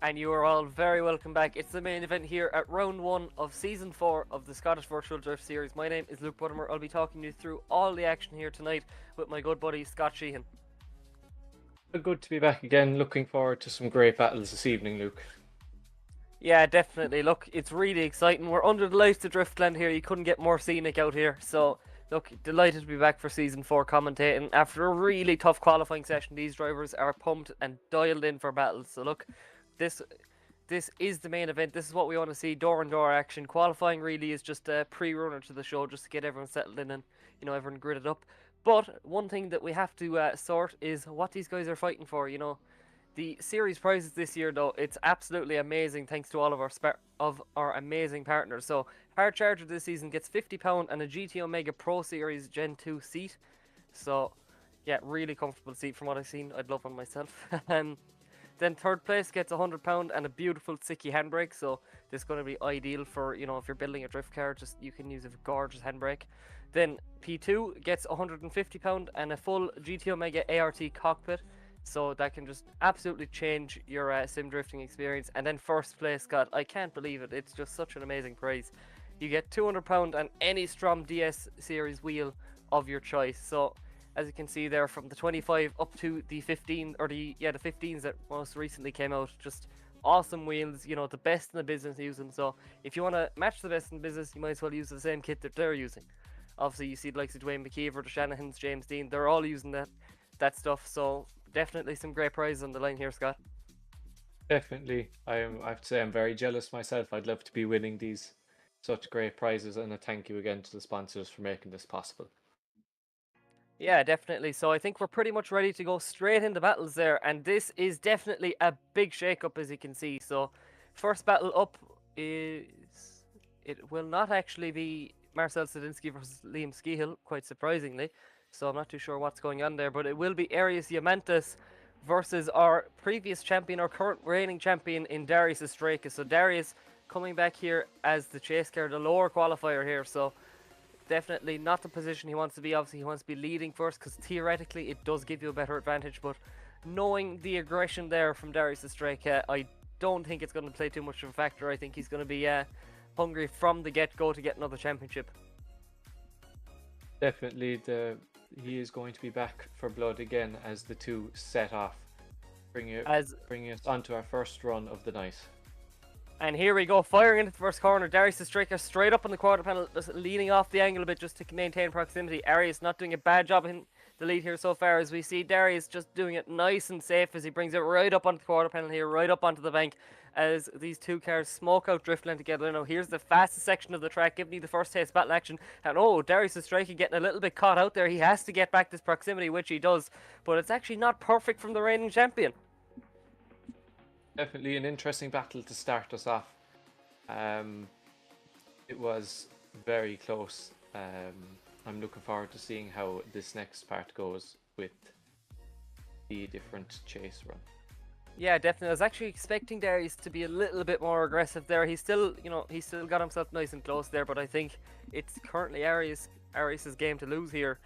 And you are all very welcome back. It's the main event here at round 1 of season 4 of the Scottish Virtual Drift Series. My name is Luke Buttimer. I'll be talking you through all the action here tonight with my good buddy Scott Sheehan. Good to be back again. Looking forward to some great battles this evening, Luke. Yeah, definitely. Look, it's really exciting. We're under the lights of Driftland here. You couldn't get more scenic out here. So, look, delighted to be back for season 4 commentating. After a really tough qualifying session, these drivers are pumped and dialed in for battles. So, look, this is the main event. This is what we want to see, door-and-door action. Qualifying really is just a pre-runner to the show, just to get everyone settled in and, everyone gridded up. But one thing that we have to sort is what these guys are fighting for, The series prizes this year, though, it's absolutely amazing thanks to all of our amazing partners. So, Hard Charger this season gets £50 and a GT Omega Pro Series Gen 2 seat. So, yeah, really comfortable seat from what I've seen. I'd love one myself. Then third place gets £100 and a beautiful Sikky handbrake. So this is going to be ideal for, if you're building a drift car, just you can use a gorgeous handbrake. Then P2 gets £150 and a full GT Omega ART cockpit. So that can just absolutely change your sim drifting experience. And then first place got, I can't believe it, it's just such an amazing prize. You get £200 and any Strom DS series wheel of your choice. So as you can see there, from the 25 up to the 15, or the 15s that most recently came out, just awesome wheels, the best in the business using. So if you want to match the best in the business, you might as well use the same kit that they're using. Obviously, you see the likes of Dwayne McKeever, the Shanahans, James Dean, they're all using that stuff. So definitely some great prizes on the line here, Scott. Definitely. I have to say I'm very jealous myself. I'd love to be winning these such great prizes, and a thank you again to the sponsors for making this possible. Yeah, definitely. So I think we're pretty much ready to go straight into battles there. And this is definitely a big shake-up, as you can see. So first battle up is... It will not actually be Marcel Sadinsky versus Liam Skehill, quite surprisingly. So I'm not too sure what's going on there. But it will be Arius Diamantis versus our previous champion, our current reigning champion in Darius Estreka. So Darius coming back here as the chase car, the lower qualifier here. So definitely not the position he wants to be. Obviously, he wants to be leading first because theoretically it does give you a better advantage. But knowing the aggression there from Darius Estreka, I don't think it's going to play too much of a factor. I think he's going to be hungry from the get-go to get another championship. Definitely, he is going to be back for blood again as the two set off, bringing us onto our first run of the night. And here we go, firing into the first corner. Darius Estreka straight up on the quarter panel, just leaning off the angle a bit just to maintain proximity. Arius not doing a bad job in the lead here so far, as we see Darius just doing it nice and safe as he brings it right up onto the quarter panel here, right up onto the bank, as these two cars smoke out Driftland together. Now here's the fastest section of the track, giving you the first taste battle action. And Darius Estreka getting a little bit caught out there. He has to get back this proximity, which he does, but it's actually not perfect from the reigning champion. Definitely an interesting battle to start us off. It was very close. I'm looking forward to seeing how this next part goes with the different chase run. Yeah, definitely. I was actually expecting Darius to be a little bit more aggressive there. He's still, he's still got himself nice and close there, but I think it's currently Arius's game to lose here.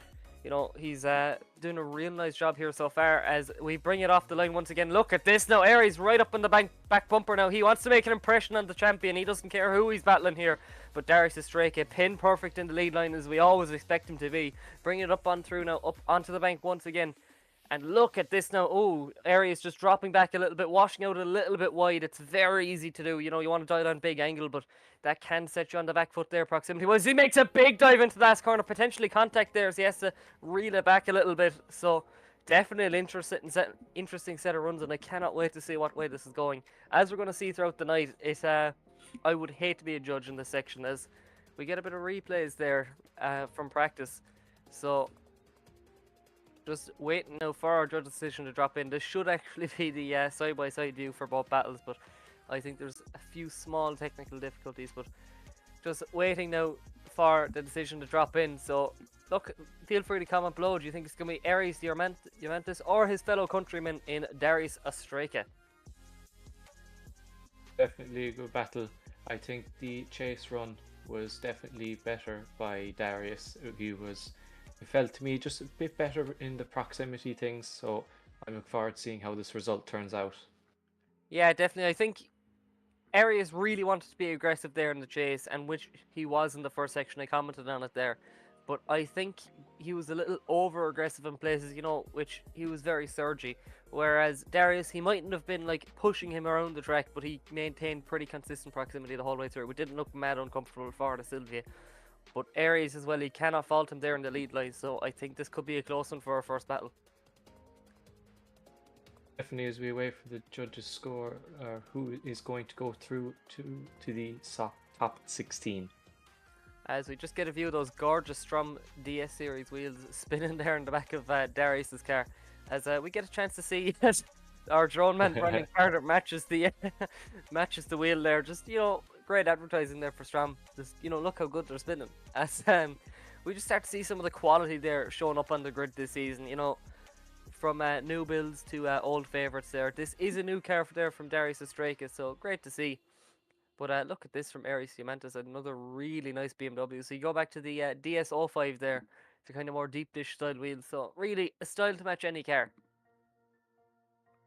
He's doing a real nice job here so far as we bring it off the line once again. Look at this now. Arius right up on the back bumper now. He wants to make an impression on the champion. He doesn't care who he's battling here. But Darius Estreka, pin perfect in the lead line as we always expect him to be. Bring it up on through now, up onto the bank once again. And look at this now. Arius just dropping back a little bit, washing out a little bit wide. It's very easy to do. You want to dial on big angle, but that can set you on the back foot there, proximity-wise. He makes a big dive into the last corner, potentially contact there, so he has to reel it back a little bit. So definitely an interesting set of runs, and I cannot wait to see what way this is going. As we're going to see throughout the night, I would hate to be a judge in this section, as we get a bit of replays there from practice. So just waiting now for our judge decision to drop in. This should actually be the side-by-side view for both battles, but I think there's a few small technical difficulties, but just waiting now for the decision to drop in. So look, feel free to comment below. Do you think it's going to be Arius Diamantis or his fellow countryman in Darius Estreka? Definitely a good battle. I think the chase run was definitely better by Darius. It felt to me just a bit better in the proximity things, so I look forward to seeing how this result turns out. Yeah, definitely. I think Arias really wanted to be aggressive there in the chase, and which he was in the first section. I commented on it there. But I think he was a little over aggressive in places, which he was very surgy. Whereas Darius, he mightn't have been like pushing him around the track, but he maintained pretty consistent proximity the whole way through. It didn't look mad uncomfortable for the Sylvia. But Aries as well, he cannot fault him there in the lead line, so I think this could be a close one for our first battle. Definitely, as we wait for the judges' score, who is going to go through to the top 16. As we just get a view of those gorgeous Strom DS series wheels spinning there in the back of Darius's car, as we get a chance to see our drone man Brandon Carter matches the matches the wheel there. Just great advertising there for Strom. Just look how good they're spinning. As we just start to see some of the quality there showing up on the grid this season. From new builds to old favourites there. This is a new car there from Darius Estreka, so great to see. But look at this from Aries Cimentas, another really nice BMW. So you go back to the DS05 there, the kind of more deep dish style wheels. So really a style to match any car.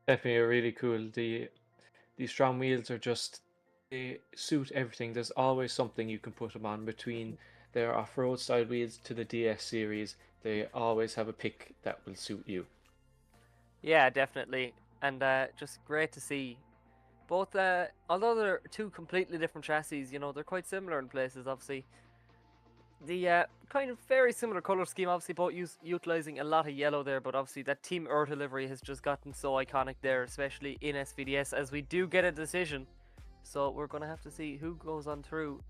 Definitely really cool. These strong wheels are just, they suit everything. There's always something you can put them on. Between their off-road style wheels to the DS series, they always have a pick that will suit you. Yeah, definitely. And just great to see. Both, although they're two completely different chassis, they're quite similar in places, obviously. The kind of very similar colour scheme, obviously both utilising a lot of yellow there, but obviously that Team Earth delivery has just gotten so iconic there, especially in SVDS, as we do get a decision. So we're going to have to see who goes on through.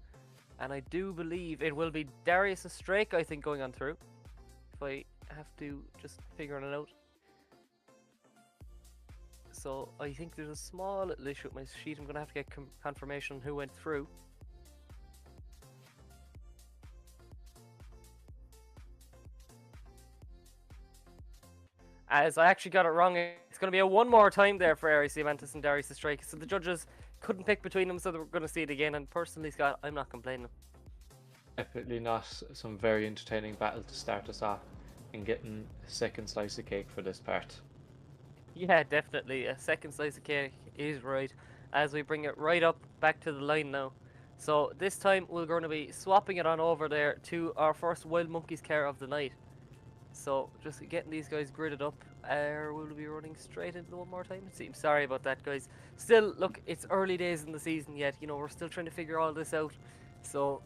And I do believe it will be Darius Estreka, I think, going on through. If I have to just figure it out. So I think there's a small little issue with my sheet. I'm going to have to get confirmation on who went through. As I actually got it wrong, it's going to be a one more time there for Aries Cimentas and Darius Estreka. So the judges couldn't pick between them, so they were going to see it again. And personally, Scott, I'm not complaining. Definitely not. Some very entertaining battle to start us off, and getting a second slice of cake for this part. Yeah, definitely. A second slice of cake is right. As we bring it right up back to the line now. So this time we're going to be swapping it on over there to our first Wild Monkeys car of the night. So just getting these guys gridded up. We'll be running straight into one more time, it seems. Sorry about that, guys. Still, look, it's early days in the season yet. We're still trying to figure all this out. So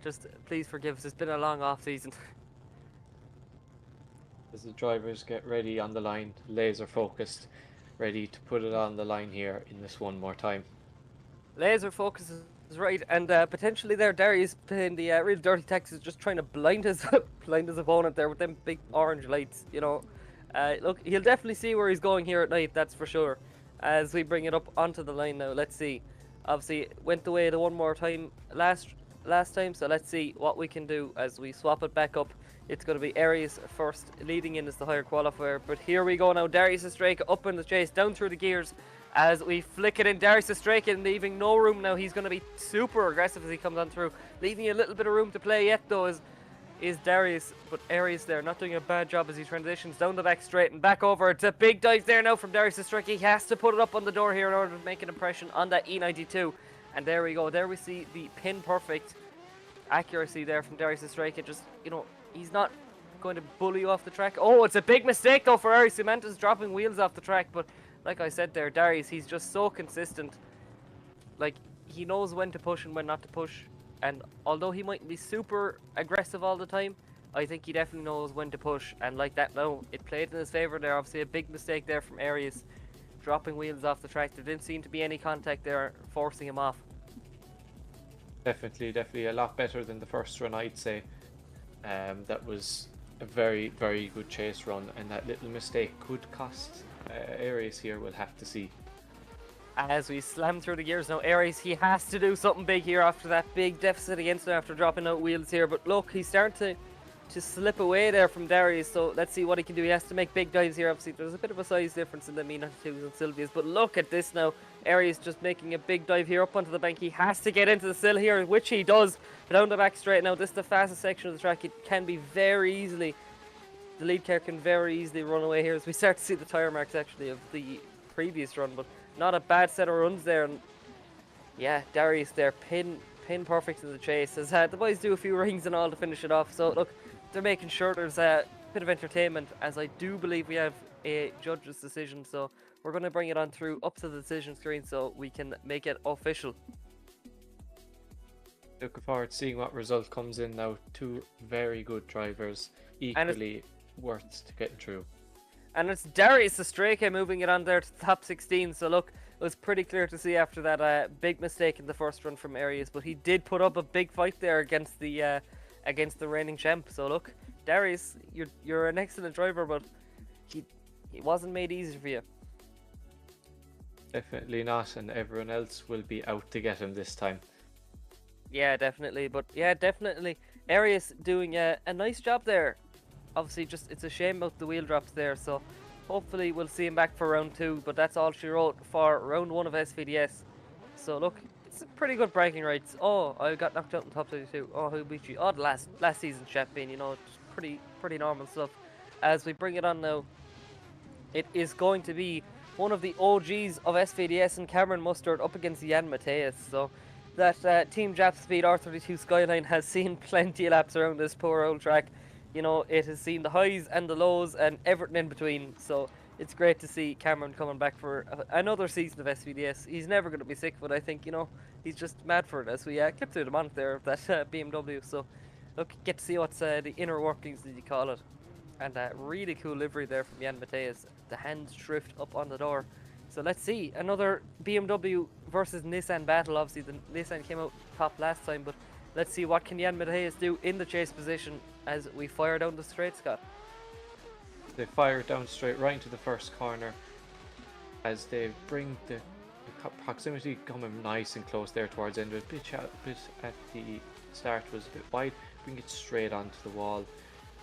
just please forgive us. It's been a long off season. As the drivers get ready on the line, laser focused, ready to put it on the line here in this one more time. Laser focus is right, and potentially there, Darius playing the real dirty tactics, just trying to blind his opponent there with them big orange lights. Look, he'll definitely see where he's going here at night. That's for sure. As we bring it up onto the line now, let's see. Obviously, went the way the one more time last time, so let's see what we can do as we swap it back up. It's going to be Aries first, leading in as the higher qualifier. But here we go now. Darius Estreka up in the chase, down through the gears. As we flick it in, Darius Estreka leaving no room now. He's going to be super aggressive as he comes on through. Leaving a little bit of room to play yet, though, is Darius. But Aries there, not doing a bad job as he transitions down the back straight and back over. It's a big dive there now from Darius Estreka. He has to put it up on the door here in order to make an impression on that E92. And there we go. There we see the pin perfect accuracy there from Darius Estreka. Just, he's not going to bully you off the track. Oh, it's a big mistake though for Aries Cimentas, dropping wheels off the track. But like I said there, Darius, he's just so consistent. Like, he knows when to push and when not to push. And although he mightn't be super aggressive all the time, I think he definitely knows when to push. And like that now, it played in his favour there. Obviously a big mistake there from Aries, dropping wheels off the track. There didn't seem to be any contact there forcing him off. Definitely a lot better than the first run, I'd say. That was a very, very good chase run, and that little mistake could cost Aries here. We'll have to see. As we slam through the gears now, Aries, he has to do something big here after that big deficit against him after dropping out wheels here. But look, he's starting to slip away there from Darius, so let's see what he can do. He has to make big dives here. Obviously, there's a bit of a size difference in the Mi-92s and Sylvias, but look at this now. Aries just making a big dive here up onto the bank. He has to get into the sill here, which he does. Down the back straight now. This is the fastest section of the track. It can be very easily, the lead car can very easily run away here as we start to see the tyre marks actually of the previous run. But not a bad set of runs there. And yeah, Darius there, pin perfect in the chase. As the boys do a few rings and all to finish it off. So look, they're making sure there's a bit of entertainment, as I do believe we have a judge's decision. So we're going to bring it on through up to the decision screen so we can make it official. Looking forward to seeing what result comes in now. Two very good drivers, equally worth getting through. And it's Darius Estreke moving it on there to the top 16. So look, it was pretty clear to see after that big mistake in the first run from Arias, but he did put up a big fight there against the reigning champ. So look, Darius, you're an excellent driver, but he wasn't made easy for you. Definitely not, and everyone else will be out to get him this time. Yeah, definitely. But yeah, definitely, Arias doing a nice job there. Obviously, just it's a shame about the wheel drops there. So hopefully we'll see him back for round 2. But that's all she wrote for round 1 of SVDS. So look, it's a pretty good braking rights. Oh, I got knocked out in top 32. Oh, who beat you? Oh, the last season's champion. You know, just pretty normal stuff. As we bring it on now, it is going to be one of the OGs of SVDS and Cameron Mustard up against Jan Mateus. So that Team Jap Speed R32 Skyline has seen plenty of laps around this poor old track. You know, it has seen the highs and the lows and everything in between. So it's great to see Cameron coming back for another season of SVDS. He's never going to be sick of it, I think. You know, he's just mad for it, as we clip through the month there of that BMW. So look, get to see what's the inner workings, as you call it. And a really cool livery there from Jan Mateus. The hand shrift up on the door. So let's see, another BMW versus Nissan battle. Obviously the Nissan came out top last time, but let's see what can Jan Mateus do in the chase position as we fire down the straight, Scott. They fire down straight right into the first corner as they bring the proximity coming nice and close there towards the end. A bit at the start was a bit wide, bring it straight onto the wall.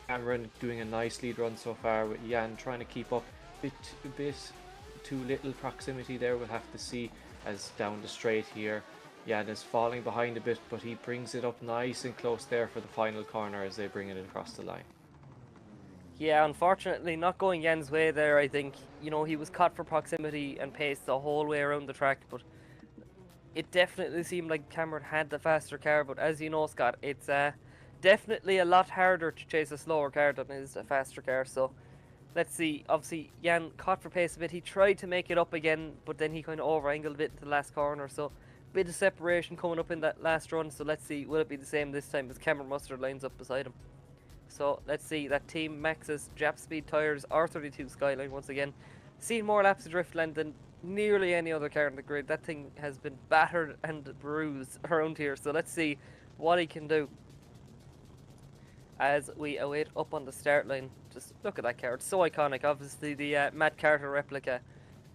Cameron doing a nice lead run so far, with Jan trying to keep up. A bit too little proximity there, we'll have to see, as down the straight here Jan is falling behind a bit, but he brings it up nice and close there for the final corner as they bring it across the line. Yeah, unfortunately not going Jan's way there. I think, you know, he was caught for proximity and pace the whole way around the track, but it definitely seemed like Cameron had the faster car. But as you know, Scott, it's definitely a lot harder to chase a slower car than is a faster car. So let's see. Obviously Jan caught for pace a bit. He tried to make it up again, but then he kind of over angled a bit into the last corner. So bit of separation coming up in that last run. So let's see, will it be the same this time as Cameron Mustard lines up beside him. So let's see, that Team Max's Jap Speed Tyres R32 Skyline once again. Seen more laps of Driftland than nearly any other car in the grid. That thing has been battered and bruised around here. So let's see what he can do as we await up on the start line. Just look at that car, it's so iconic. Obviously the Matt Carter replica.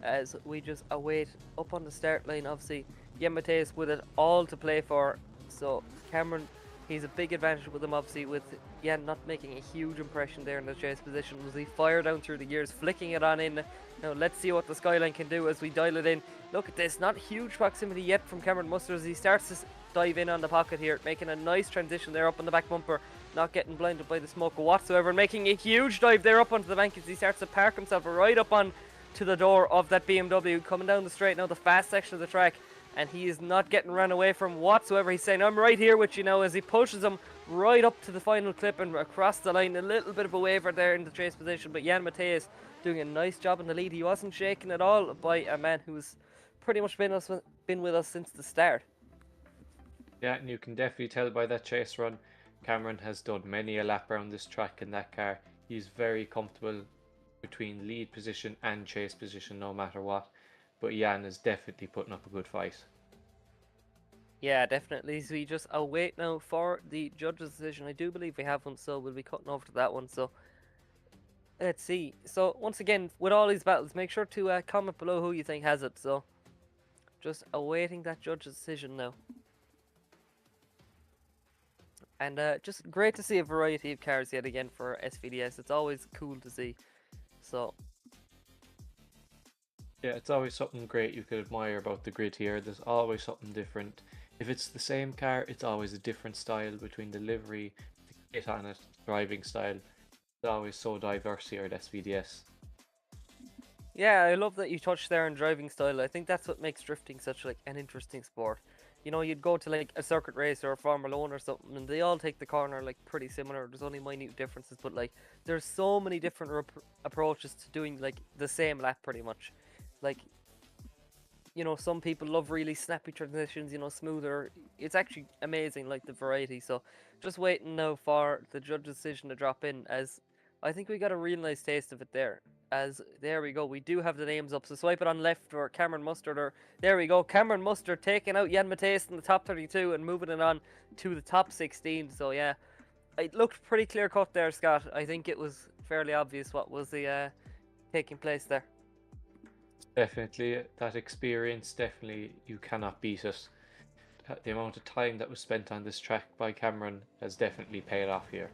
As we just await up on the start line, obviously Jan Mateus with it all to play for. So Cameron, he's a big advantage with him, obviously, with Jan not making a huge impression there in the chase position. Was he fire down through the gears, flicking it on in. Now let's see what the Skyline can do as we dial it in. Look at this, not huge proximity yet from Cameron Mustard as he starts to dive in on the pocket here, making a nice transition there up on the back bumper, not getting blinded by the smoke whatsoever, and making a huge dive there up onto the bank as he starts to park himself right up on to the door of that BMW, coming down the straight now, the fast section of the track, and he is not getting run away from whatsoever. He's saying, I'm right here with you now, as he pushes him right up to the final clip and across the line. A little bit of a waver there in the chase position, but Jan Mateus doing a nice job in the lead. He wasn't shaken at all by a man who's pretty much been with us since the start. Yeah, and you can definitely tell by that chase run, Cameron has done many a lap around this track in that car. He's very comfortable between lead position and chase position no matter what. But Jan is definitely putting up a good fight. Yeah, definitely. So we just await now for the judge's decision. I do believe we have one, so we'll be cutting over to that one. So let's see. So once again, with all these battles, make sure to comment below who you think has it. So just awaiting that judge's decision now. And just great to see a variety of cars yet again for SVDS. It's always cool to see. So yeah, it's always something great you could admire about the grid here. There's always something different. If it's the same car, it's always a different style between the livery, the kit on it, driving style. It's always so diverse here at SVDS. Yeah, I love that you touched there on driving style. I think that's what makes drifting such like an interesting sport. You know, you'd go to like a circuit race or a Formula One or something, and they all take the corner like pretty similar. There's only minute differences, but like there's so many different approaches to doing like the same lap, pretty much. Like, you know, some people love really snappy transitions, you know, smoother. It's actually amazing, like the variety. So just waiting now for the judge's decision to drop in, as I think we got a real nice taste of it there. As there we go, we do have the names up. So swipe it on left for Cameron Mustard, or there we go, Cameron Mustard taking out Jan Matthijs in the top 32 and moving it on to the top 16. So yeah, it looked pretty clear cut there, Scott. I think it was fairly obvious what was the taking place there. Definitely, that experience, definitely, you cannot beat it. The amount of time that was spent on this track by Cameron has definitely paid off here.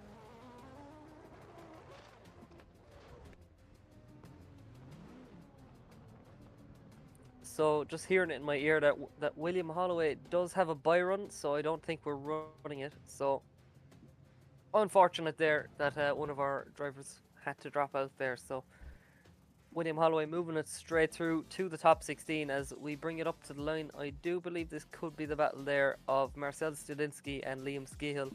So just hearing it in my ear that William Holloway does have a buy run, so I don't think we're running it. So unfortunate there that one of our drivers had to drop out there. So William Holloway moving it straight through to the top 16 as we bring it up to the line. I do believe this could be the battle there of Marcel Studinsky and Liam Skehill.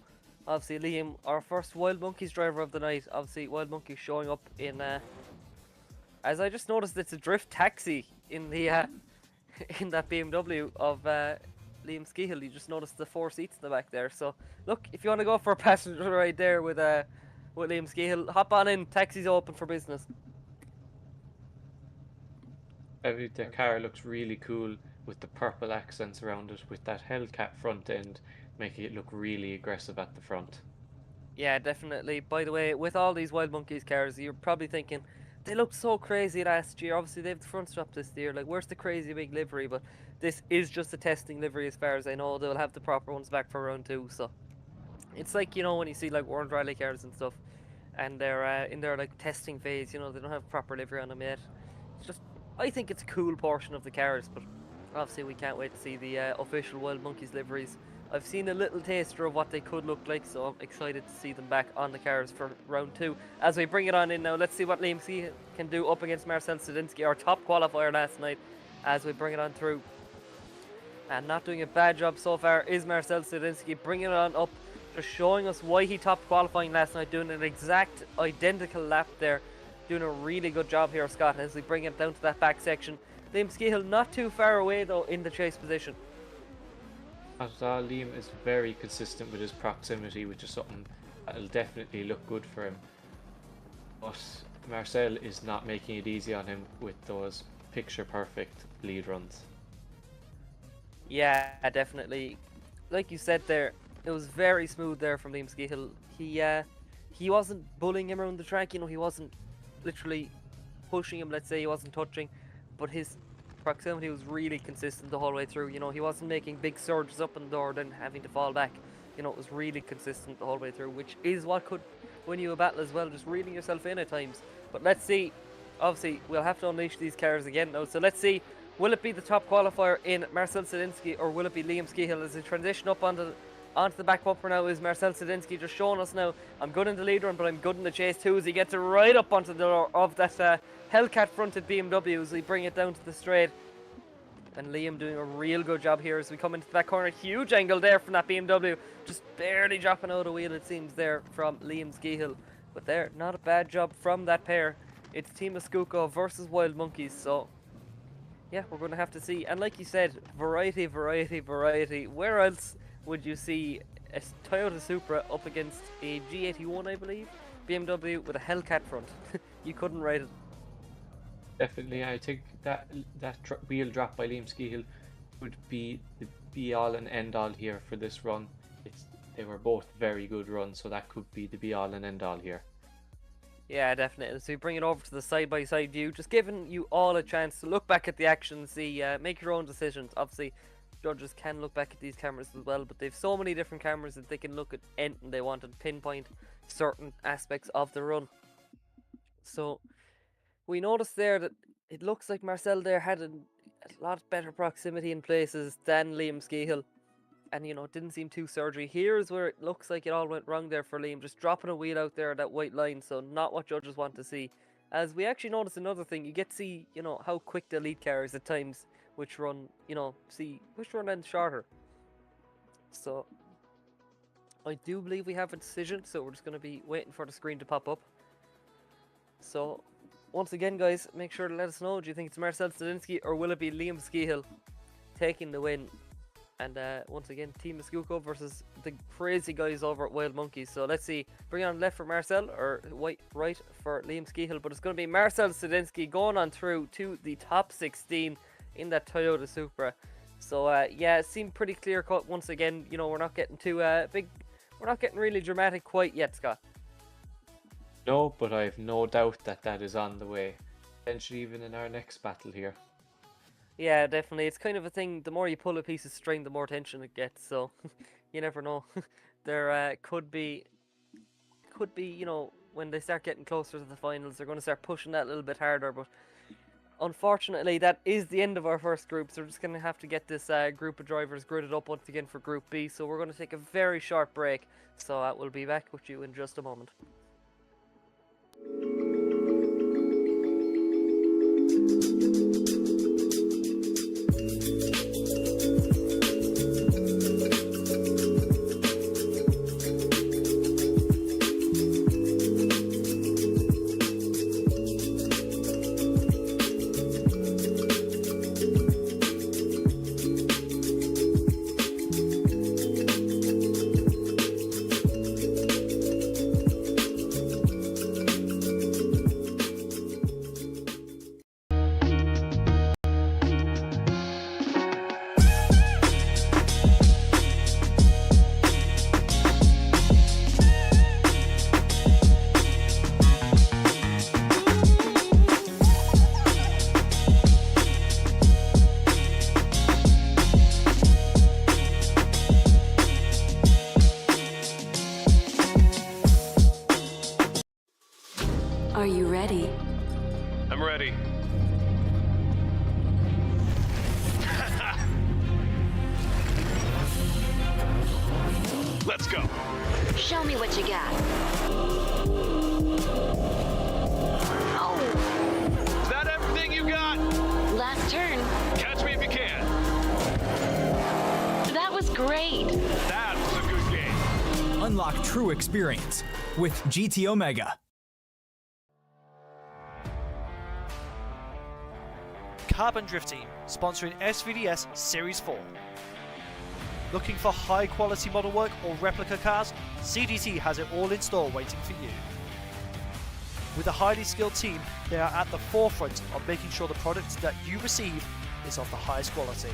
Obviously Liam, our first Wild Monkeys driver of the night. Obviously Wild Monkeys showing up in, as I just noticed, it's a drift taxi in the in that BMW of Liam Skehill. You just noticed the 4 seats in the back there. So look, if you want to go for a passenger ride there with Liam Skehill, hop on in. Taxi's open for business. The car looks really cool with the purple accents around it, with that Hellcat front end, making it look really aggressive at the front. Yeah, definitely. By the way, with all these Wild Monkeys cars, you're probably thinking they looked so crazy last year. Obviously, they have the front strap this year. Like, where's the crazy big livery? But this is just a testing livery, as far as I know. They'll have the proper ones back for round 2. So it's like, you know, when you see like World Rally cars and stuff, and they're in their like testing phase. You know, they don't have proper livery on them yet. It's just, I think it's a cool portion of the cars, but obviously we can't wait to see the official Wild Monkeys liveries. I've seen a little taster of what they could look like, so I'm excited to see them back on the cars for round 2. As we bring it on in now, let's see what Liam C can do up against Marcel Studinsky, our top qualifier last night, as we bring it on through. And not doing a bad job so far is Marcel Studinsky, bringing it on up, just showing us why he topped qualifying last night, doing an exact identical lap there, doing a really good job here, Scott, as we bring it down to that back section. Liam Skehill not too far away though in the chase position. Liam is very consistent with his proximity, which is something that'll definitely look good for him. But Marcel is not making it easy on him with those picture perfect lead runs. Yeah, definitely. Like you said there, it was very smooth there from Liam Skehill. He wasn't bullying him around the track, you know, he wasn't literally pushing him, let's say, he wasn't touching, but his proximity was really consistent the whole way through. You know, he wasn't making big surges up and door then having to fall back. You know, it was really consistent the whole way through, which is what could win you a battle as well, just reeling yourself in at times. But let's see. Obviously, we'll have to unleash these cars again now. So let's see, will it be the top qualifier in Marcel Studinsky, or will it be Liam Skehill as they transition up onto the back bumper now? Is Marcel Studinsky just showing us now, I'm good in the lead run, but I'm good in the chase too, as he gets it right up onto the door of that Hellcat fronted BMW as we bring it down to the straight. And Liam doing a real good job here as we come into the back corner. Huge angle there from that BMW, just barely dropping out a wheel, it seems, there from Liam Skehill. But there, not a bad job from that pair. It's Team Escuco versus Wild Monkeys, so yeah, we're going to have to see. And like you said, variety, variety, variety. Where else would you see a Toyota Supra up against a G81, I believe, BMW with a Hellcat front? You couldn't ride it. Definitely, I think that wheel drop by Liam Skehill would be the be all and end all here for this run. They were both very good runs, so that could be the be all and end all here. Yeah, definitely. So we bring it over to the side-by-side view, just giving you all a chance to look back at the action, see, make your own decisions. Obviously, judges can look back at these cameras as well, but they've so many different cameras that they can look at anything they want and pinpoint certain aspects of the run. So we noticed there that it looks like Marcel there had a lot better proximity in places than Liam Skehill. And, you know, it didn't seem too surgery. Here's where it looks like it all went wrong there for Liam. Just dropping a wheel out there, that white line. So not what judges want to see. as we actually notice another thing. You get to see, you know, how quick the elite cars at times, which run, you know, see which run ends shorter. So I do believe we have a decision, so we're just going to be waiting for the screen to pop up. So once again, guys, make sure to let us know. Do you think it's Marcel Stadinsky or will it be Liam Skehill taking the win? And once again, Team Muscuco versus the crazy guys over at Wild Monkeys. So let's see, bring on left for Marcel or right for Liam Skehill. But it's going to be Marcel Stadinsky going on through to the top 16 in that Toyota Supra. So yeah, it seemed pretty clear cut once again. You know, we're not getting too big. We're not getting really dramatic quite yet, Scott. No, but I have no doubt that that is on the way. Potentially even in our next battle here. Yeah, definitely. It's kind of a thing. The more you pull a piece of string, the more tension it gets. So you never know. There could be, you know, when they start getting closer to the finals, they're going to start pushing that a little bit harder. But unfortunately, that is the end of our first group. So we're just going to have to get this group of drivers gridded up once again for Group B. So we're going to take a very short break. So we'll be back with you in just a moment. Are you ready? I'm ready. Let's go. Show me what you got. Oh, Is that everything you got? last turn. Catch me if you can. That was great. That was a good game. Unlock true experience with GT Omega. Carbon Drift Team, sponsoring SVDS Series 4. Looking for high quality model work or replica cars? CDT has it all in store waiting for you. With a highly skilled team, they are at the forefront of making sure the product that you receive is of the highest quality.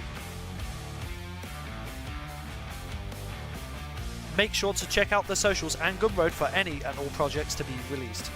Make sure to check out the socials and Gumroad for any and all projects to be released.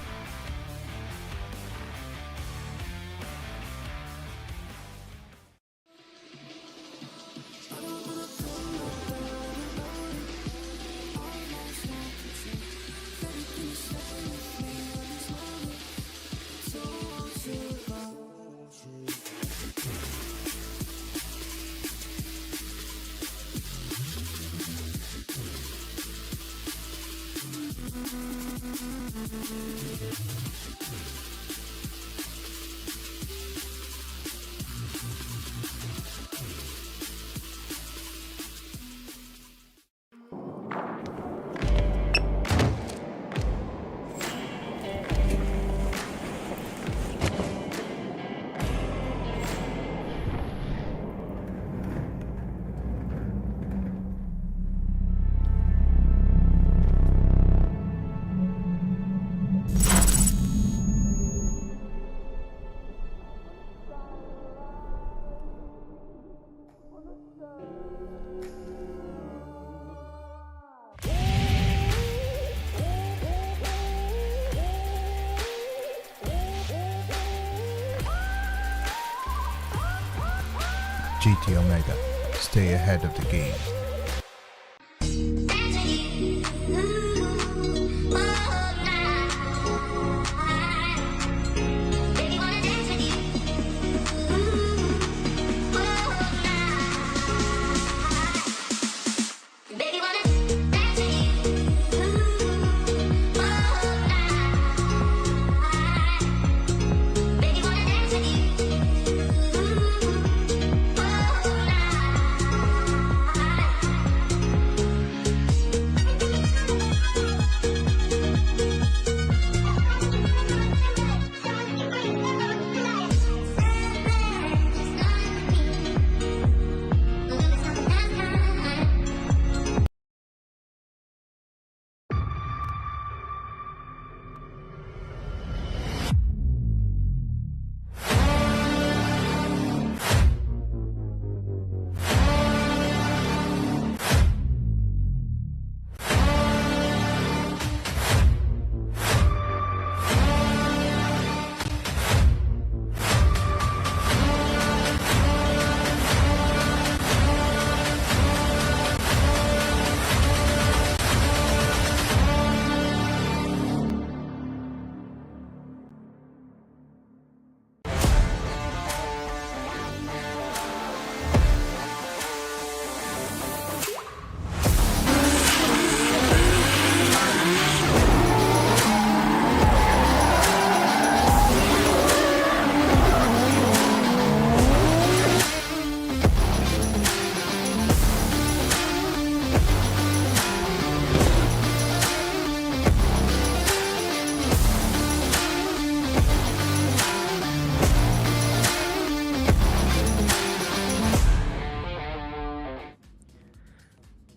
GT Omega. Stay ahead of the game.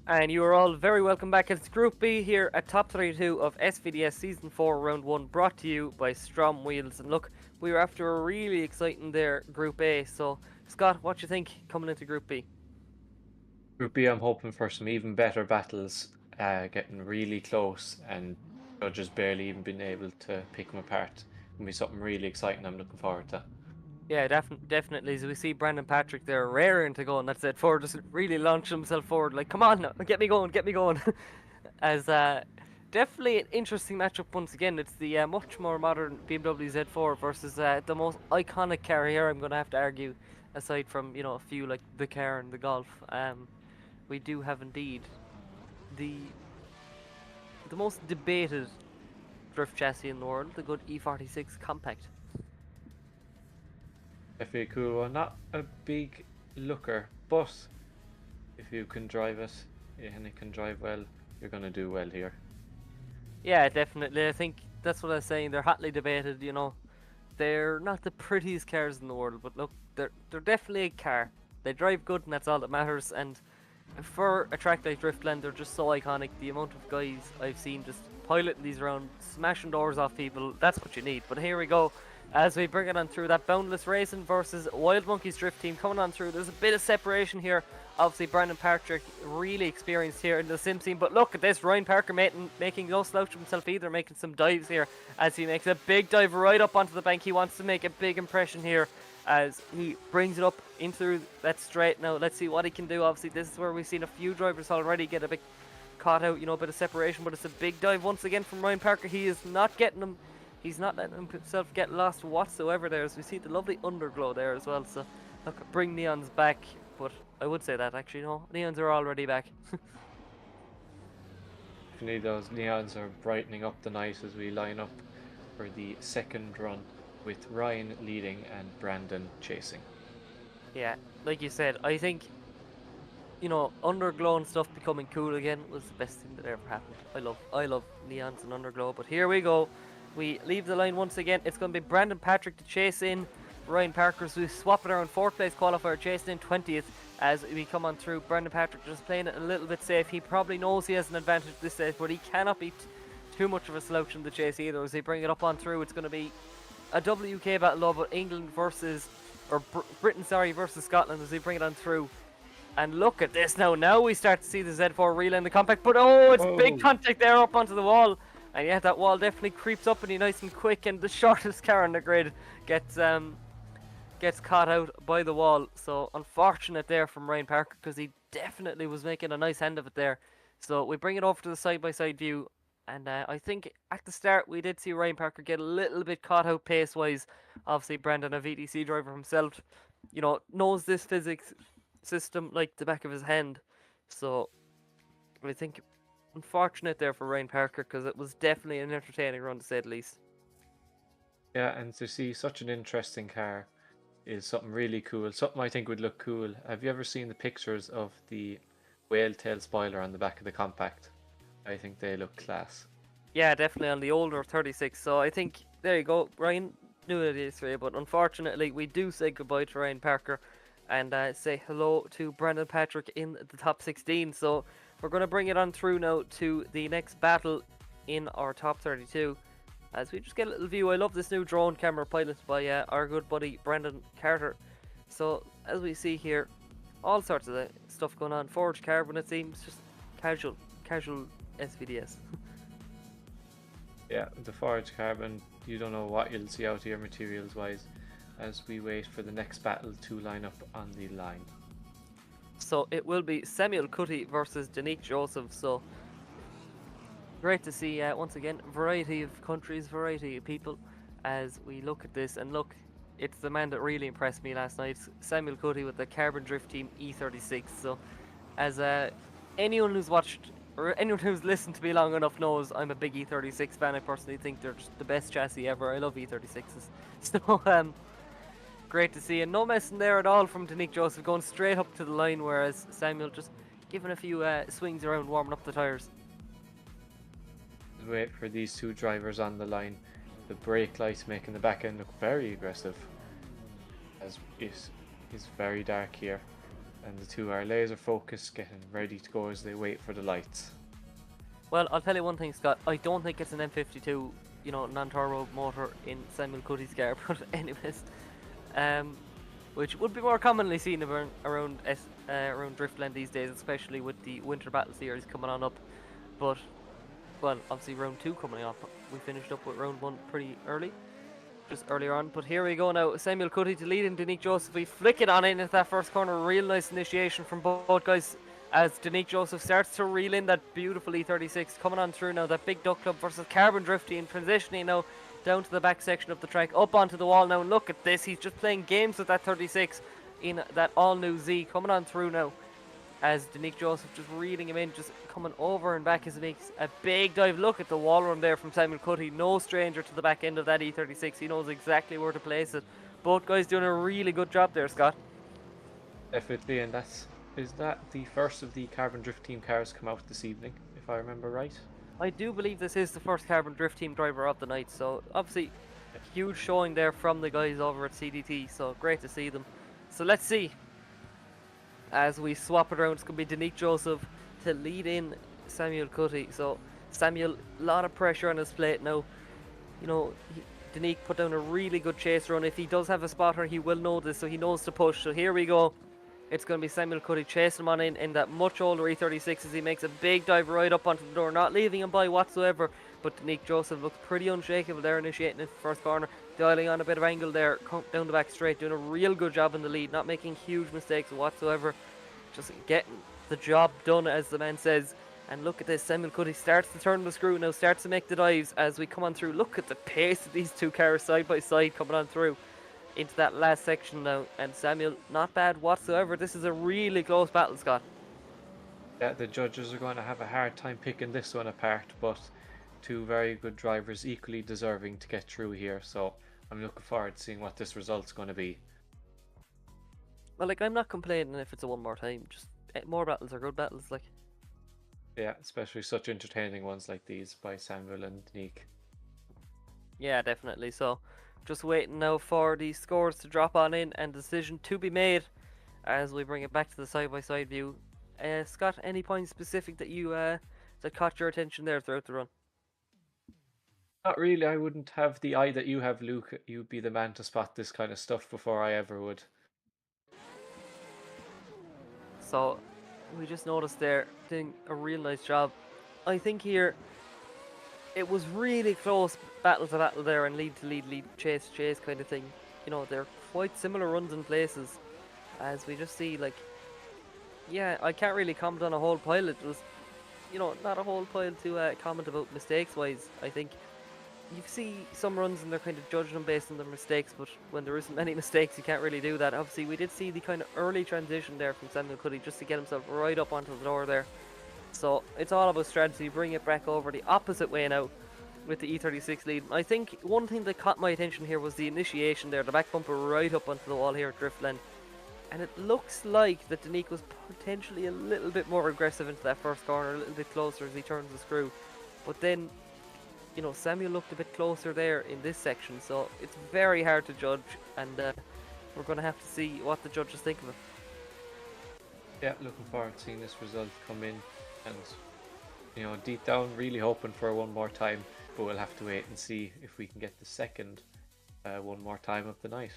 And you are all very welcome back. It's Group B here at Top 32 of SVDS Season 4 Round 1, brought to you by STRO M Wheels. And look, we were after a really exciting there Group A. So, Scott, what do you think coming into Group B? Group B, I'm hoping for some even better battles, getting really close, and judges barely even being able to pick them apart. It's going to be something really exciting I'm looking forward to. Yeah, definitely. As we see Brandon Patrick there raring to go, and that's it. Forward, just really launch himself forward. Like, come on, now, get me going, get me going. As definitely an interesting matchup once again. It's the much more modern BMW Z4 versus the most iconic car here. I'm going to have to argue, aside from a few like the car and the Golf. We do have indeed the most debated drift chassis in the world, the good E46 Compact. Definitely cool one. Not a big looker, but if you can drive it and it can drive well, you're going to do well here. Yeah, definitely. I think that's what I was saying. They're hotly debated, They're not the prettiest cars in the world, but look, they're definitely a car. They drive good, and that's all that matters. And for a track like Driftland, they're just so iconic. The amount of guys I've seen just piloting these around, smashing doors off people, that's what you need. But here we go. As we bring it on through, that Boundless Racing versus Wild Monkeys Drift Team coming on through. There's a bit of separation here. Obviously, Brandon Patrick really experienced here in the sim scene. But look at this, Ryan Parker making no slouch of himself either, making some dives here as he makes a big dive right up onto the bank. He wants to make a big impression here as he brings it up into that straight. Now, let's see what he can do. Obviously, this is where we've seen a few drivers already get a bit caught out, a bit of separation. But it's a big dive once again from Ryan Parker. He is not getting them. He's not letting himself get lost whatsoever there, as we see the lovely underglow there as well. So, look, bring Neons back, but I would say that actually, no, Neons are already back. Definitely those neons are brightening up the night as we line up for the second run with Ryan leading and Brandon chasing. Yeah, like you said, I think, underglow and stuff becoming cool again was the best thing that ever happened. I love neons and underglow, but here we go. We leave the line once again. It's going to be Brandon Patrick to chase in Ryan Parker. So we swap it around. 4th place qualifier chasing in 20th as we come on through. Brandon Patrick just playing it a little bit safe. He probably knows he has an advantage at this stage, but he cannot be too much of a slouch in the chase either. As they bring it up on through, it's going to be a WK battle of England versus, or Britain, sorry, versus Scotland as they bring it on through. And look at this now. Now we start to see the Z4 relay in the compact, but it's big contact there up onto the wall. And yeah, that wall definitely creeps up and he's nice and quick, and the shortest car on the grid gets caught out by the wall. So unfortunate there from Ryan Parker, because he definitely was making a nice end of it there. So we bring it over to the side-by-side view, and I think at the start we did see Ryan Parker get a little bit caught out pace-wise. Obviously, Brandon, a VDC driver himself, knows this physics system like the back of his hand. So I think unfortunate there for Ryan Parker, because it was definitely an entertaining run to say the least. Yeah, and to see such an interesting car is something really cool. Something I think would look cool. Have you ever seen the pictures of the whale tail spoiler on the back of the compact? I think they look class. Yeah, definitely on the older 36. So I think, there you go, Ryan knew it yesterday, but unfortunately we do say goodbye to Ryan Parker and say hello to Brandon Patrick in the top 16. So we're going to bring it on through now to the next battle in our top 32. As we just get a little view. I love this new drone camera piloted by our good buddy Brandon Carter. So as we see here, all sorts of stuff going on. Forged carbon, it seems, just casual SVDS. Yeah, the forged carbon, you don't know what you'll see out here materials wise as we wait for the next battle to line up on the line. So it will be Samuel Cutty versus Danique Joseph. So great to see once again variety of countries, variety of people as we look at this. And look, it's the man that really impressed me last night, Samuel Cutty with the Carbon Drift Team E36. So as anyone who's watched or anyone who's listened to me long enough knows, I'm a big E36 fan. I personally think they're just the best chassis ever. I love E36s. So great to see, and no messing there at all from Danique Joseph, going straight up to the line, whereas Samuel just giving a few swings around, warming up the tyres. Wait for these two drivers on the line. The brake lights making the back end look very aggressive, as it's very dark here and the two are laser focused, getting ready to go as they wait for the lights. Well, I'll tell you one thing, Scott. I don't think it's an M52, non-turbo motor in Samuel Cuddy's car, but anyways, which would be more commonly seen around Driftland these days, especially with the Winter Battle Series coming on up. But, well, obviously round 2 coming up. We finished up with round 1 pretty early, just earlier on. But here we go now. Samuel Cuddy to lead in Danique Joseph. We flick it on in into that first corner. Real nice initiation from both guys as Danique Joseph starts to reel in that beautiful E36 coming on through now. That big Duck Club versus Carbon Drifty and transitioning now down to the back section of the track, up onto the wall now. And look at this, he's just playing games with that 36 in that all-new Z coming on through now as Danique Joseph just reeling him in, just coming over and back as he makes a big dive. Look at the wall run there from Samuel Cuddy, no stranger to the back end of that E36. He knows exactly where to place it. Both guys doing a really good job there, Scott. Definitely, and is that the first of the Carbon Drift Team cars come out this evening, if I remember right? I do believe this is the first Carbon Drift Team driver of the night, so obviously a huge showing there from the guys over at CDT, so great to see them. So let's see, as we swap it around, it's going to be Danique Joseph to lead in Samuel Cuddy. So Samuel, a lot of pressure on his plate now. Danique put down a really good chase run. If he does have a spotter, he will know this, so he knows to push. So here we go. It's going to be Samuel Cuddy chasing him on in that much older E36 as he makes a big dive right up onto the door, not leaving him by whatsoever. But Danique Joseph looks pretty unshakable there, initiating in the first corner, dialing on a bit of angle there, down the back straight, doing a real good job in the lead, not making huge mistakes whatsoever, just getting the job done, as the man says. And look at this, Samuel Cuddy starts to turn the screw now, starts to make the dives as we come on through. Look at the pace of these two cars side by side coming on through into that last section now, and Samuel not bad whatsoever. This is a really close battle, Scott. Yeah, the judges are going to have a hard time picking this one apart, but two very good drivers, equally deserving to get through here, so I'm looking forward to seeing what this result's going to be. Well, I'm not complaining if it's a one more time, just more battles are good battles, Yeah, especially such entertaining ones like these by Samuel and Danique. Yeah, definitely. So just waiting now for the scores to drop on in and decision to be made as we bring it back to the side-by-side view. Scott, any points specific that you that caught your attention there throughout the run? Not really. I wouldn't have the eye that you have, Luke. You'd be the man to spot this kind of stuff before I ever would. So we just noticed there doing a real nice job. I think here it was really close battle to battle there, and lead to lead, chase kind of thing. They're quite similar runs in places, as we just see, yeah, I can't really comment on a whole pile. It was, not a whole pile to comment about mistakes wise. I think you see some runs and they're kind of judging them based on their mistakes, but when there isn't many mistakes, you can't really do that. Obviously, we did see the kind of early transition there from Samuel Cuddy just to get himself right up onto the door there. So it's all about strategy. Bring it back over the opposite way now with the E36 lead. I think one thing that caught my attention here was the initiation there, the back bumper right up onto the wall here at Driftland. And it looks like that Danique was potentially a little bit more aggressive into that first corner, a little bit closer as he turns the screw. But then, Samuel looked a bit closer there in this section, so it's very hard to judge, and we're going to have to see what the judges think of it. Yeah, looking forward to seeing this result come in, and deep down really hoping for one more time, but we'll have to wait and see if we can get the second one more time of the night.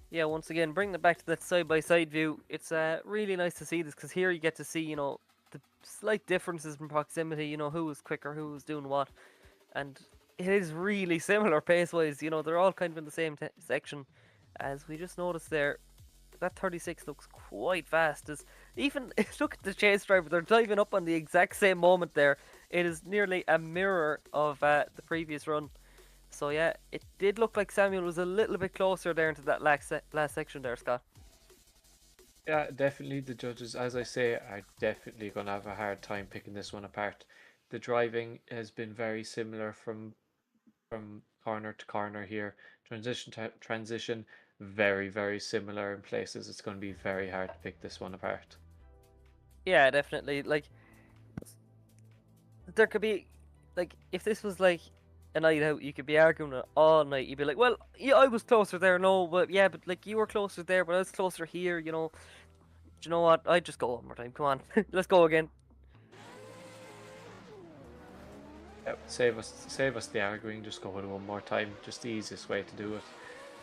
Yeah, once again, bringing it back to that side-by-side view, it's really nice to see this, because here you get to see, the slight differences in proximity, who was quicker, who was doing what, and it is really similar pace-wise, they're all kind of in the same section, as we just noticed there. That 36 looks quite fast. Even look at the chase driver, they're diving up on the exact same moment there. It is nearly a mirror of the previous run. So yeah, it did look like Samuel was a little bit closer there into that last section there, Scott. Yeah, definitely the judges, as I say, are definitely going to have a hard time picking this one apart. The driving has been very similar from corner to corner here. Transition to transition, very, very similar in places. It's going to be very hard to pick this one apart. Yeah, definitely. There could be, if this was a night out, you could be arguing it all night. You'd be like, well, yeah, I was closer there, no, but yeah, but you were closer there, but I was closer here, you know what? I'd just go one more time. Come on, let's go again. Yep, save us the arguing. Just go with it one more time. Just the easiest way to do it.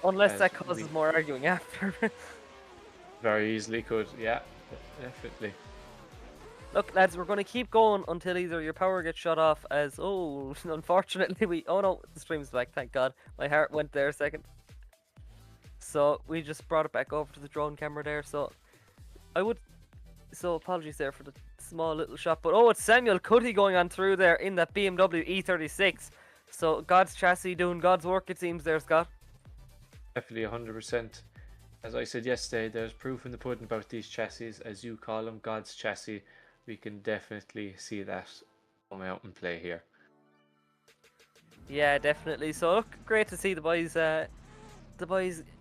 Unless As that causes we- more arguing after. Very easily could. Yeah, definitely. Look, lads, we're going to keep going until either your power gets shut off as... Oh, unfortunately we... Oh no, the stream's back, thank God. My heart went there a second. So, we just brought it back over to the drone camera there, so... I would... So, apologies there for the small little shot, but... Oh, it's Samuel Cuddy going on through there in that BMW E36. So, God's chassis doing God's work, it seems there, Scott. Definitely 100%. As I said yesterday, there's proof in the pudding about these chassis, as you call them, God's chassis. We can definitely see that come out and play here. Yeah, definitely. So, look, great to see the boys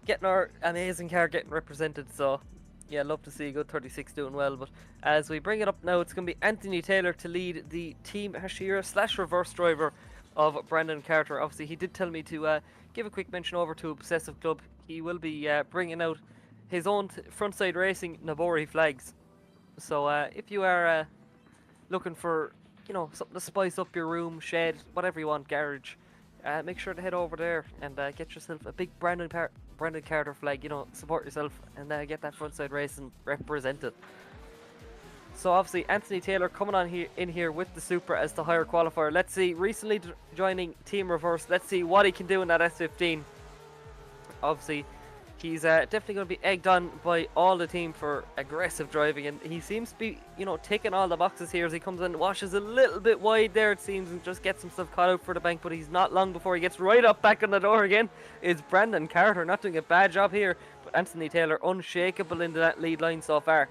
getting our amazing car getting represented. So, yeah, love to see a good 36 doing well. But as we bring it up now, it's going to be Anthony Taylor to lead the Team Hashira / reverse driver of Brandon Carter. Obviously, he did tell me to give a quick mention over to Obsessive Club. He will be bringing out his own frontside racing Nabori flags. So if you are looking for, you know, something to spice up your room, shed, whatever you want, garage, make sure to head over there and get yourself a big Brandon Carter flag. You know, support yourself and get that frontside racing represented. So obviously Anthony Taylor coming on in here with the Supra as the higher qualifier. Let's see, recently joining Team Reverse. Let's see what he can do in that S15. Obviously, he's definitely going to be egged on by all the team for aggressive driving, and he seems to be, you know, ticking all the boxes here as he comes in, washes a little bit wide there, it seems, and just gets himself caught out for the bank, but he's not long before he gets right up back on the door again. Is Brandon Carter not doing a bad job here, but Anthony Taylor unshakable into that lead line so far.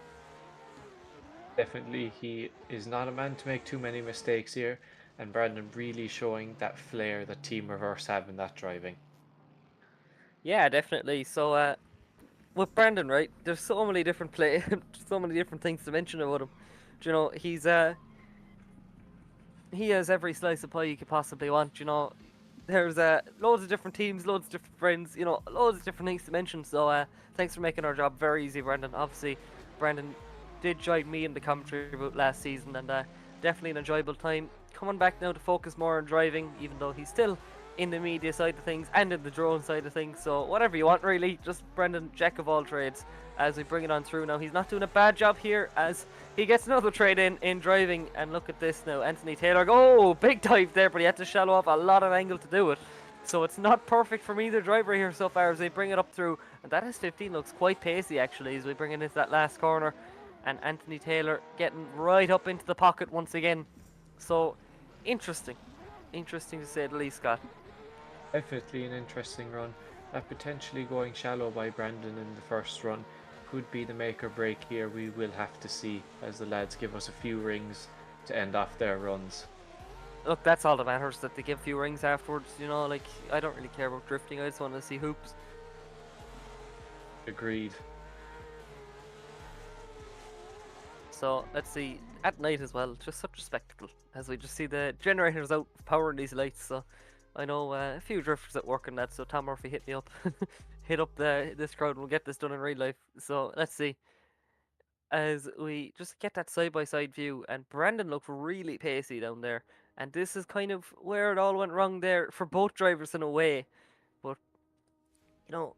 Definitely, he is not a man to make too many mistakes here, and Brandon really showing that flair that Team Reverse have in that driving. Yeah, definitely. So, with Brandon, right, there's so many different so many different things to mention about him. Do you know, he has every slice of pie you could possibly want. You know, there's loads of different teams, loads of different friends. You know, loads of different things to mention. So, thanks for making our job very easy, Brandon. Obviously, Brandon did join me in the commentary booth last season, and definitely an enjoyable time. Coming back now to focus more on driving, even though he's still in the media side of things and in the drone side of things, so whatever you want really. Just Brendan, jack of all trades, as we bring it on through now. He's not doing a bad job here as he gets another trade in driving, and look at this now, Anthony Taylor, oh, big dive there, but he had to shallow off a lot of angle to do it, so it's not perfect from either driver here so far as they bring it up through, and that S15 looks quite pacey actually as we bring it into that last corner, and Anthony Taylor getting right up into the pocket once again. So interesting to say the least, Scott. Definitely an interesting run. That potentially going shallow by Brandon in the first run could be the make or break here. We will have to see as the lads give us a few rings to end off their runs. Look, that's all that matters, that they give a few rings afterwards, you know, like, I don't really care about drifting, I just want to see hoops. Agreed. So, let's see, at night as well, just such a spectacle, as we just see the generators out powering these lights, so I know a few drifters at work on that, so Tom Murphy hit me up, hit up this crowd and we'll get this done in real life. So, let's see, as we just get that side-by-side view, and Brandon looked really pacey down there, and this is kind of where it all went wrong there for both drivers in a way, but, you know,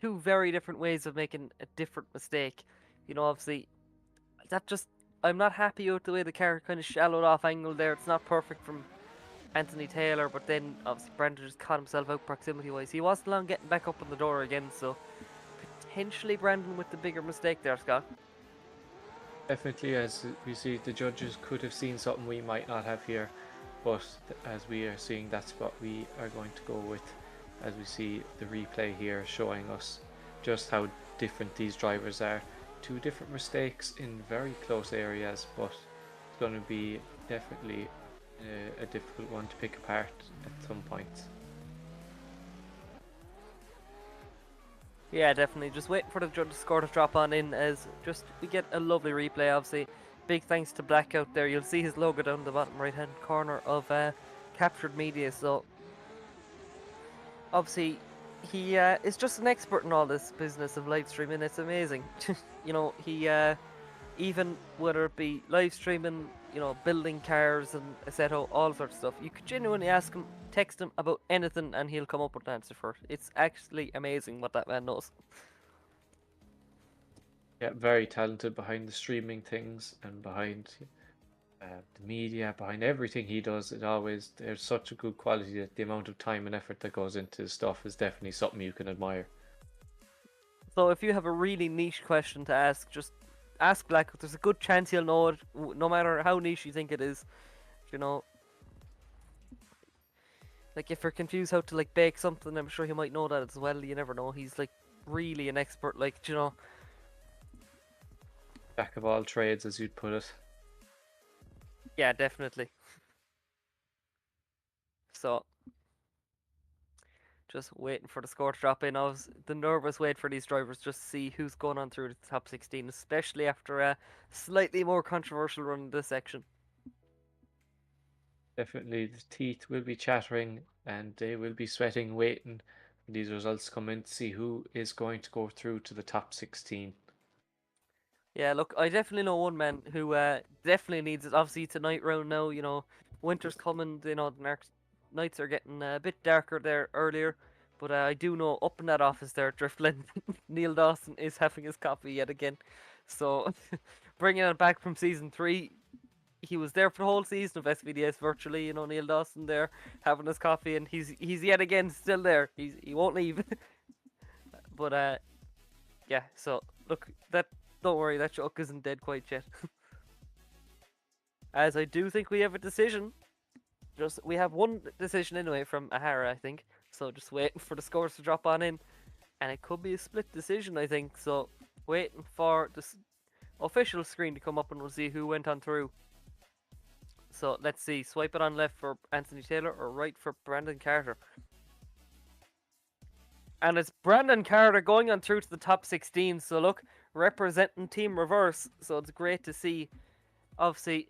two very different ways of making a different mistake. You know, obviously, that just, I'm not happy with the way the car kind of shallowed off angle there. It's not perfect from Anthony Taylor, but then obviously Brandon just caught himself out proximity-wise. He wasn't long getting back up on the door again, so potentially Brandon with the bigger mistake there, Scott. Definitely, as we see, the judges could have seen something we might not have here, but as we are seeing, that's what we are going to go with, as we see the replay here showing us just how different these drivers are. Two different mistakes in very close areas, but it's going to be definitely a difficult one to pick apart at some points. Yeah, definitely. Just waiting for the judge score to drop on in as just we get a lovely replay. Obviously, big thanks to Black out there. You'll see his logo down the bottom right hand corner of Kaptured Media. So obviously he is just an expert in all this business of live streaming. It's amazing. you know, he even whether it be live streaming, you know, building cars and etc., all sorts of stuff, you could genuinely ask him, text him about anything, and he'll come up with an answer for it. It's actually amazing what that man knows. Yeah, very talented behind the streaming things and behind the media, behind everything he does. There's such a good quality that the amount of time and effort that goes into his stuff is definitely something you can admire. So if you have a really niche question to ask, just ask Black. There's a good chance he'll know it, no matter how niche you think it is. You know, like if you're confused how to like bake something, I'm sure he might know that as well. You never know. He's like really an expert. Like, you know, Jack of all trades, as you'd put it. yeah, definitely. So, just waiting for the score to drop in. I was the nervous wait for these drivers just to see who's going on through the top 16, especially after a slightly more controversial run in this section. Definitely, the teeth will be chattering and they will be sweating, waiting for these results to come in to see who is going to go through to the top 16. Yeah, look, I definitely know one man who definitely needs it. Obviously, it's a night round now, you know, winter's coming, you know, the nights are getting a bit darker there earlier. But I do know up in that office there, Driftland, Neil Dawson is having his coffee yet again. So, bringing it back from season 3, he was there for the whole season of SVDS virtually, you know, Neil Dawson there having his coffee, and he's yet again still there. He won't leave. But yeah, so look, don't worry, that joke isn't dead quite yet. As I do think we have a decision. We have one decision anyway from Ahara, I think. So just waiting for the scores to drop on in. And it could be a split decision, I think. So waiting for the official screen to come up and we'll see who went on through. So let's see. Swipe it on left for Anthony Taylor or right for Brandon Carter. And it's Brandon Carter going on through to the top 16. So look, representing Team Reverse. So it's great to see. Obviously,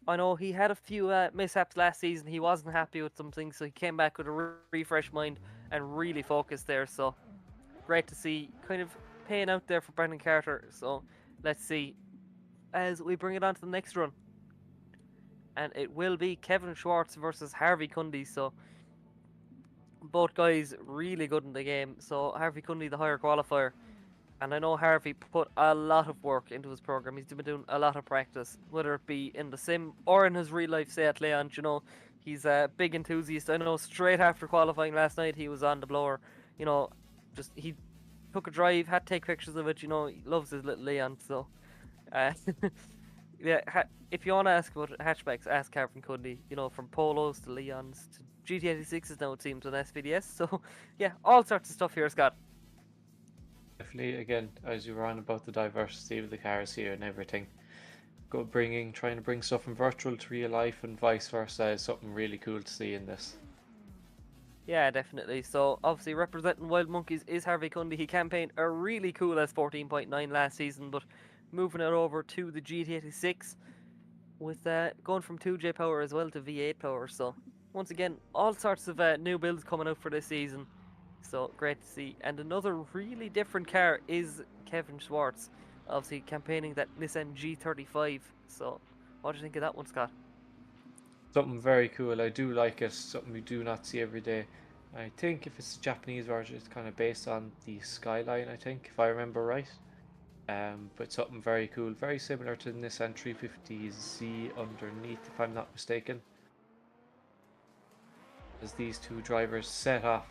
I know he had a few mishaps last season. He wasn't happy with some things, so he came back with a refreshed mind and really focused there. So great to see, kind of paying out there for Brandon Carter. So let's see as we bring it on to the next run. And it will be Kevin Schwartz versus Harvey Cundy. So both guys really good in the game. So Harvey Cundy, the higher qualifier. And I know Harvey put a lot of work into his program. He's been doing a lot of practice, whether it be in the sim or in his real life stay at Leon. You know, he's a big enthusiast. I know straight after qualifying last night, he was on the blower. You know, just he took a drive, had to take pictures of it. You know, he loves his little Leon. So, yeah, if you want to ask about hatchbacks, ask Kevin Cundy. You know, from Polos to Leons to GT86s now, it seems, on SVDS. So, yeah, all sorts of stuff here, Scott. Definitely, again, as you were on about the diversity of the cars here and everything, trying to bring stuff from virtual to real life and vice versa is something really cool to see in this. Yeah, definitely. So obviously representing Wild Monkeys is Harvey Cundy. He campaigned a really cool S14.9 last season, but moving it over to the GT86 with going from 2J power as well to V8 power. So once again, all sorts of new builds coming out for this season. So great to see. And another really different car is Kevin Schwartz, obviously campaigning that Nissan G35. So what do you think of that one, Scott? Something very cool. I do like it. Something we do not see every day. I think if it's a Japanese version, it's kind of based on the Skyline, I think, if I remember right. But something very cool. Very similar to the Nissan 350Z underneath, if I'm not mistaken. As these two drivers set off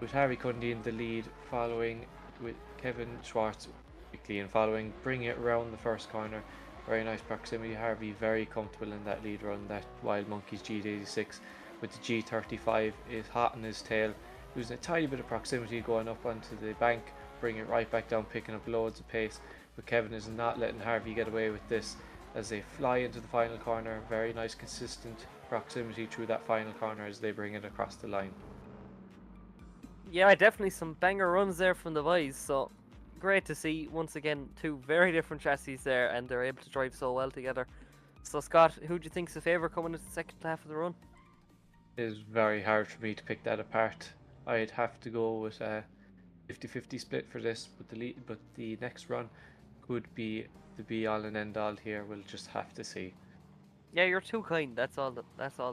with Harvey Cundy in the lead, following with Kevin Schwartz quickly and following, bringing it around the first corner. Very nice proximity. Harvey very comfortable in that lead run. That Wild Monkeys G86 with the G35 is hot in his tail, losing a tiny bit of proximity going up onto the bank, bringing it right back down, picking up loads of pace. But Kevin is not letting Harvey get away with this as they fly into the final corner. Very nice consistent proximity through that final corner as they bring it across the line. Yeah, definitely some banger runs there from the boys. So great to see once again two very different chassis there, and they're able to drive so well together. So Scott, who do you think's the favourite coming into the second half of the run? It is very hard for me to pick that apart. I'd have to go with 50-50 split for this, but the next run could be the be all and end all here. We'll just have to see. Yeah, you're too kind. That's all the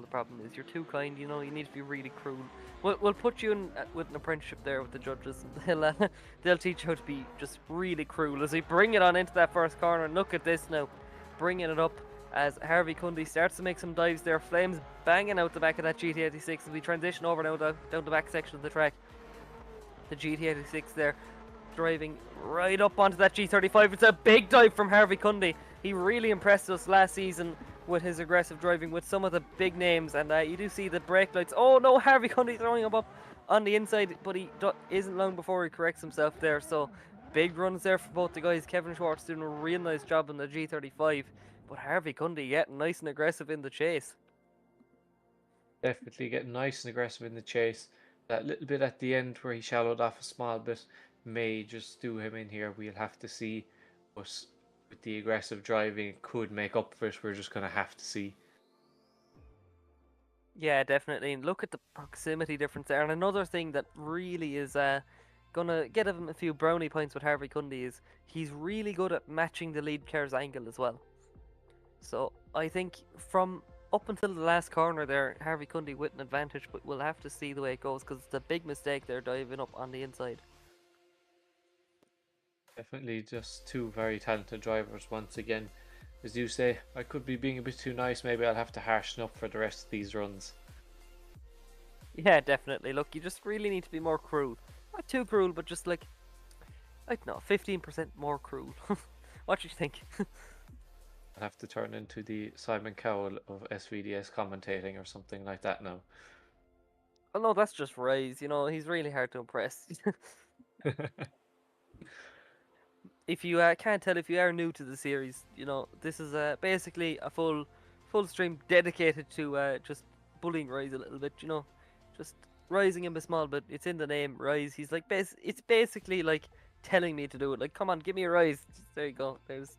problem is. You're too kind. You know, you need to be really cruel. We'll put you in with an apprenticeship there with the judges. And they'll teach you how to be just really cruel as we bring it on into that first corner. And look at this now, bringing it up as Harvey Cundy starts to make some dives there. Flames banging out the back of that GT86 as we transition over now down the back section of the track. The GT86 there, driving right up onto that G35. It's a big dive from Harvey Cundy. He really impressed us last season with his aggressive driving with some of the big names, and you do see the brake lights. Oh no, Harvey Cundy throwing him up on the inside, but he isn't long before he corrects himself there. So big runs there for both the guys. Kevin Schwartz doing a real nice job on the G35, but Harvey Cundy getting nice and aggressive in the chase. Definitely getting nice and aggressive in the chase. That little bit at the end where he shallowed off a small bit may just do him in here. We'll have to see. But with the aggressive driving, it could make up for it. We're just going to have to see. Yeah, definitely. And look at the proximity difference there. And another thing that really is going to get him a few brownie points with Harvey Cundy is he's really good at matching the lead car's angle as well. So I think from up until the last corner there, Harvey Cundy with an advantage, but we'll have to see the way it goes because it's a big mistake there diving up on the inside. Definitely just two very talented drivers once again. As you say, I could be being a bit too nice. Maybe I'll have to harshen up for the rest of these runs. Yeah, definitely. Look, you just really need to be more cruel. Not too cruel, but just like, I don't know, 15% more cruel. What do you think? I'll have to turn into the Simon Cowell of SVDS commentating or something like that now. Oh no, that's just Rise. You know, he's really hard to impress. If you can't tell, if you are new to the series, you know, this is basically a full stream dedicated to just bullying Rise a little bit, you know, just rising him a small bit. It's in the name, Rise. He's like, it's basically like telling me to do it. Like, come on, give me a rise. There you go. There's,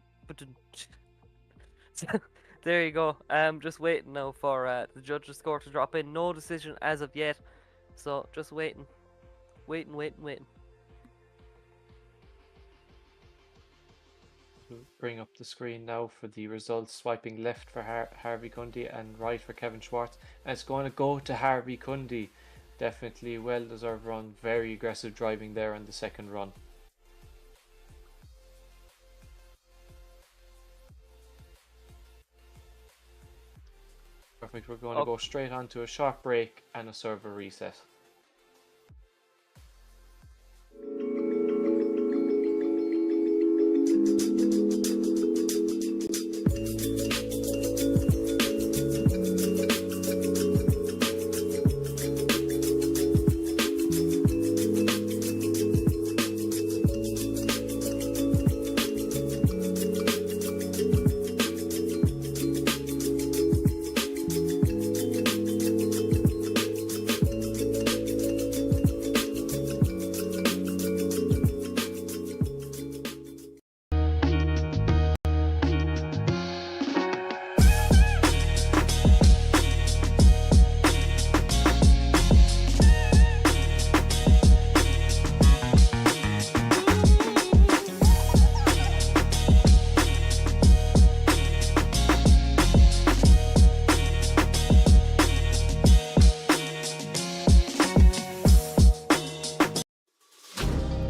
there you go. Just waiting now for the judge's score to drop in. No decision as of yet, so just waiting. Bring up the screen now for the results, swiping left for Harvey Cundy and right for Kevin Schwartz, and it's going to go to Harvey Cundy. Definitely well deserved run, very aggressive driving there in the second run. Perfect, we're going to go straight on to a short break and a server reset.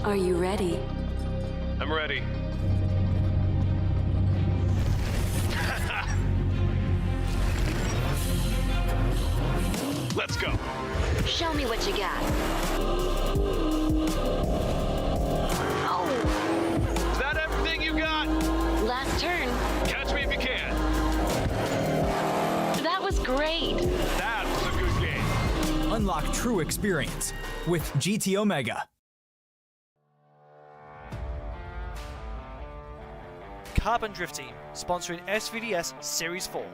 Are you ready? I'm ready. Let's go. Show me what you got. Oh, Is that everything you got? last turn. Catch me if you can. That was great. That was a good game. Unlock true experience with GT Omega. Carbon Drift Team, sponsoring SVDS Series 4.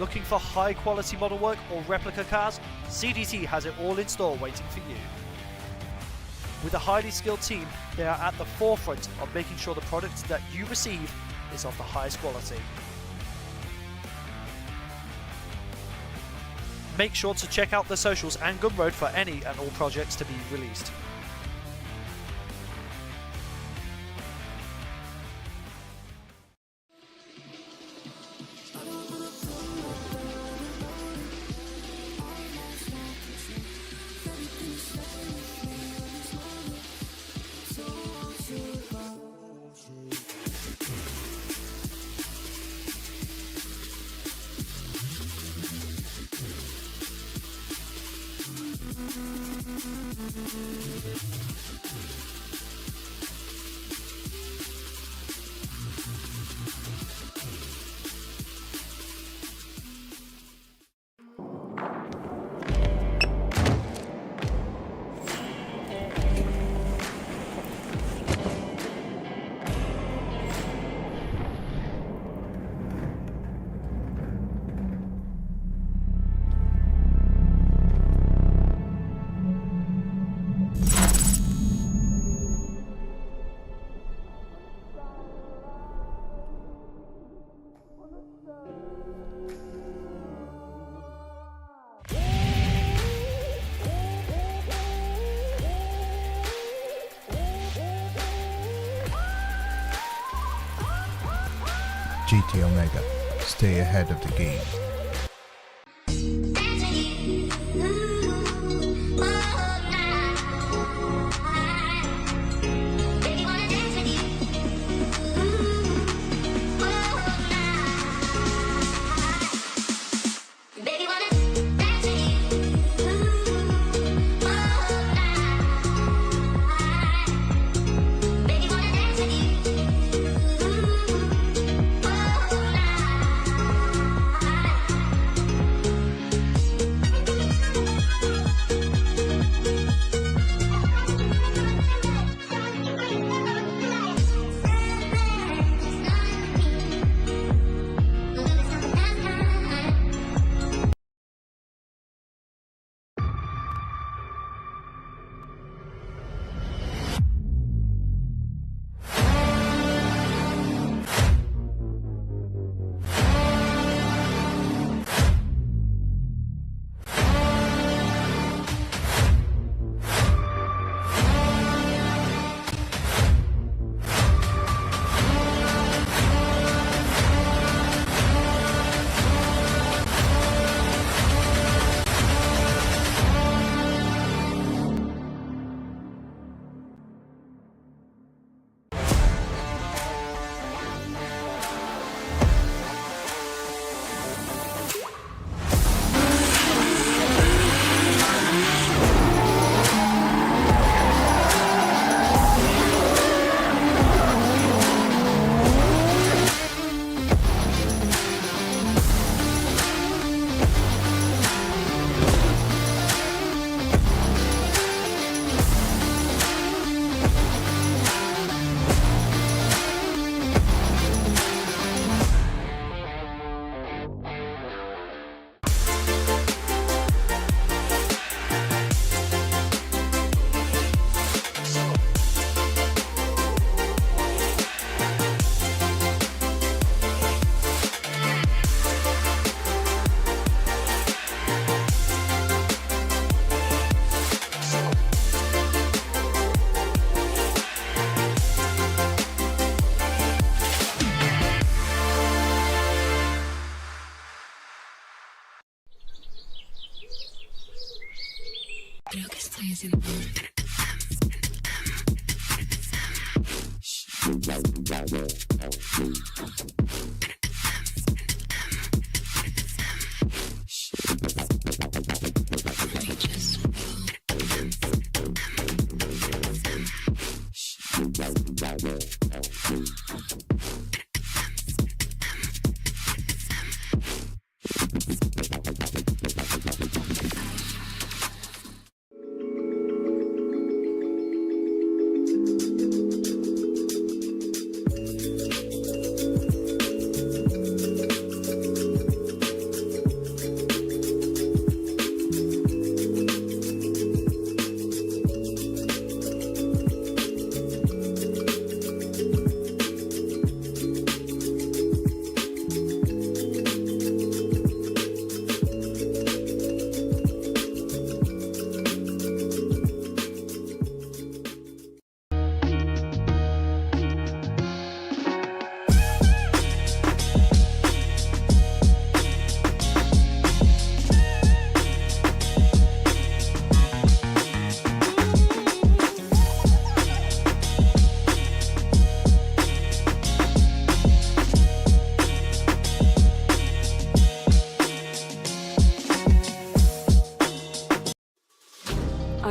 Looking for high quality model work or replica cars? CDT has it all in store waiting for you. With a highly skilled team, they are at the forefront of making sure the product that you receive is of the highest quality. Make sure to check out the socials and Gumroad for any and all projects to be released. GT Omega. Stay ahead of the game.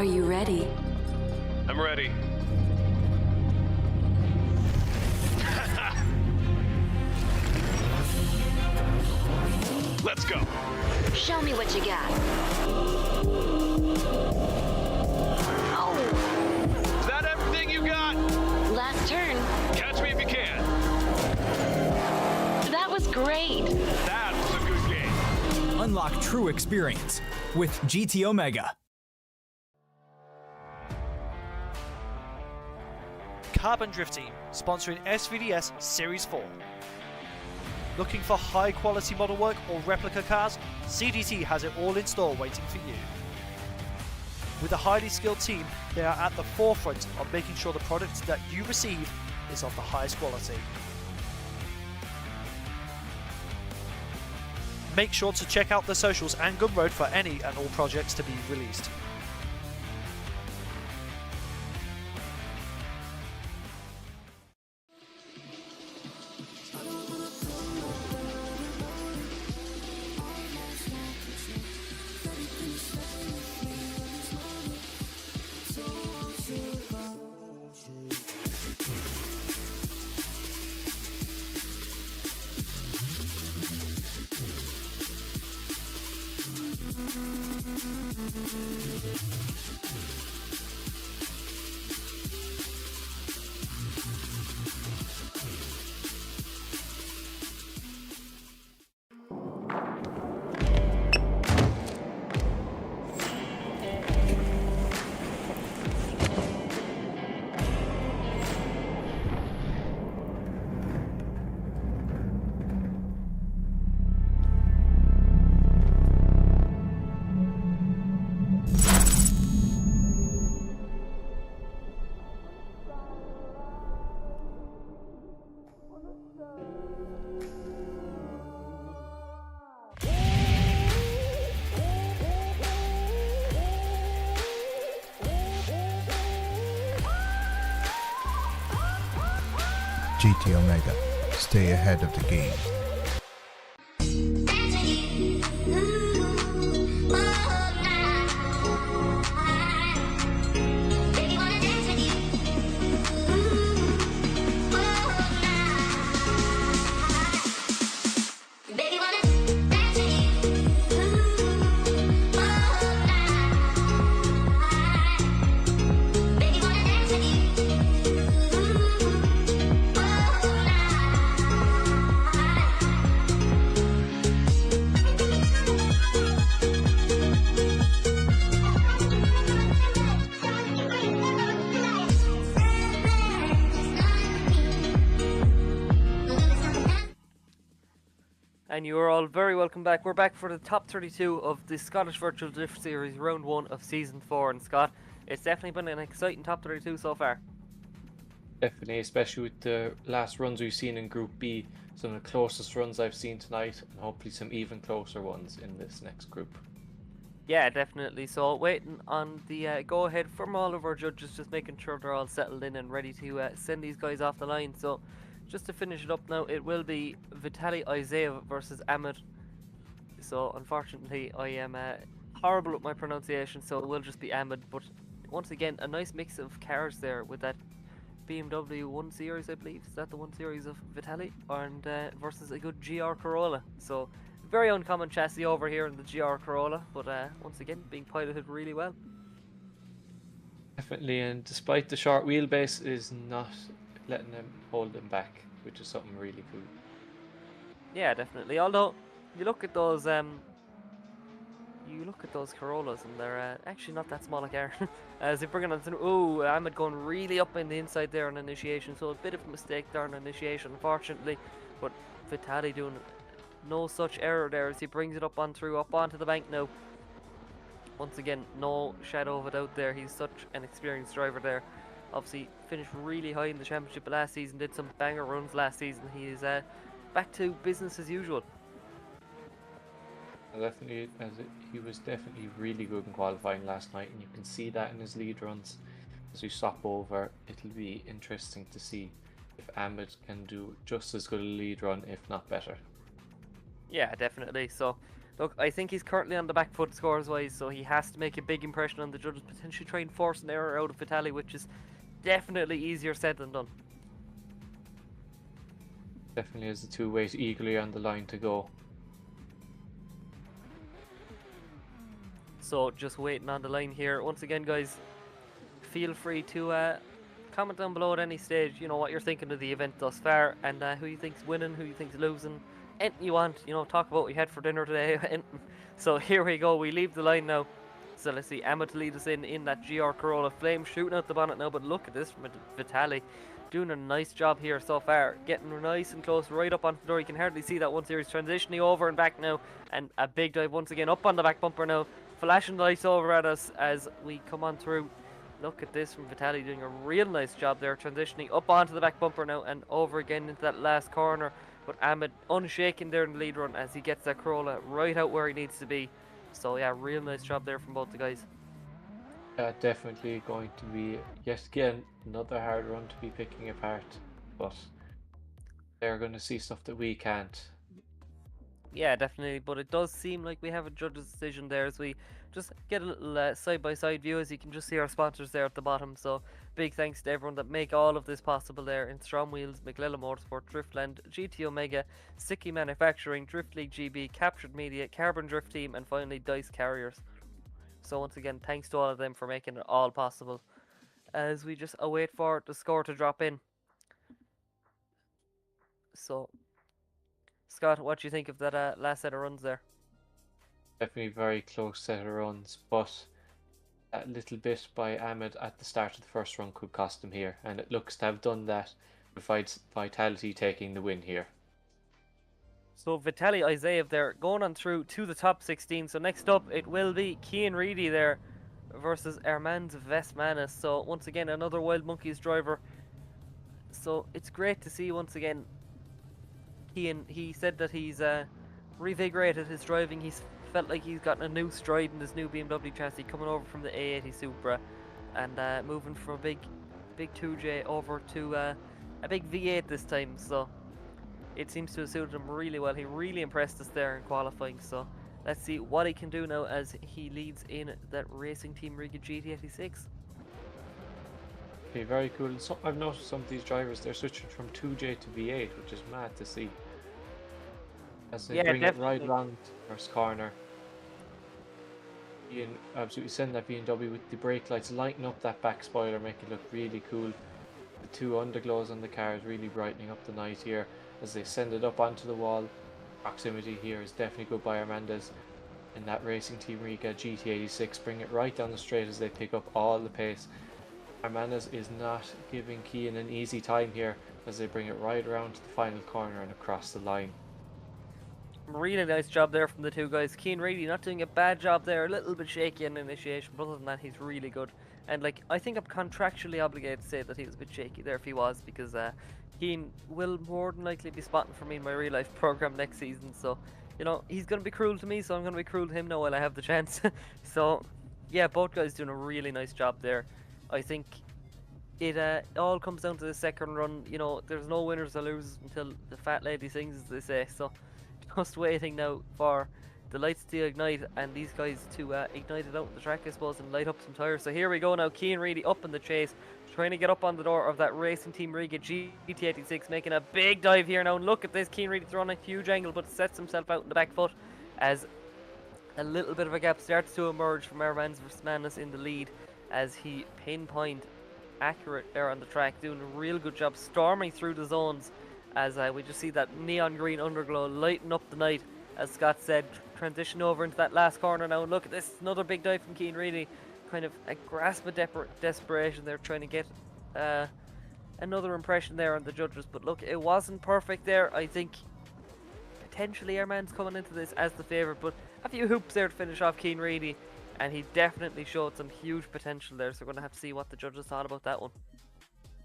Are you ready? I'm ready. Let's go. Show me what you got. Oh, Is that everything you got? last turn. Catch me if you can. That was great. That was a good game. Unlock true experience with GT Omega. Carbon Drift Team, sponsoring SVDS Series 4. Looking for high quality model work or replica cars? CDT has it all in store waiting for you. With a highly skilled team, they are at the forefront of making sure the product that you receive is of the highest quality. Make sure to check out the socials and Gumroad for any and all projects to be released. GT Omega. Stay ahead of the game. And you are all very welcome back. We're back for the top 32 of the Scottish Virtual Drift Series, round 1 of Season 4. And Scott, it's definitely been an exciting top 32 so far. Definitely, especially with the last runs we've seen in Group B. Some of the closest runs I've seen tonight, and hopefully some even closer ones in this next group. Yeah, definitely. So waiting on the go-ahead from all of our judges, just making sure they're all settled in and ready to send these guys off the line. So just to finish it up now, it will be Vitaly Izaev versus Ahmed. So unfortunately, I am horrible with my pronunciation, so it will just be Ahmed. But once again, a nice mix of cars there with that BMW 1 Series, I believe. Is that the 1 Series of Vitaly? And versus a good GR Corolla. So very uncommon chassis over here in the GR Corolla, but once again, being piloted really well. Definitely, and despite the short wheelbase, is not letting them hold them back, which is something really cool. Yeah, definitely. Although you look at those Corollas, and they're actually not that small a car. As they bring it on, oh, Ahmed going really up in the inside there on initiation, so a bit of a mistake there on initiation, unfortunately. But Vitaly doing no such error there as he brings it up onto the bank now. Once again, no shadow of a doubt there. He's such an experienced driver there. Obviously, finished really high in the championship last season, did some banger runs last season. He is back to business as usual. Definitely, he was definitely really good in qualifying last night, and you can see that in his lead runs. As we swap over, it'll be interesting to see if Ahmed can do just as good a lead run, if not better. Yeah, definitely. So, look, I think he's currently on the back foot scores-wise, so he has to make a big impression on the judges, potentially try and force an error out of Vitaly, which is definitely easier said than done. Definitely, as the two wait eagerly on the line to go. So just waiting on the line here. Once again, guys, feel free to comment down below at any stage, you know, what you're thinking of the event thus far, and who you think's winning, who you think's losing, anything you want, you know, talk about what you had for dinner today. So here we go, we leave the line now. So let's see, Ahmed to lead us in that GR Corolla. Flame shooting out the bonnet now, but look at this from Vitaly. Doing a nice job here so far, getting nice and close right up onto the door. You can hardly see that 1 Series transitioning over and back now, and a big dive once again up on the back bumper now. Flashing lights over at us as we come on through. Look at this from Vitaly, doing a real nice job there, transitioning up onto the back bumper now and over again into that last corner. But Ahmed unshaken there in the lead run as he gets that Corolla right out where he needs to be. So yeah, real nice job there from both the guys. Definitely going to be, yet again, another hard run to be picking apart. But they're going to see stuff that we can't. Yeah, definitely. But it does seem like we have a judge's decision there as we just get a little side-by-side view, as you can just see our sponsors there at the bottom. So big thanks to everyone that make all of this possible there in STRO M Wheels, Mclellan Motorsport, Driftland, GT Omega, Sikky Manufacturing, Drift League GB, Kaptured Media, Carbon Drift Team, and finally Dyce Carriers. So once again, thanks to all of them for making it all possible as we just await for the score to drop in. So, Scott, what do you think of that last set of runs there? Definitely very close set of runs, but that little bit by Ahmed at the start of the first run could cost him here, and it looks to have done that with Vitality taking the win here. So Vitaly Isaev there going on through to the top 16. So next up it will be Cian Reedy there versus Armand Vesmanis. So once again another Wild Monkeys driver. So it's great to see once again Cian. He said that he's revigorated his driving. He's felt like he's gotten a new stride in this new BMW chassis, coming over from the A80 Supra and moving from a big 2J over to a big V8 this time. So it seems to have suited him really well. He really impressed us there in qualifying. So let's see what he can do now as he leads in that Racing Team Riga GT86. Okay, very cool. So I've noticed some of these drivers, they're switching from 2J to V8, which is mad to see. As they bring it right around the first corner. Ian absolutely send that BMW with the brake lights, lighting up that back spoiler, make it look really cool. The two underglows on the car is really brightening up the night here as they send it up onto the wall. Proximity here is definitely good by Armandez in that Racing Team Riga GT86. Bring it right down the straight as they pick up all the pace. Armandez is not giving Cian an easy time here as they bring it right around to the final corner and across the line. Really nice job there from the two guys. Cian Reedy not doing a bad job there, a little bit shaky in initiation, but other than that he's really good. And like, I think I'm contractually obligated to say that he was a bit shaky there if he was, because Cian will more than likely be spotting for me in my real life program next season. So, you know, he's going to be cruel to me, so I'm going to be cruel to him now while I have the chance. So, yeah, both guys doing a really nice job there. I think it all comes down to the second run. You know, there's no winners or losers until the fat lady sings, as they say. So, just waiting now for the lights to ignite and these guys to ignite it out on the track, I suppose, and light up some tyres. So here we go now. Cian Reedy up in the chase, trying to get up on the door of that Racing Team Riga GT86, making a big dive here now. And look at this, Cian Reedy throwing a huge angle, but sets himself out in the back foot as a little bit of a gap starts to emerge from Armand Vesmanis in the lead as he pinpoint accurate there on the track, doing a real good job storming through the zones as we just see that neon green underglow lighting up the night, as Scott said. Transition over into that last corner now, and look at this, another big dive from Cian Reedy, kind of a grasp of desperation there, trying to get another impression there on the judges. But look, it wasn't perfect there. I think potentially Armand's coming into this as the favourite, but a few hoops there to finish off Cian Reedy, and he definitely showed some huge potential there, so we're going to have to see what the judges thought about that one.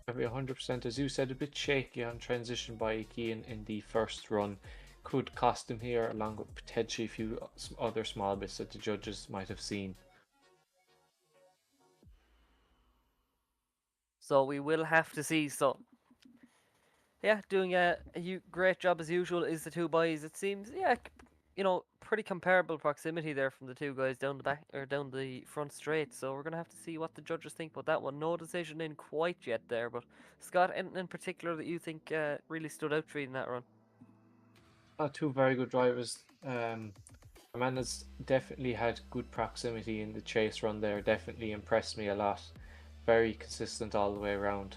100%, as you said, a bit shaky on transition by Cian in the first run. Could cost him here, along with potentially a few other small bits that the judges might have seen. So we will have to see. So yeah, doing a great job as usual is the two boys. It seems, yeah, you know, pretty comparable proximity there from the two guys down the back or down the front straight. So we're gonna have to see what the judges think about that one. No decision in quite yet there, but Scott, anything in particular that you think really stood out for you in that run? Two very good drivers. Armandez definitely had good proximity in the chase run there. Definitely impressed me a lot. Very consistent all the way around.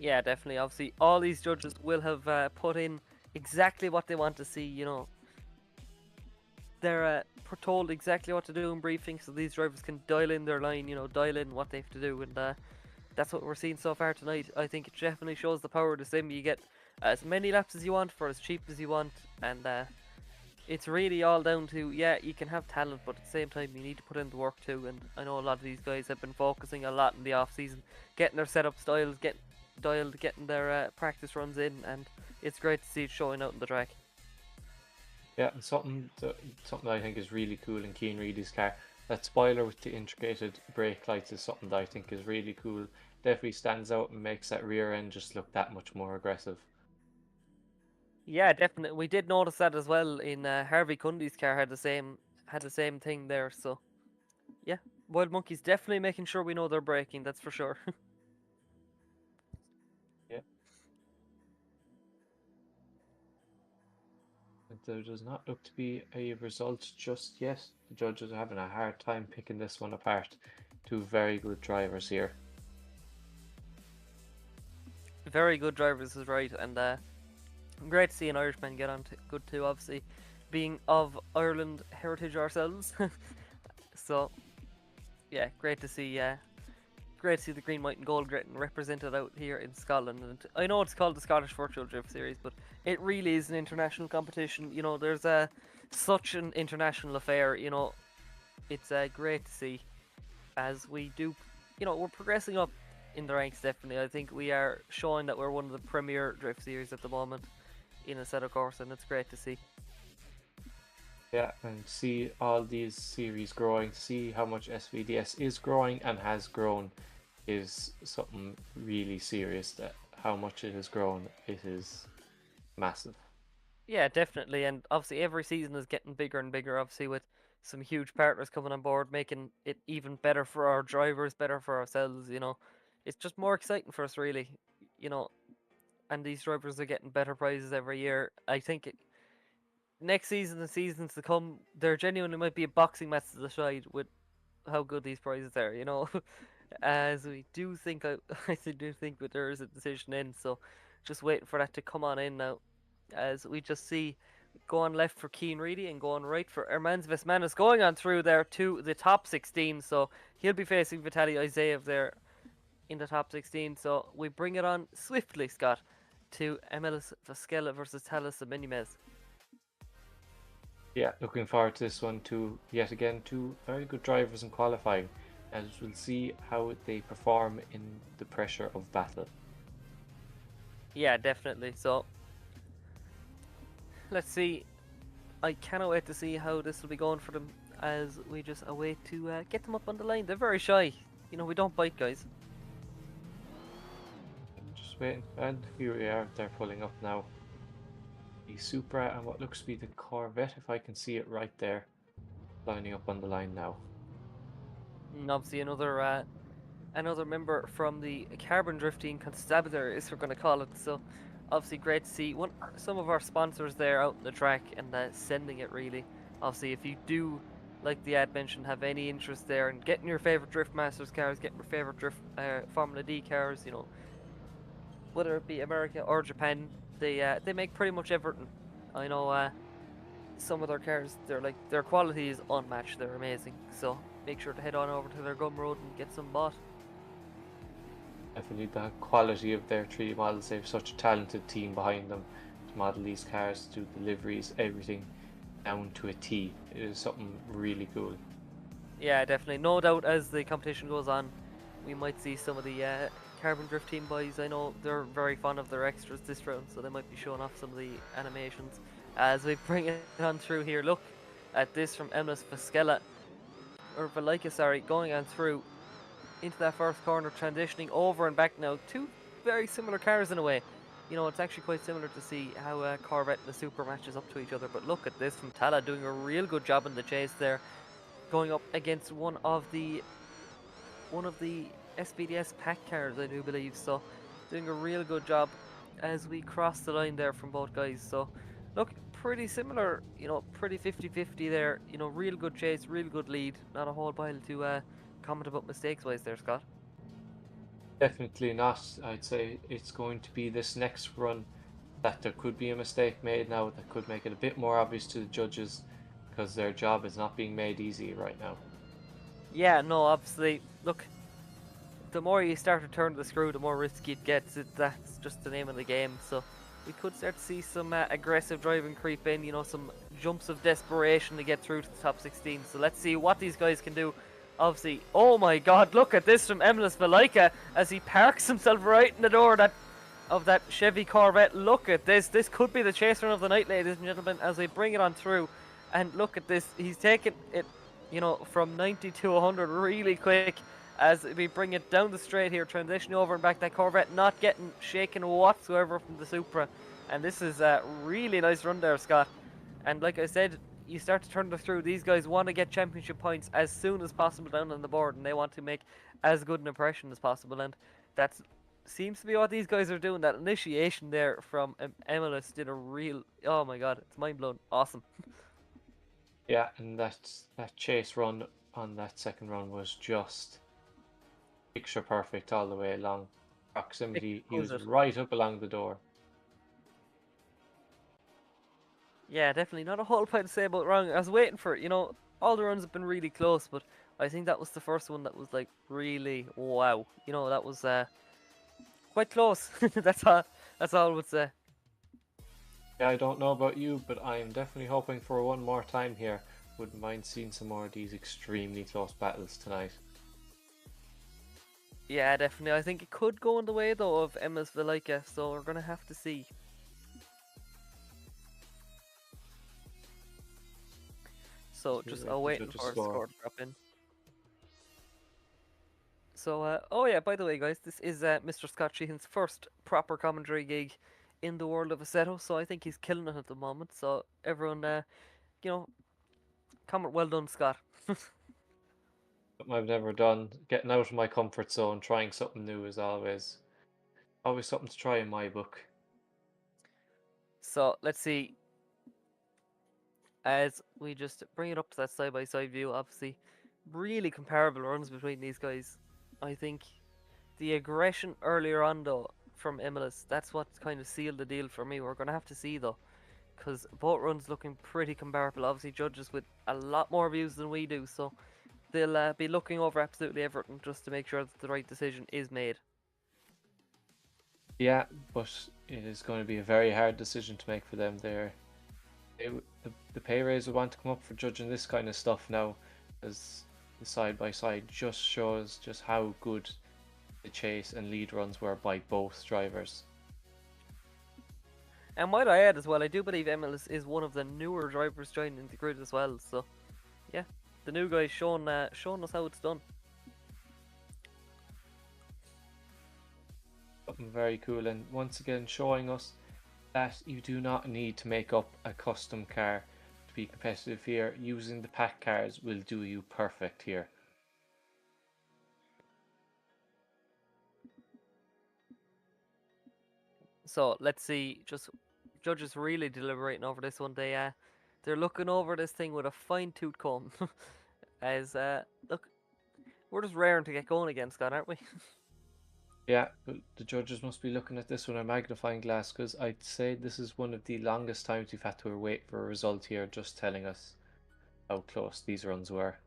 Yeah, definitely. Obviously, all these judges will have put in exactly what they want to see. You know, they're told exactly what to do in briefing, so these drivers can dial in their line. You know, dial in what they have to do, and that's what we're seeing so far tonight. I think it definitely shows the power of the sim. You get as many laps as you want for as cheap as you want, and it's really all down to, yeah, you can have talent, but at the same time you need to put in the work too. And I know a lot of these guys have been focusing a lot in the off season, getting their setup styles, getting their practice runs in, and it's great to see it showing out on the track. Yeah, and something that I think is really cool in Keane Reedy's car. That spoiler with the integrated brake lights is something that I think is really cool. Definitely stands out and makes that rear end just look that much more aggressive. Yeah, definitely. We did notice that as well in Harvey Cundy's car had the same thing there. So yeah, Wild Monkey's definitely making sure we know they're braking. That's for sure. Yeah. But there does not look to be a result just yet. The judges are having a hard time picking this one apart. Two very good drivers here. Very good drivers is right, and great to see an Irishman get on good too. Obviously, being of Ireland heritage ourselves. So yeah, great to see. Great to see the green, white, and gold getting represented out here in Scotland. And I know it's called the Scottish Virtual Drift Series, but it really is an international competition. You know, there's such an international affair. You know, it's great to see as we do. You know, we're progressing up in the ranks. Definitely, I think we are showing that we're one of the premier drift series at the moment in a set of course, and it's great to see. Yeah, and see all these series growing, see how much SVDS is growing and has grown is something really serious. That how much it has grown, it is massive. Yeah, definitely, and obviously every season is getting bigger and bigger. Obviously, with some huge partners coming on board, making it even better for our drivers, better for ourselves. You know, it's just more exciting for us, really. You know, and these drivers are getting better prizes every year. I think next season and seasons to come, there genuinely might be a boxing match to the side with how good these prizes are. You know, as we do think, I do think that there is a decision in. So, just waiting for that to come on in now, as we just see going left for Keane Reedy and going right for Hermans Vesmanis, going on through there to the top 16. So he'll be facing Vitaly Isaev there in the top 16. So we bring it on swiftly, Scott, to Emilis Vaskela versus Talis Minimez. Yeah, looking forward to this one too. Yet again, two very good drivers in qualifying, and we'll see how they perform in the pressure of battle. Yeah, definitely. So let's see. I cannot wait to see how this will be going for them as we just await to get them up on the line. They're very shy. You know, we don't bite, guys. Just waiting, and here we are. They're pulling up now. The Supra and what looks to be the Corvette, if I can see it right there, lining up on the line now. And obviously another member from the Carbon Drifting Constabulary, is we're going to call it. So obviously great to see some of our sponsors there out on the track and sending it really. Obviously, if you do, like the ad mentioned, have any interest there in getting your favorite Drift Masters cars, getting your favorite Drift Formula D cars, you know, whether it be America or Japan, they make pretty much everything. I know some of their cars, their quality is unmatched. They're amazing. So make sure to head on over to their Gumroad and get some bought. Definitely the quality of their 3 models. They have such a talented team behind them to model these cars, do deliveries, everything down to a T. It is something really cool. Yeah, definitely. No doubt as the competition goes on, we might see some of the Carbon Drift Team boys. I know they're very fond of their extras this round, so they might be showing off some of the animations as we bring it on through here. Look at this from Emilis Vaskela, or Valika, sorry, going on through into that first corner, transitioning over and back now. Two very similar cars in a way. You know, it's actually quite similar to see how Corvette and the Super matches up to each other. But look at this from Tala, doing a real good job in the chase there, going up against one of the SVDS pack cars, I do believe. So doing a real good job as we cross the line there from both guys. So look, pretty similar, you know, pretty 50-50 there. You know, real good chase, real good lead. Not a whole pile to comment about mistakes wise there, Scott. Definitely not. I'd say it's going to be this next run that there could be a mistake made now that could make it a bit more obvious to the judges, because their job is not being made easy right now. Yeah, no, obviously, look, the more you start to turn the screw, the more risky it gets. That's just the name of the game. So we could start to see some aggressive driving creep in, you know, some jumps of desperation to get through to the top 16. So let's see what these guys can do. Obviously, oh my god, look at this from Emilis Valika as he parks himself right in the door. That of that Chevy Corvette. Look at this. This could be the chase run of the night, ladies and gentlemen, as we bring it on through. And look at this. He's taken it, you know, from 90 to 100 really quick as we bring it down the straight here, transitioning over and back. That Corvette not getting shaken whatsoever from the Supra. And this is a really nice run there, Scott. And like I said, you start to turn this through. These guys want to get championship points as soon as possible down on the board, and they want to make as good an impression as possible. And that seems to be what these guys are doing. That initiation there from MLS did a real, oh my god, it's mind blowing, awesome. Yeah, and that chase run on that second run was just picture perfect all the way along. Proximity, he was right up along the door. Yeah, definitely not a whole lot to say about wrong. I was waiting for it, you know, all the runs have been really close, but I think that was the first one that was like really wow. You know, that was quite close. That's all I would say. Yeah, I don't know about you, but I'm definitely hoping for one more time here. Wouldn't mind seeing some more of these extremely close battles tonight. Yeah, definitely. I think it could go in the way though of Emma's Velica, so we're gonna have to see. So just waiting for a score to drop in. So, oh yeah, by the way, guys, this is Mr. Scott Sheehan's first proper commentary gig in the world of Assetto, so I think he's killing it at the moment. So everyone, you know, comment well done, Scott. Something I've never done. Getting out of my comfort zone, trying something new is always something to try in my book. So let's see. As we just bring it up to that side-by-side view, obviously, really comparable runs between these guys. I think the aggression earlier on, though, from MLS, that's what kind of sealed the deal for me. We're going to have to see, though, because both runs looking pretty comparable. Obviously, judges with a lot more views than we do, so they'll be looking over absolutely everything just to make sure that the right decision is made. Yeah, but it is going to be a very hard decision to make for them there. The pay raise will want to come up for judging this kind of stuff now, as the side-by-side just shows just how good the chase and lead runs were by both drivers. And might I add as well, I do believe MLS is one of the newer drivers joining the grid as well, so yeah, the new guys showing us how it's done. Something very cool, and once again showing us that you do not need to make up a custom car to be competitive here. Using the pack cars will do you perfect here. So let's see, just judges really deliberating over this one. They're looking over this thing with a fine-tooth comb. As look, we're just raring to get going again, Scott, aren't we? Yeah, but the judges must be looking at this with a magnifying glass, because I'd say this is one of the longest times we've had to wait for a result here, just telling us how close these runs were.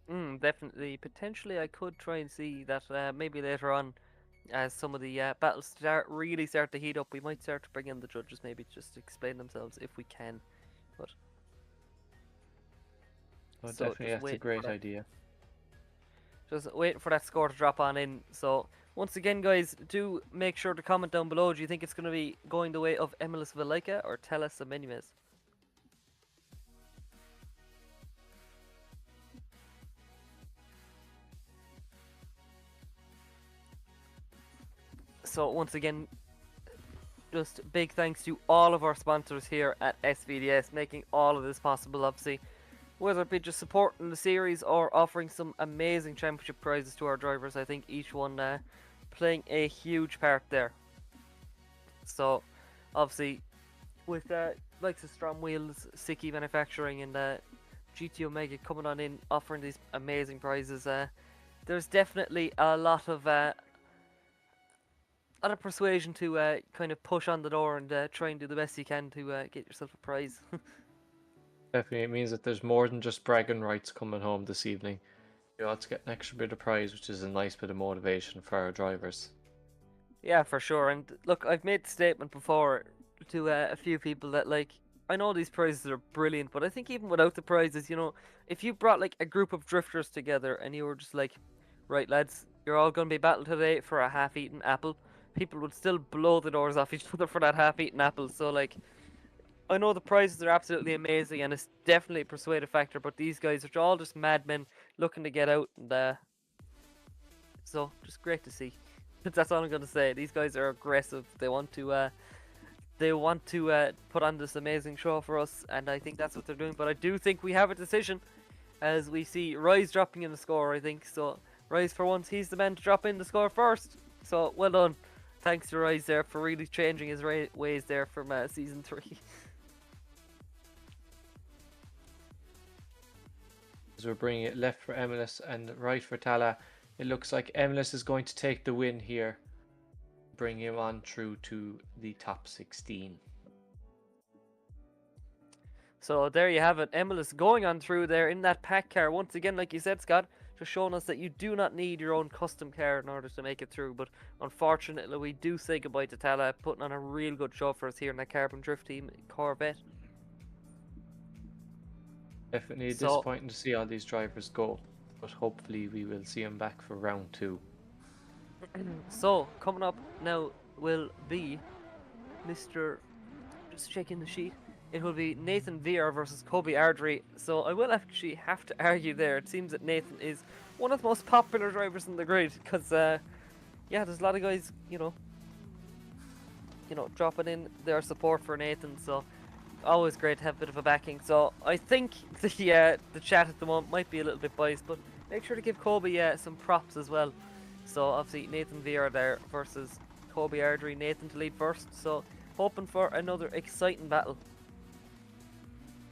Definitely. Potentially, I could try and see that maybe later on, as some of the battles really start to heat up, we might start to bring in the judges, maybe just to explain themselves if we can. But Oh, so definitely, that's a great idea. Just waiting for that score to drop on in. So once again, guys, do make sure to comment down below. Do you think it's going to be going the way of Emilis Velica or Teles Amenimez? So once again, just big thanks to all of our sponsors here at SVDS, making all of this possible, obviously. Whether it be just supporting the series or offering some amazing championship prizes to our drivers, I think each one playing a huge part there. So, obviously, with likes of STRO M Wheels, Sikky Manufacturing, and GT Omega coming on in, offering these amazing prizes, there's definitely a lot of persuasion to kind of push on the door and try and do the best you can to get yourself a prize. Definitely, it means that there's more than just bragging rights coming home this evening. You ought to get an extra bit of prize, which is a nice bit of motivation for our drivers. Yeah, for sure. And look, I've made the statement before to a few people that, like, I know these prizes are brilliant, but I think even without the prizes, you know, if you brought like a group of drifters together and you were just like, right lads, you're all going to be battled today for a half-eaten apple, people would still blow the doors off each other for that half-eaten apple. So like, I know the prizes are absolutely amazing, and it's definitely a persuasive factor. But these guys are all just madmen looking to get out, and so just great to see. That's all I'm gonna say. These guys are aggressive. They want to put on this amazing show for us, and I think that's what they're doing. But I do think we have a decision, as we see Rise dropping in the score. I think so. Rise, for once, he's the man to drop in the score first. So well done. Thanks to Rise there for really changing his ways there from season 3. As we're bringing it left for MLS and right for Tala, it looks like MLS is going to take the win here, bring him on through to the top 16. So there you have it. MLS going on through there in that pack car. Once again, like you said, Scott, just showing us that you do not need your own custom car in order to make it through. But unfortunately, we do say goodbye to Tala, putting on a real good show for us here in that Carbon Drift team Corvette. Definitely disappointing to see all these drivers go, but hopefully we will see them back for round 2. So coming up now will be Mr. Just checking the sheet. It will be Nathan VR versus Kobe Ardrey. So I will actually have to argue there. It seems that Nathan is one of the most popular drivers in the grid, because yeah, there's a lot of guys, you know, dropping in their support for Nathan. So always great to have a bit of a backing. So I think the chat at the moment might be a little bit biased, but make sure to give Kobe some props as well. So obviously Nathan VR there versus Kobe Ardrey. Nathan to lead first. So hoping for another exciting battle.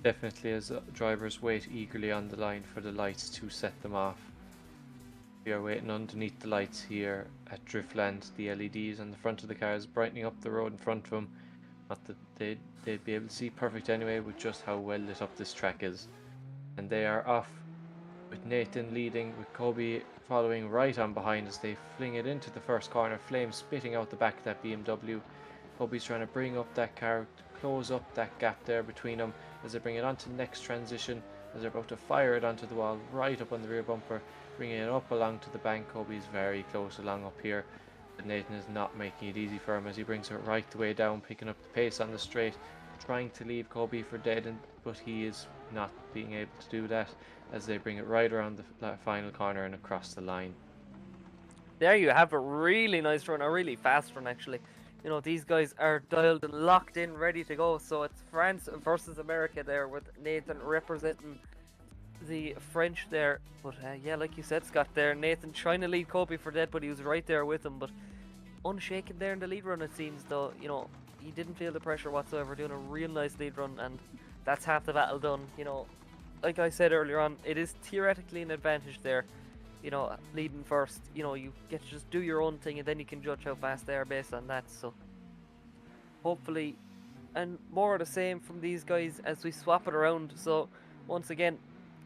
Definitely, as drivers wait eagerly on the line for the lights to set them off. We are waiting underneath the lights here at Driftland. The LEDs on the front of the cars brightening up the road in front of them. Not that they'd be able to see perfect anyway, with just how well lit up this track is. And they are off, with Nathan leading, with Kobe following right on behind as they fling it into the first corner. Flames spitting out the back of that BMW. Kobe's trying to bring up that car, close up that gap there between them as they bring it onto the next transition, as they're about to fire it onto the wall right up on the rear bumper, bringing it up along to the bank. Kobe's very close along up here, but Nathan is not making it easy for him as he brings it right the way down, picking up the pace on the straight, trying to leave Kobe for dead, but he is not being able to do that as they bring it right around the final corner and across the line. There you have a really nice run, a really fast run actually. You know, these guys are dialed and locked in, ready to go. So it's France versus America there, with Nathan representing the French there. But yeah, like you said, Scott, there, Nathan trying to lead Kobe for dead, but he was right there with him. But unshaken there in the lead run, it seems, though. You know, he didn't feel the pressure whatsoever, doing a real nice lead run, and that's half the battle done. You know, like I said earlier on, it is theoretically an advantage there. You know, leading first, you know, you get to just do your own thing, and then you can judge how fast they are based on that. So hopefully, and more of the same from these guys as we swap it around. So once again,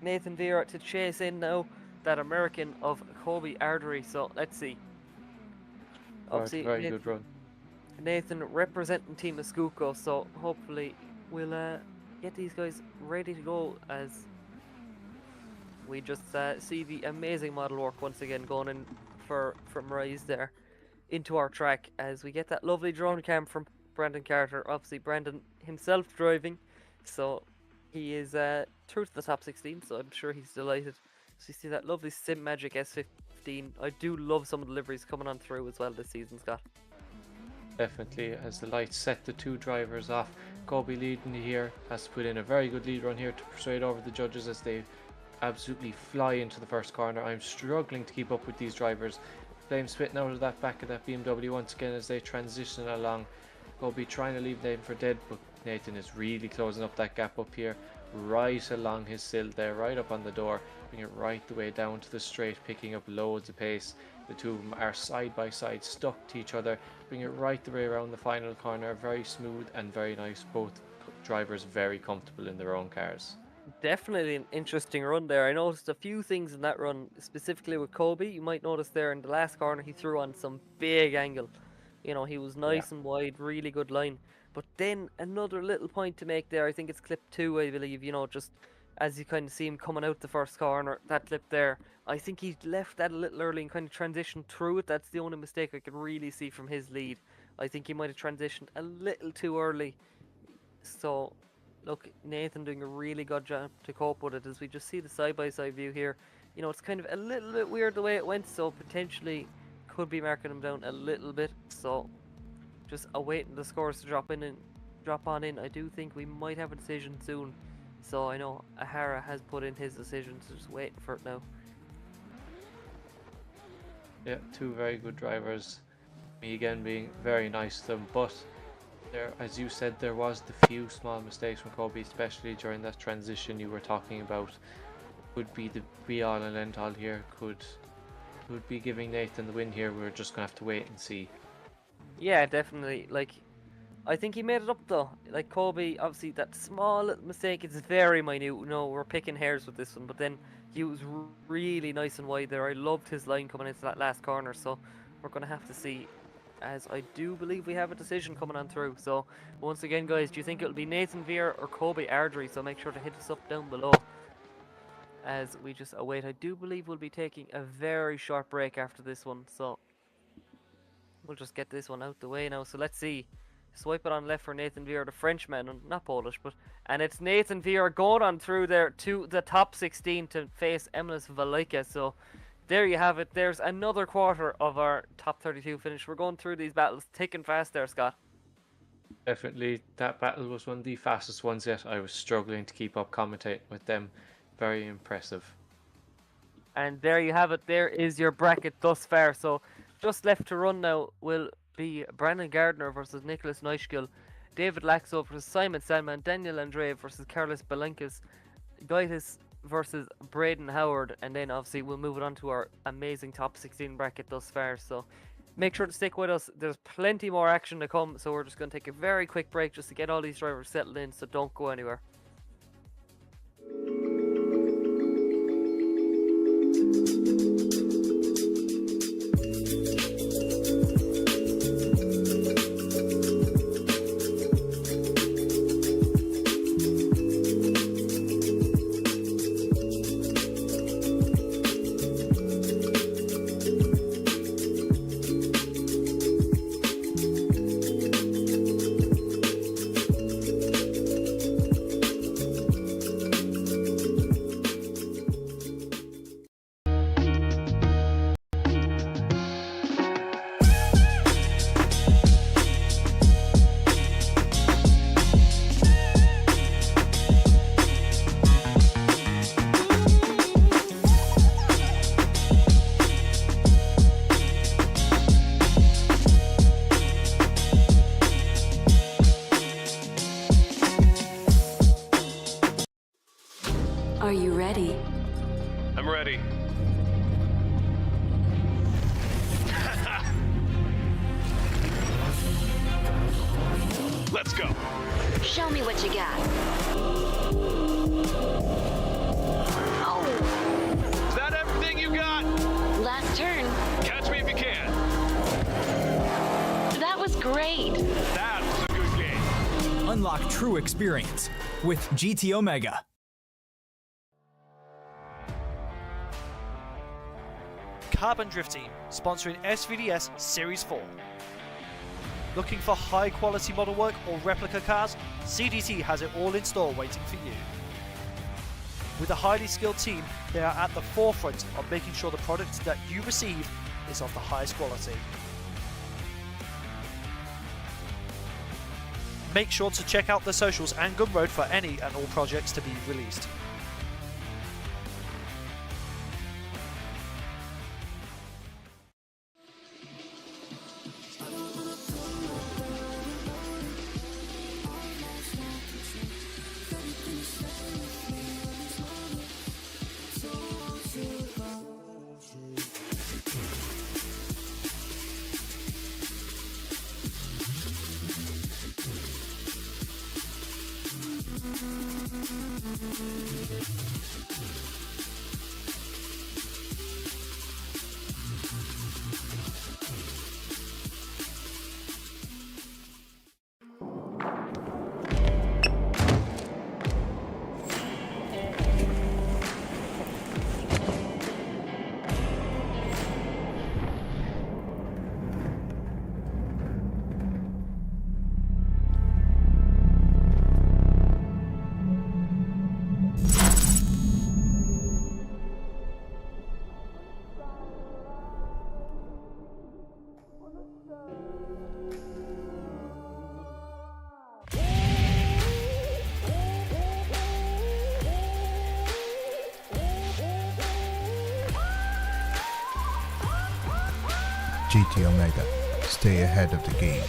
Nathan Vera to chase in now that American of Kobe Ardrey. So let's see. Obviously, very good run. Nathan representing Team Escuco, so hopefully we'll get these guys ready to go as we just see the amazing model work once again going in from Rise there into our track, as we get that lovely drone cam from Brandon Carter. Obviously Brandon himself driving, so he is through to the top 16, so I'm sure he's delighted. So you see that lovely Sim Magic S15. I do love some of the liveries coming on through as well this season, Scott. Definitely, as the lights set the two drivers off. Kobe leading here, has to put in a very good lead run here to persuade over the judges as they absolutely fly into the first corner. I'm struggling to keep up with these drivers. Flames spitting out of that back of that BMW once again as they transition along. Kobe trying to leave Nathan for dead, but Nathan is really closing up that gap up here, right along his sill there, right up on the door, bring it right the way down to the straight, picking up loads of pace. The two of them are side by side, stuck to each other, bring it right the way around the final corner. Very smooth and very nice. Both drivers very comfortable in their own cars. Definitely an interesting run there. I noticed a few things in that run, specifically with Kobe. You might notice there in the last corner he threw on some big angle. You know, he was nice and wide, really good line. But then another little point to make there, I think it's clip 2, I believe, you know, just as you kind of see him coming out the first corner, that clip there, I think he left that a little early and kind of transitioned through it. That's the only mistake I can really see from his lead. I think he might have transitioned a little too early. So, look, Nathan doing a really good job to cope with it as we just see the side-by-side view here. You know, it's kind of a little bit weird the way it went, so potentially could be marking him down a little bit. So, just awaiting the scores to drop on in. I do think we might have a decision soon. So I know Ahara has put in his decision, so just waiting for it now. Yeah, two very good drivers. Me again being very nice to them, but there, as you said, there was the few small mistakes from Kobe, especially during that transition you were talking about. Could be the be-all and end-all here. Could be giving Nathan the win here. We're just gonna have to wait and see. Yeah, definitely. Like, I think he made it up though. Like Kobe, obviously that small little mistake, it's very minute. No, we're picking hairs with this one, but then he was really nice and wide there. I loved his line coming into that last corner, so we're gonna have to see. As I do believe we have a decision coming on through. So once again, guys, do you think it'll be Nathan Veer or Kobe Ardrey? So make sure to hit us up down below as we just await. I do believe we'll be taking a very short break after this one, so we'll just get this one out the way now. So let's see. Swipe it on left for Nathan Veer, the Frenchman, not Polish, and it's Nathan Veer going on through there to the top 16 to face Emlis Valika. So there you have it. There's another quarter of our top 32 finish. We're going through these battles thick and fast there, Scott. Definitely, that battle was one of the fastest ones yet. I was struggling to keep up commentating with them. Very impressive. And there you have it. There is your bracket thus far. So just left to run now will be Brandon Gardner versus Nicholas Neuschkel, David Laxo versus Simon Salman, Daniel Andre versus Carlos Belenkas, Gaitis versus Braden Howard, and then obviously we'll move it on to our amazing top 16 bracket thus far. So make sure to stick with us. There's plenty more action to come, so we're just going to take a very quick break just to get all these drivers settled in, so don't go anywhere. Are you ready? I'm ready. Let's go. Show me what you got. Oh, Is that everything you got? last turn. Catch me if you can. That was great. That was a good game. Unlock true experience with GT Omega. Carbon Drift Team, sponsoring SVDS Series 4. Looking for high quality model work or replica cars? CDT has it all in store waiting for you. With a highly skilled team, they are at the forefront of making sure the product that you receive is of the highest quality. Make sure to check out the socials and Gumroad for any and all projects to be released. GT Omega. Stay ahead of the game.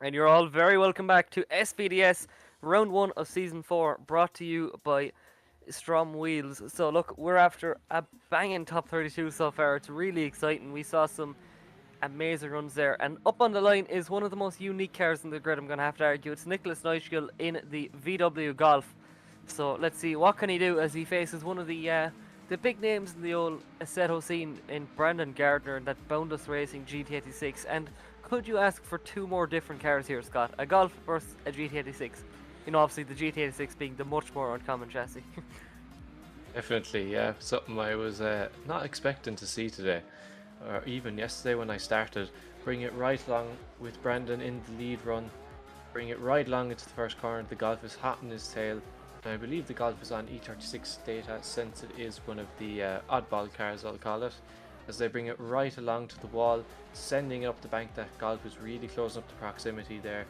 And you're all very welcome back to SVDS Round 1 of Season 4, brought to you by STRO M Wheels. So look, we're after a banging top 32 so far. It's really exciting. We saw some amazing runs there. And up on the line is one of the most unique cars in the grid, I'm going to have to argue. It's Nicholas Nightingale in the VW Golf. So let's see, what can he do as he faces one of the big names in the old Assetto scene in Brandon Gardner and that Boundless Racing GT86. And could you ask for two more different cars here, Scott? A Golf versus a GT86. You know, obviously the GT86 being the much more uncommon chassis. Definitely, yeah. Something I was not expecting to see today, or even yesterday when I started. Bring it right along with Brandon in the lead run. Bring it right along into the first corner. The Golf is hot in his tail. And I believe the Golf is on E36 data since it is one of the oddball cars, I'll call it. As they bring it right along to the wall, sending it up the bank. That Golf is really closing up the proximity there.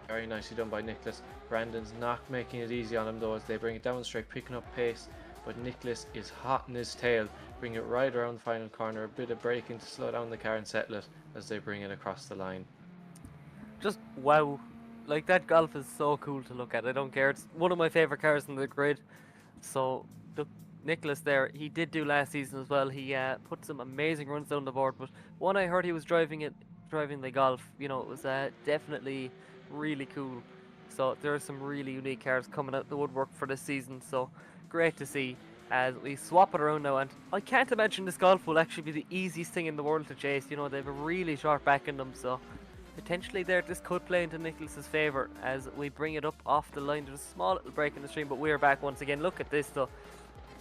Very nicely done by Nicholas. Brandon's not making it easy on him though as they bring it down the straight, picking up pace. But Nicholas is hot in his tail. Bring it right around the final corner. A bit of braking to slow down the car and settle it as they bring it across the line. Just wow. Like, that Golf is so cool to look at. I don't care. It's one of my favourite cars in the grid. So, look, Nicholas there, he did do last season as well. He put some amazing runs down the board. But when I heard he was driving the Golf, you know, it was definitely really cool. So there are some really unique cars coming out the woodwork for this season. So great to see as we swap it around now. And I can't imagine this Golf will actually be the easiest thing in the world to chase. You know, they have a really sharp back in them. So potentially there, this could play into Nicholas's favour as we bring it up off the line. There's a small little break in the stream, but we're back once again. Look at this though.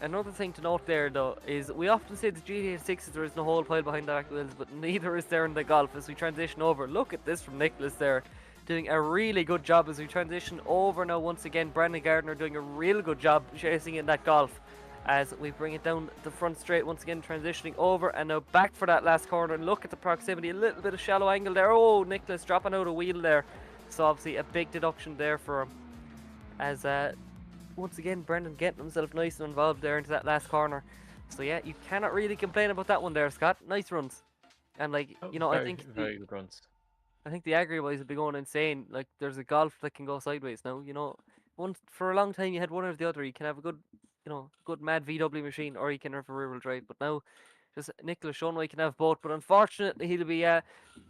Another thing to note there though is we often say the GT86s there is no whole pile behind the back wheels, but neither is there in the Golf as we transition over. Look at this from Nicholas there, doing a really good job as we transition over now once again. Brandon Gardner doing a real good job chasing in that Golf as we bring it down the front straight once again, transitioning over and now back for that last corner. And look at the proximity, a little bit of shallow angle there. Oh, Nicholas dropping out a wheel there, so obviously a big deduction there for him as once again Brendan getting himself nice and involved there into that last corner. So yeah, you cannot really complain about that one there, Scott. Nice runs. And like, you know, I think very good runs. I think the agri boys will be going insane. Like, there's a Golf that can go sideways now. You know, for a long time you had one or the other. You can have a good, you know, good mad VW machine, or you can have a rear-wheel drive. But now, just Nicholas showing why he can have both. But unfortunately, he'll be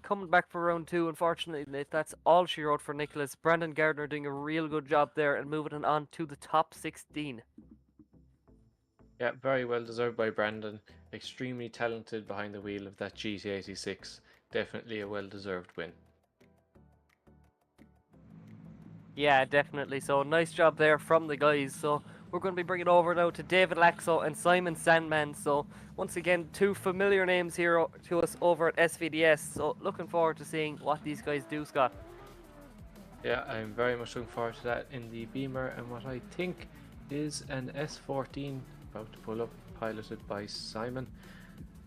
coming back for round 2. Unfortunately, that's all she wrote for Nicholas. Brandon Gardner doing a real good job there and moving it on to the top 16. Yeah, very well deserved by Brandon. Extremely talented behind the wheel of that GT86. Definitely a well-deserved win. Yeah, definitely. So nice job there from the guys. So we're going to be bringing it over now to David Laxo and Simon Sandman. So once again, two familiar names here to us over at SVDS. So looking forward to seeing what these guys do, Scott. Yeah, I'm very much looking forward to that in the Beamer and what I think is an S14 about to pull up, piloted by Simon.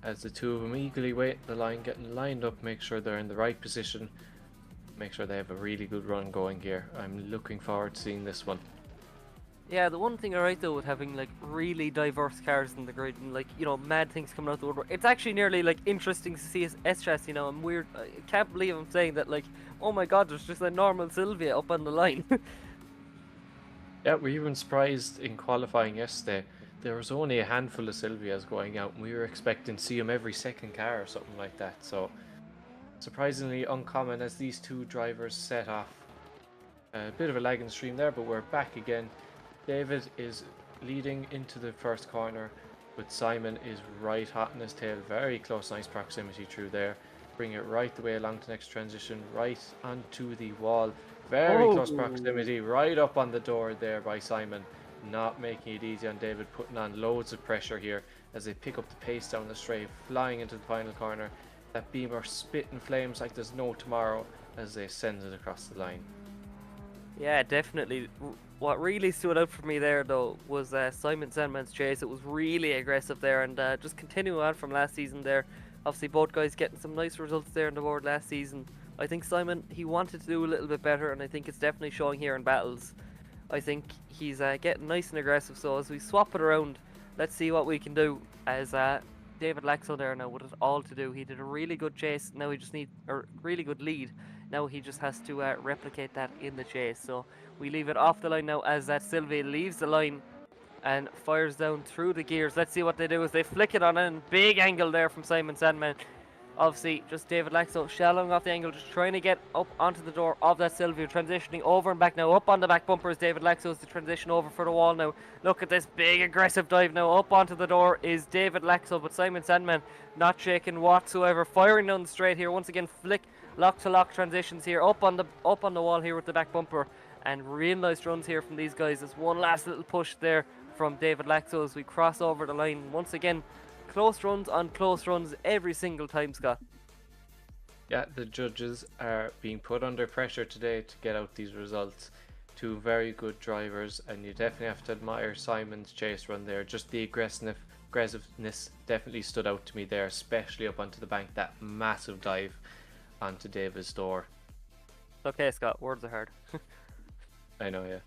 As the two of them eagerly wait the line, getting lined up, make sure they're in the right position. make sure they have a really good run going here. I'm looking forward to seeing this one. Yeah, the one thing alright though with having like really diverse cars in the grid and like, you know, mad things coming out the woodwork, it's actually nearly like interesting to see S-Chassis, you know. I'm weird, I can't believe I'm saying that, like, oh my god, there's just a normal Sylvia up on the line. Yeah, we were even surprised in qualifying yesterday. There was only a handful of Sylvias going out, and we were expecting to see them every second car or something like that. So, surprisingly uncommon as these two drivers set off. A bit of a lag in the stream there, but we're back again. David is leading into the first corner, but Simon is right hot in his tail. Very close, nice proximity through there. Bring it right the way along the next transition, right onto the wall. Very close proximity, right up on the door there by Simon. Not making it easy on David, putting on loads of pressure here as they pick up the pace down the straight, flying into the final corner. That Beamer spitting flames like there's no tomorrow as they send it across the line. Yeah, definitely. What really stood out for me there, though, was Simon Sandman's chase. It was really aggressive there, and just continuing on from last season there. Obviously, both guys getting some nice results there on the board last season. I think Simon, he wanted to do a little bit better, and I think it's definitely showing here in battles. I think he's getting nice and aggressive, so as we swap it around, let's see what we can do. As David Laxo there now with it all to do. He did a really good chase, now he just needs a really good lead. Now he just has to replicate that in the chase. So we leave it off the line now as that Sylvia leaves the line and fires down through the gears. Let's see what they do as they flick it on in. Big angle there from Simon Sandman. Obviously, just David Laxo shallowing off the angle, just trying to get up onto the door of that Sylvia, transitioning over and back now. Up on the back bumper is David Laxo as the transition over for the wall now. Look at this big aggressive dive now. Up onto the door is David Laxo, but Simon Sandman not shaking whatsoever. Firing down the straight here. Once again, flick, lock to lock transitions here. Up on the wall here with the back bumper. And real nice runs here from these guys. There's one last little push there from David Laxo as we cross over the line. Once again, close runs on close runs every single time, Scott. Yeah, the judges are being put under pressure today to get out these results. Two very good drivers, and you definitely have to admire Simon's chase run there. Just the aggressiveness definitely stood out to me there, especially up onto the bank. That massive dive onto David's door. Okay, Scott, words are hard. I know,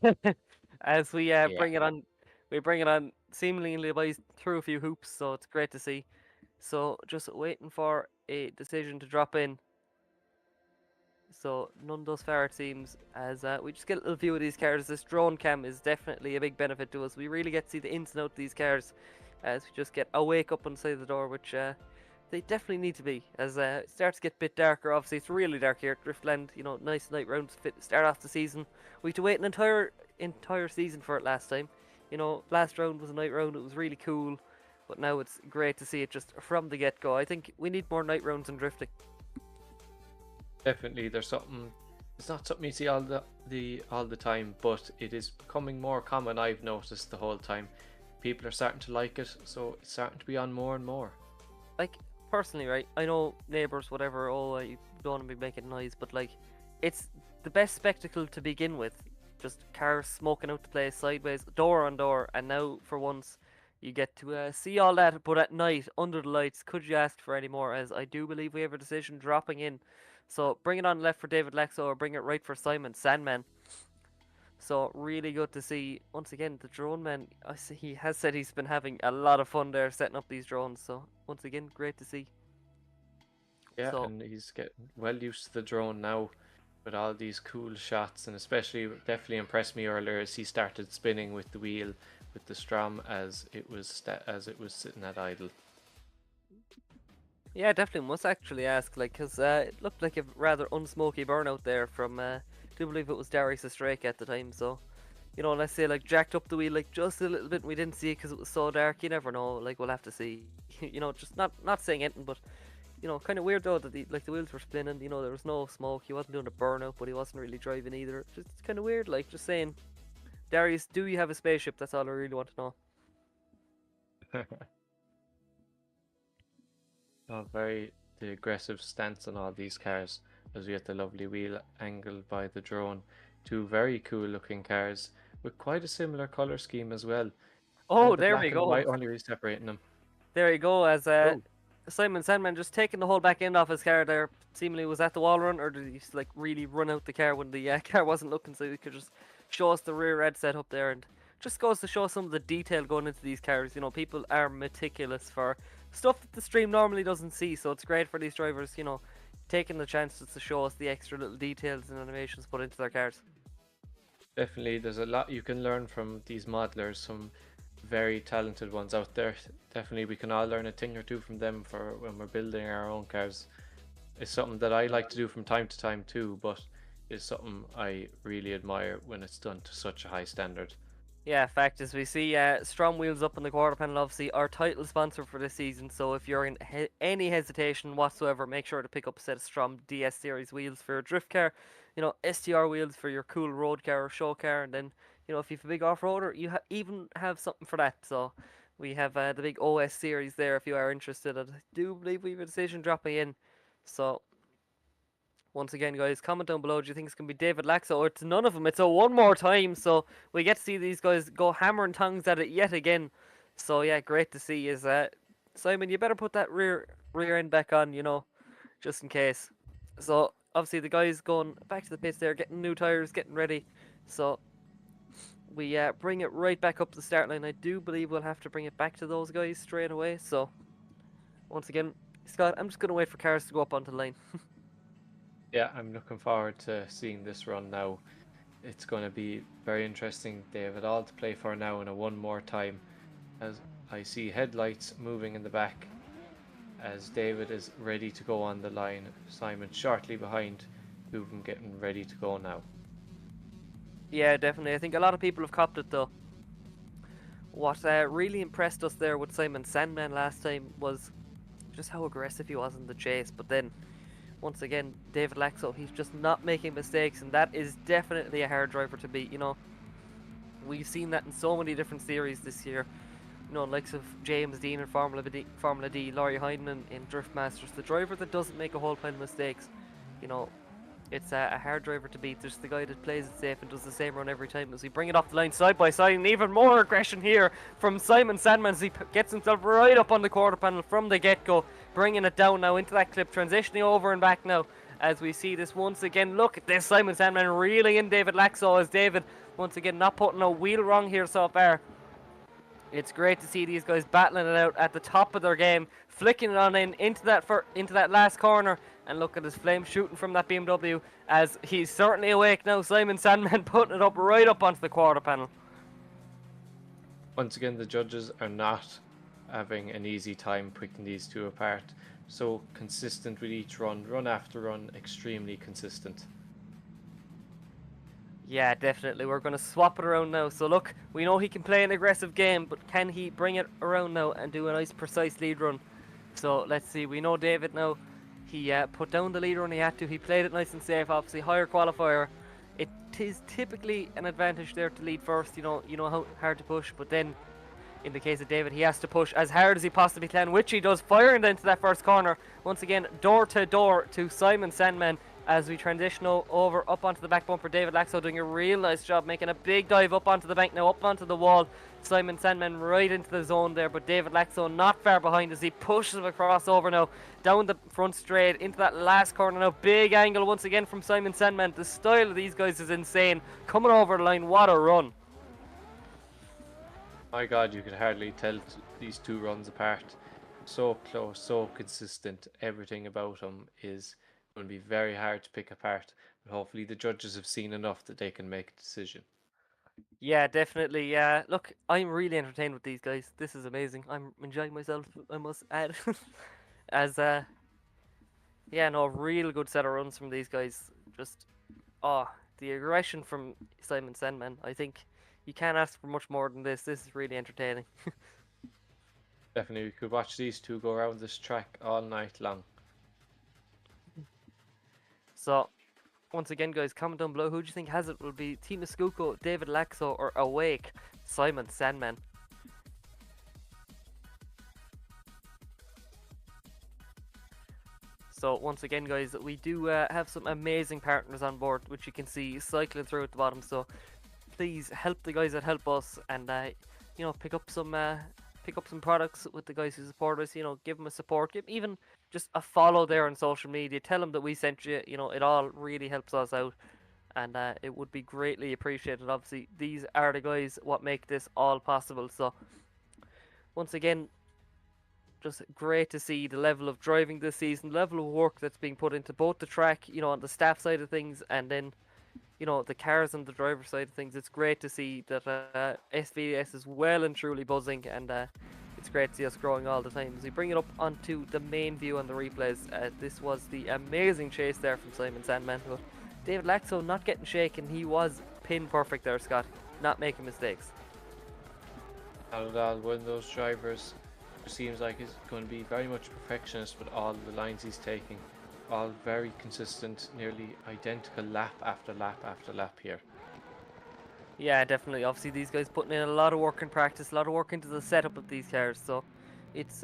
yeah. As we bring it on seemingly by through a few hoops, so it's great to see. So just waiting for a decision to drop in. So none thus far it seems, as we just get a little view of these cars. This drone cam is definitely a big benefit to us. We really get to see the ins and outs of these cars as we just get awake up on the side of the door, which they definitely need to be, as it starts to get a bit darker. Obviously it's really dark here at Driftland, you know, nice night rounds start off the season. We had to wait an entire season for it last time. You know, last round was a night round, it was really cool, but now it's great to see it just from the get-go. I think we need more night rounds in drifting. Definitely, there's something. It's not something you see all the time, but it is becoming more common. I've noticed the whole time. People are starting to like it, so it's starting to be on more and more. Like, personally, right, I know neighbours, whatever, oh, you don't want to be making noise, but like, it's the best spectacle to begin with. Just cars smoking out the place sideways, door on door, and now for once you get to see all that, but at night under the lights. Could you ask for any more? As I do believe we have a decision dropping in, so bring it on left for David Laxo or bring it right for Simon Sandman. So really good to see once again the drone man. I see he has said he's been having a lot of fun there setting up these drones, so once again great to see. Yeah, and he's getting well used to the drone now with all these cool shots, and especially definitely impressed me earlier as he started spinning with the wheel with the Strom as it was sitting at idle. Yeah, definitely must actually ask, like, because it looked like a rather unsmoky burnout there from I do believe it was Darius Estrake at the time. So, you know, let's say like jacked up the wheel like just a little bit, and we didn't see it because it was so dark. You never know, like, we'll have to see. You know, just not saying anything, but you know, kind of weird though that the wheels were spinning. You know, there was no smoke. He wasn't doing a burnout, but he wasn't really driving either. Just kind of weird, like, just saying, Darius, do you have a spaceship? That's all I really want to know. Oh, the aggressive stance on all these cars as we get the lovely wheel angle by the drone. Two very cool looking cars with quite a similar colour scheme as well. Oh, The there black we and go. white only really separating them. There you go, as Simon Sandman just taking the whole back end off his car there, seemingly was that the wall run, or did he just, like, really run out the car when the car wasn't looking, so he could just show us the rear end setup there, and just goes to show some of the detail going into these cars. You know, people are meticulous for stuff that the stream normally doesn't see, so it's great for these drivers, you know, taking the chances to show us the extra little details and animations put into their cars. Definitely, there's a lot you can learn from these modelers, some very talented ones out there. Definitely, we can all learn a thing or two from them for when we're building our own cars. It's something that I like to do from time to time too, but it's something I really admire when it's done to such a high standard. Yeah, fact is we see Strom Wheels up on the quarter panel, obviously our title sponsor for this season, so if you're in any hesitation whatsoever, make sure to pick up a set of Strom DS series wheels for your drift car, you know, STR wheels for your cool road car or show car, and then, you know, if you have a big off-roader, you even have something for that. So we have the big OS series there if you are interested. I do believe we have a decision dropping in, so once again, guys, comment down below. Do you think it's going to be David Laxo or it's none of them? It's a one more time, so we get to see these guys go hammer and tongs at it yet again. So yeah, great to see. Is Simon, you better put that rear end back on, you know, just in case. So obviously the guys going back to the pits there, getting new tires, getting ready. So we bring it right back up the start line. I do believe we'll have to bring it back to those guys straight away. So once again, Scott, I'm just going to wait for cars to go up onto the line. Yeah, I'm looking forward to seeing this run now. It's going to be very interesting. They have it all to play for now in a one more time, as I see headlights moving in the back as David is ready to go on the line. Simon shortly behind, Hooven getting ready to go now. Yeah, definitely. I think a lot of people have copped it though. What really impressed us there with Simon Sandman last time was just how aggressive he was in the chase, but then once again, David Laxo, he's just not making mistakes, and that is definitely a hard driver to beat, you know. We've seen that in so many different series this year. You know, likes of James Dean in Formula D, Laurie Heinen in Drift Masters. The driver that doesn't make a whole pile of mistakes, you know, it's a hard driver to beat. There's the guy that plays it safe and does the same run every time as we bring it off the line side by side, and even more aggression here from Simon Sandman as he gets himself right up on the quarter panel from the get-go, bringing it down now into that clip, transitioning over and back now as we see this once again. Look at this, Simon Sandman reeling in David Laxo as David once again not putting a wheel wrong here so far. It's great to see these guys battling it out at the top of their game, flicking it on into that last corner, and look at his flame shooting from that BMW as he's certainly awake now. Simon Sandman putting it up right up onto the quarter panel. Once again, the judges are not having an easy time picking these two apart. So consistent with each run after run, extremely consistent. Yeah, definitely. We're going to swap it around now. So look, we know he can play an aggressive game, but can he bring it around now and do a nice precise lead run? So let's see. We know David now. He put down the lead run he had to. He played it nice and safe. Obviously, higher qualifier. It is typically an advantage there to lead first. You know how hard to push, but then in the case of David, he has to push as hard as he possibly can, which he does, firing into that first corner. Once again, door to door to Simon Sandman as we transition over up onto the back bumper. David Laxo doing a real nice job, making a big dive up onto the bank now, up onto the wall. Simon Sandman right into the zone there, but David Laxo not far behind as he pushes him across over now, down the front straight into that last corner now. Big angle once again from Simon Sandman. The style of these guys is insane. Coming over the line, what a run. My God, you could hardly tell these two runs apart. So close, so consistent. Everything about them is going to be very hard to pick apart. But hopefully the judges have seen enough that they can make a decision. Yeah, definitely. Look, I'm really entertained with these guys. This is amazing. I'm enjoying myself, I must add. As yeah, no, real good set of runs from these guys. Just the aggression from Simon Sandman. I think you can't ask for much more than this. This is really entertaining. Definitely, we could watch these two go around this track all night long. So, once again, guys, comment down below. Who do you think has it? Will it be Team Escuco, David Laxo, or Awake, Simon Sandman? So, once again, guys, we do have some amazing partners on board, which you can see cycling through at the bottom. So, please help the guys that help us, and you know, pick up some pick up some products with the guys who support us. You know, give them a support, give 'em even just a follow there on social media. Tell them that we sent you. You know, it all really helps us out, and it would be greatly appreciated. Obviously, these are the guys what make this all possible. So, once again, just great to see the level of driving this season, level of work that's being put into both the track, you know, on the staff side of things, and then, you know, the cars and the driver side of things. It's great to see that SVDS is well and truly buzzing, and it's great to see us growing all the time. As we bring it up onto the main view on the replays, this was the amazing chase there from Simon Sandman, but David Laxo not getting shaken. He was pin perfect there, Scott, not making mistakes. Not at all. One of those drivers who seems like he's going to be very much perfectionist with all the lines he's taking. All very consistent, nearly identical lap after lap after lap here. Yeah, definitely. Obviously, these guys putting in a lot of work in practice, a lot of work into the setup of these cars. So it's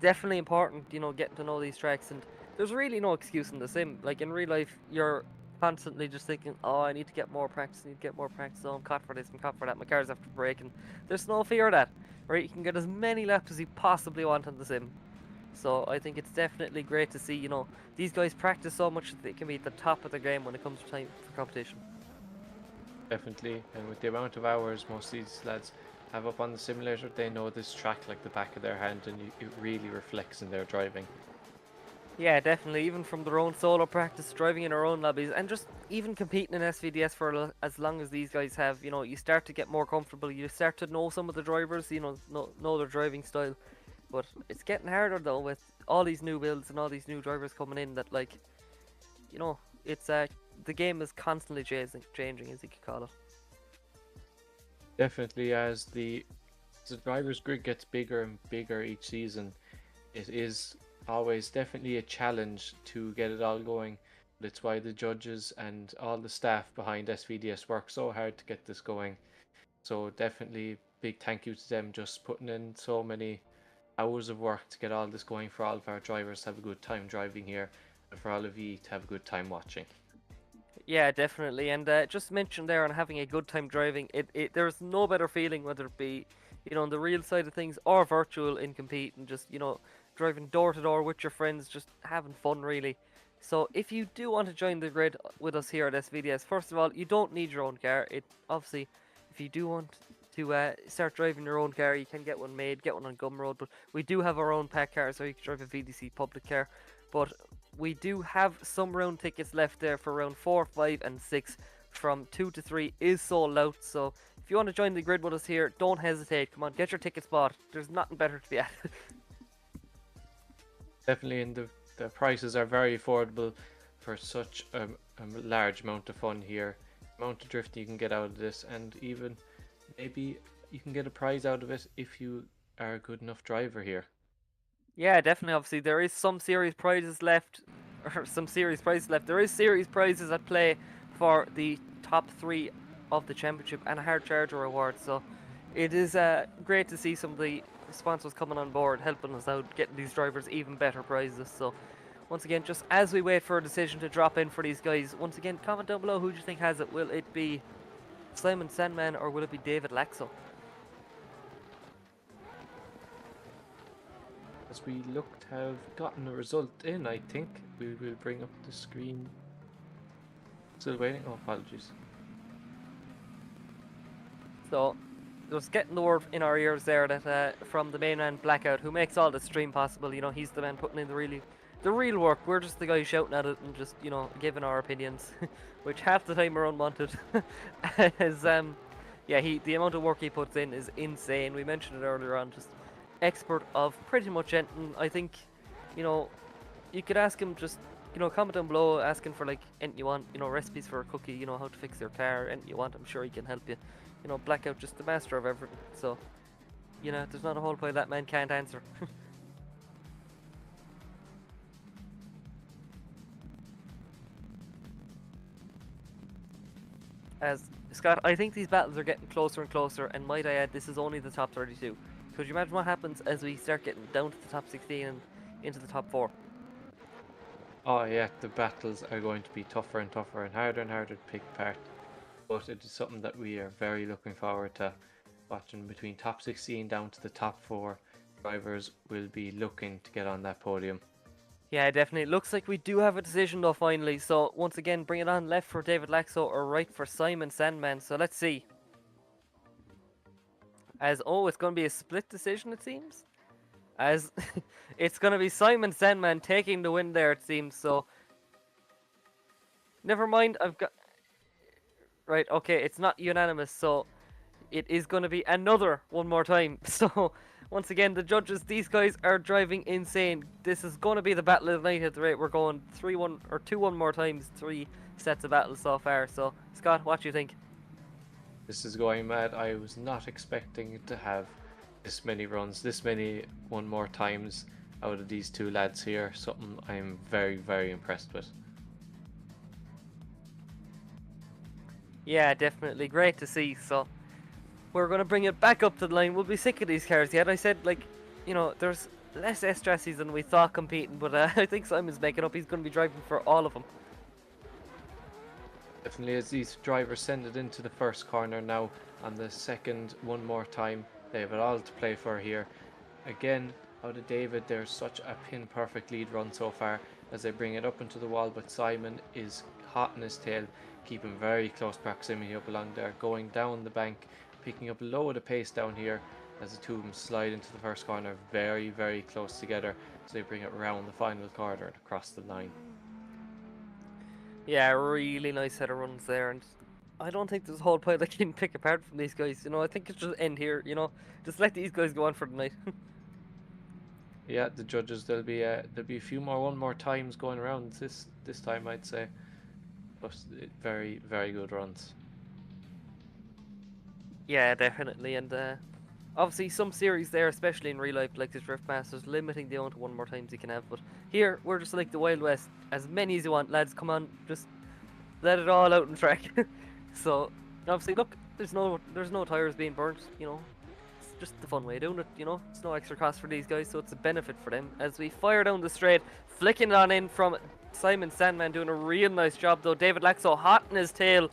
definitely important, you know, getting to know these tracks. And there's really no excuse in the sim. Like in real life, you're constantly just thinking, oh, I need to get more practice, I need to get more practice. Oh, I'm caught for this, I'm caught for that. My car's after braking. There's no fear of that, right? You can get as many laps as you possibly want on the sim. So I think it's definitely great to see, you know, these guys practice so much that they can be at the top of their game when it comes to time for competition. Definitely, and with the amount of hours most of these lads have up on the simulator, they know this track like the back of their hand, and it really reflects in their driving. Yeah, definitely. Even from their own solo practice, driving in our own lobbies, and just even competing in SVDS for as long as these guys have, you know, you start to get more comfortable. You start to know some of the drivers, you know their driving style. But it's getting harder though with all these new builds and all these new drivers coming in. That, like, you know, it's the game is constantly changing, as you could call it. Definitely, as the drivers' grid gets bigger and bigger each season, it is always definitely a challenge to get it all going. That's why the judges and all the staff behind SVDS work so hard to get this going. So definitely big thank you to them, just putting in so many hours of work to get all this going for all of our drivers to have a good time driving here, and for all of you to have a good time watching. Yeah, definitely. And just mentioned there on having a good time driving, there's no better feeling, whether it be, you know, on the real side of things or virtual in compete, and just, you know, driving door to door with your friends, just having fun really. So if you do want to join the grid with us here at SVDS, first of all, you don't need your own car. It obviously, if you do want to start driving your own car, you can get one made, get one on Gumroad, but we do have our own pack car, so you can drive a VDC public car. But we do have some round tickets left there for round 4, 5 and 6. From 2 to 3 is sold out, so if you want to join the grid with us here, don't hesitate. Come on, get your tickets bought. There's nothing better to be at. Definitely, and the prices are very affordable for such a large amount of fun here. The amount of drifting you can get out of this, and even maybe you can get a prize out of it if you are a good enough driver here. Yeah, definitely. Obviously, there is some series prizes left, There is series prizes at play for the top 3 of the championship and a hard charger award. So it is great to see some of the sponsors coming on board, helping us out, getting these drivers even better prizes. So once again, just as we wait for a decision to drop in for these guys, once again, comment down below who do you think has it. Will it be Simon Sandman or will it be David Laxo? As we look to have gotten a result in, I think we will bring up the screen. Still waiting? Oh, apologies. So just getting the word in our ears there that from the main man Blackout, who makes all the stream possible. You know, he's the man putting in the real work. We're just the guys shouting at it and just, you know, giving our opinions, which half the time are unwanted. As yeah, the amount of work he puts in is insane. We mentioned it earlier on, just expert of pretty much anything. I think, you know, you could ask him, just, you know, comment down below asking for like anything you want, you know, recipes for a cookie, you know, how to fix your car, anything you want. I'm sure he can help you. You know, Blackout, just the master of everything. So, you know, there's not a whole pile that man can't answer. As Scott, I think these battles are getting closer and closer, and might I add, this is only the top 32. Could you imagine what happens as we start getting down to the top 16 and into the top 4? Oh yeah, the battles are going to be tougher and tougher and harder to pick apart. But it is something that we are very looking forward to. watching between top 16 down to the top 4 drivers will be looking to get on that podium. Yeah, definitely. It looks like we do have a decision though finally. So once again, bring it on left for David Laxo or right for Simon Sandman. So let's see. As it's going to be a split decision, it seems. As it's going to be Simon Sandman taking the win there, it seems. So never mind. I've got right. Okay, it's not unanimous. So it is going to be another one more time. So once again, the judges, these guys are driving insane. This is going to be the battle of the night at the rate we're going 3-1 or 2-1 more times. 3 sets of battles so far. So Scott, what do you think? This is going mad. I was not expecting to have this many runs, this many one more times out of these two lads here. Something I'm very, very impressed with. Yeah, definitely. Great to see. So we're going to bring it back up to the line. We'll be sick of these cars yet. I said, like, you know, there's less S chassis than we thought competing, but I think Simon's making up. He's going to be driving for all of them. Definitely, as these drivers send it into the first corner now, on the second one more time, they have it all to play for here. Again, out of David, there's such a pin perfect lead run so far as they bring it up into the wall, but Simon is hot in his tail, keeping very close proximity up along there, going down the bank, picking up a load of pace down here as the two of them slide into the first corner, very, very close together, so they bring it around the final corner and across the line. Yeah, really nice set of runs there, and I don't think there's a whole pile I can pick apart from these guys. You know, I think it should end here. You know, just let these guys go on for the night. Yeah, the judges, there'll be a few one more times going around this time, I'd say. But very, very good runs. Yeah, definitely, and obviously some series there, especially in real life, like the Drift Masters, limiting the amount of one more times you can have. But here, we're just like the Wild West. As many as you want, lads. Come on, just let it all out in track. So obviously, look, there's no tires being burnt. You know, it's just the fun way of doing it. You know, it's no extra cost for these guys, so it's a benefit for them. As we fire down the straight, flicking it on in from Simon Sandman, doing a real nice job though. David Laxo hot in his tail.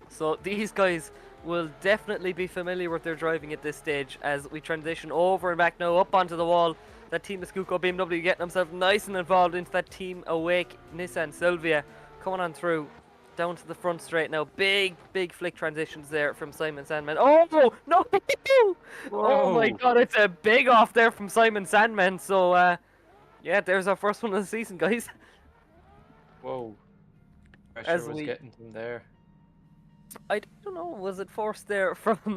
So these guys will definitely be familiar with their driving at this stage as we transition over and back now up onto the wall. That Team Escuco BMW getting themselves nice and involved into that Team Awake Nissan Silvia coming on through down to the front straight now. Big flick transitions there from Simon Sandman. Oh no! Oh my god, it's a big off there from Simon Sandman. So yeah, there's our first one of the season, guys. Whoa. Pressure was getting them there. I don't know, was it forced there from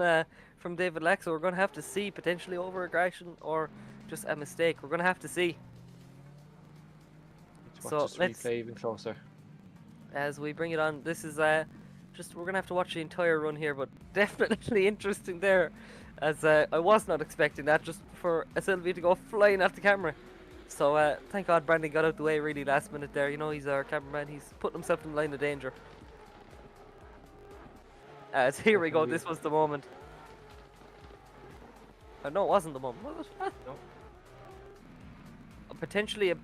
David Laxo? We're going to have to see, potentially over aggression or just a mistake. We're going to have to see. Let's replay even closer. As we bring it on, this is we're going to have to watch the entire run here, but definitely interesting there. As I was not expecting that, just for a Sylvia to go flying at the camera. So thank God Brandon got out the way really last minute there. You know, he's our cameraman. He's putting himself in the line of danger. As here we go, this was the moment. No, it wasn't the moment, was it? No. Potentially a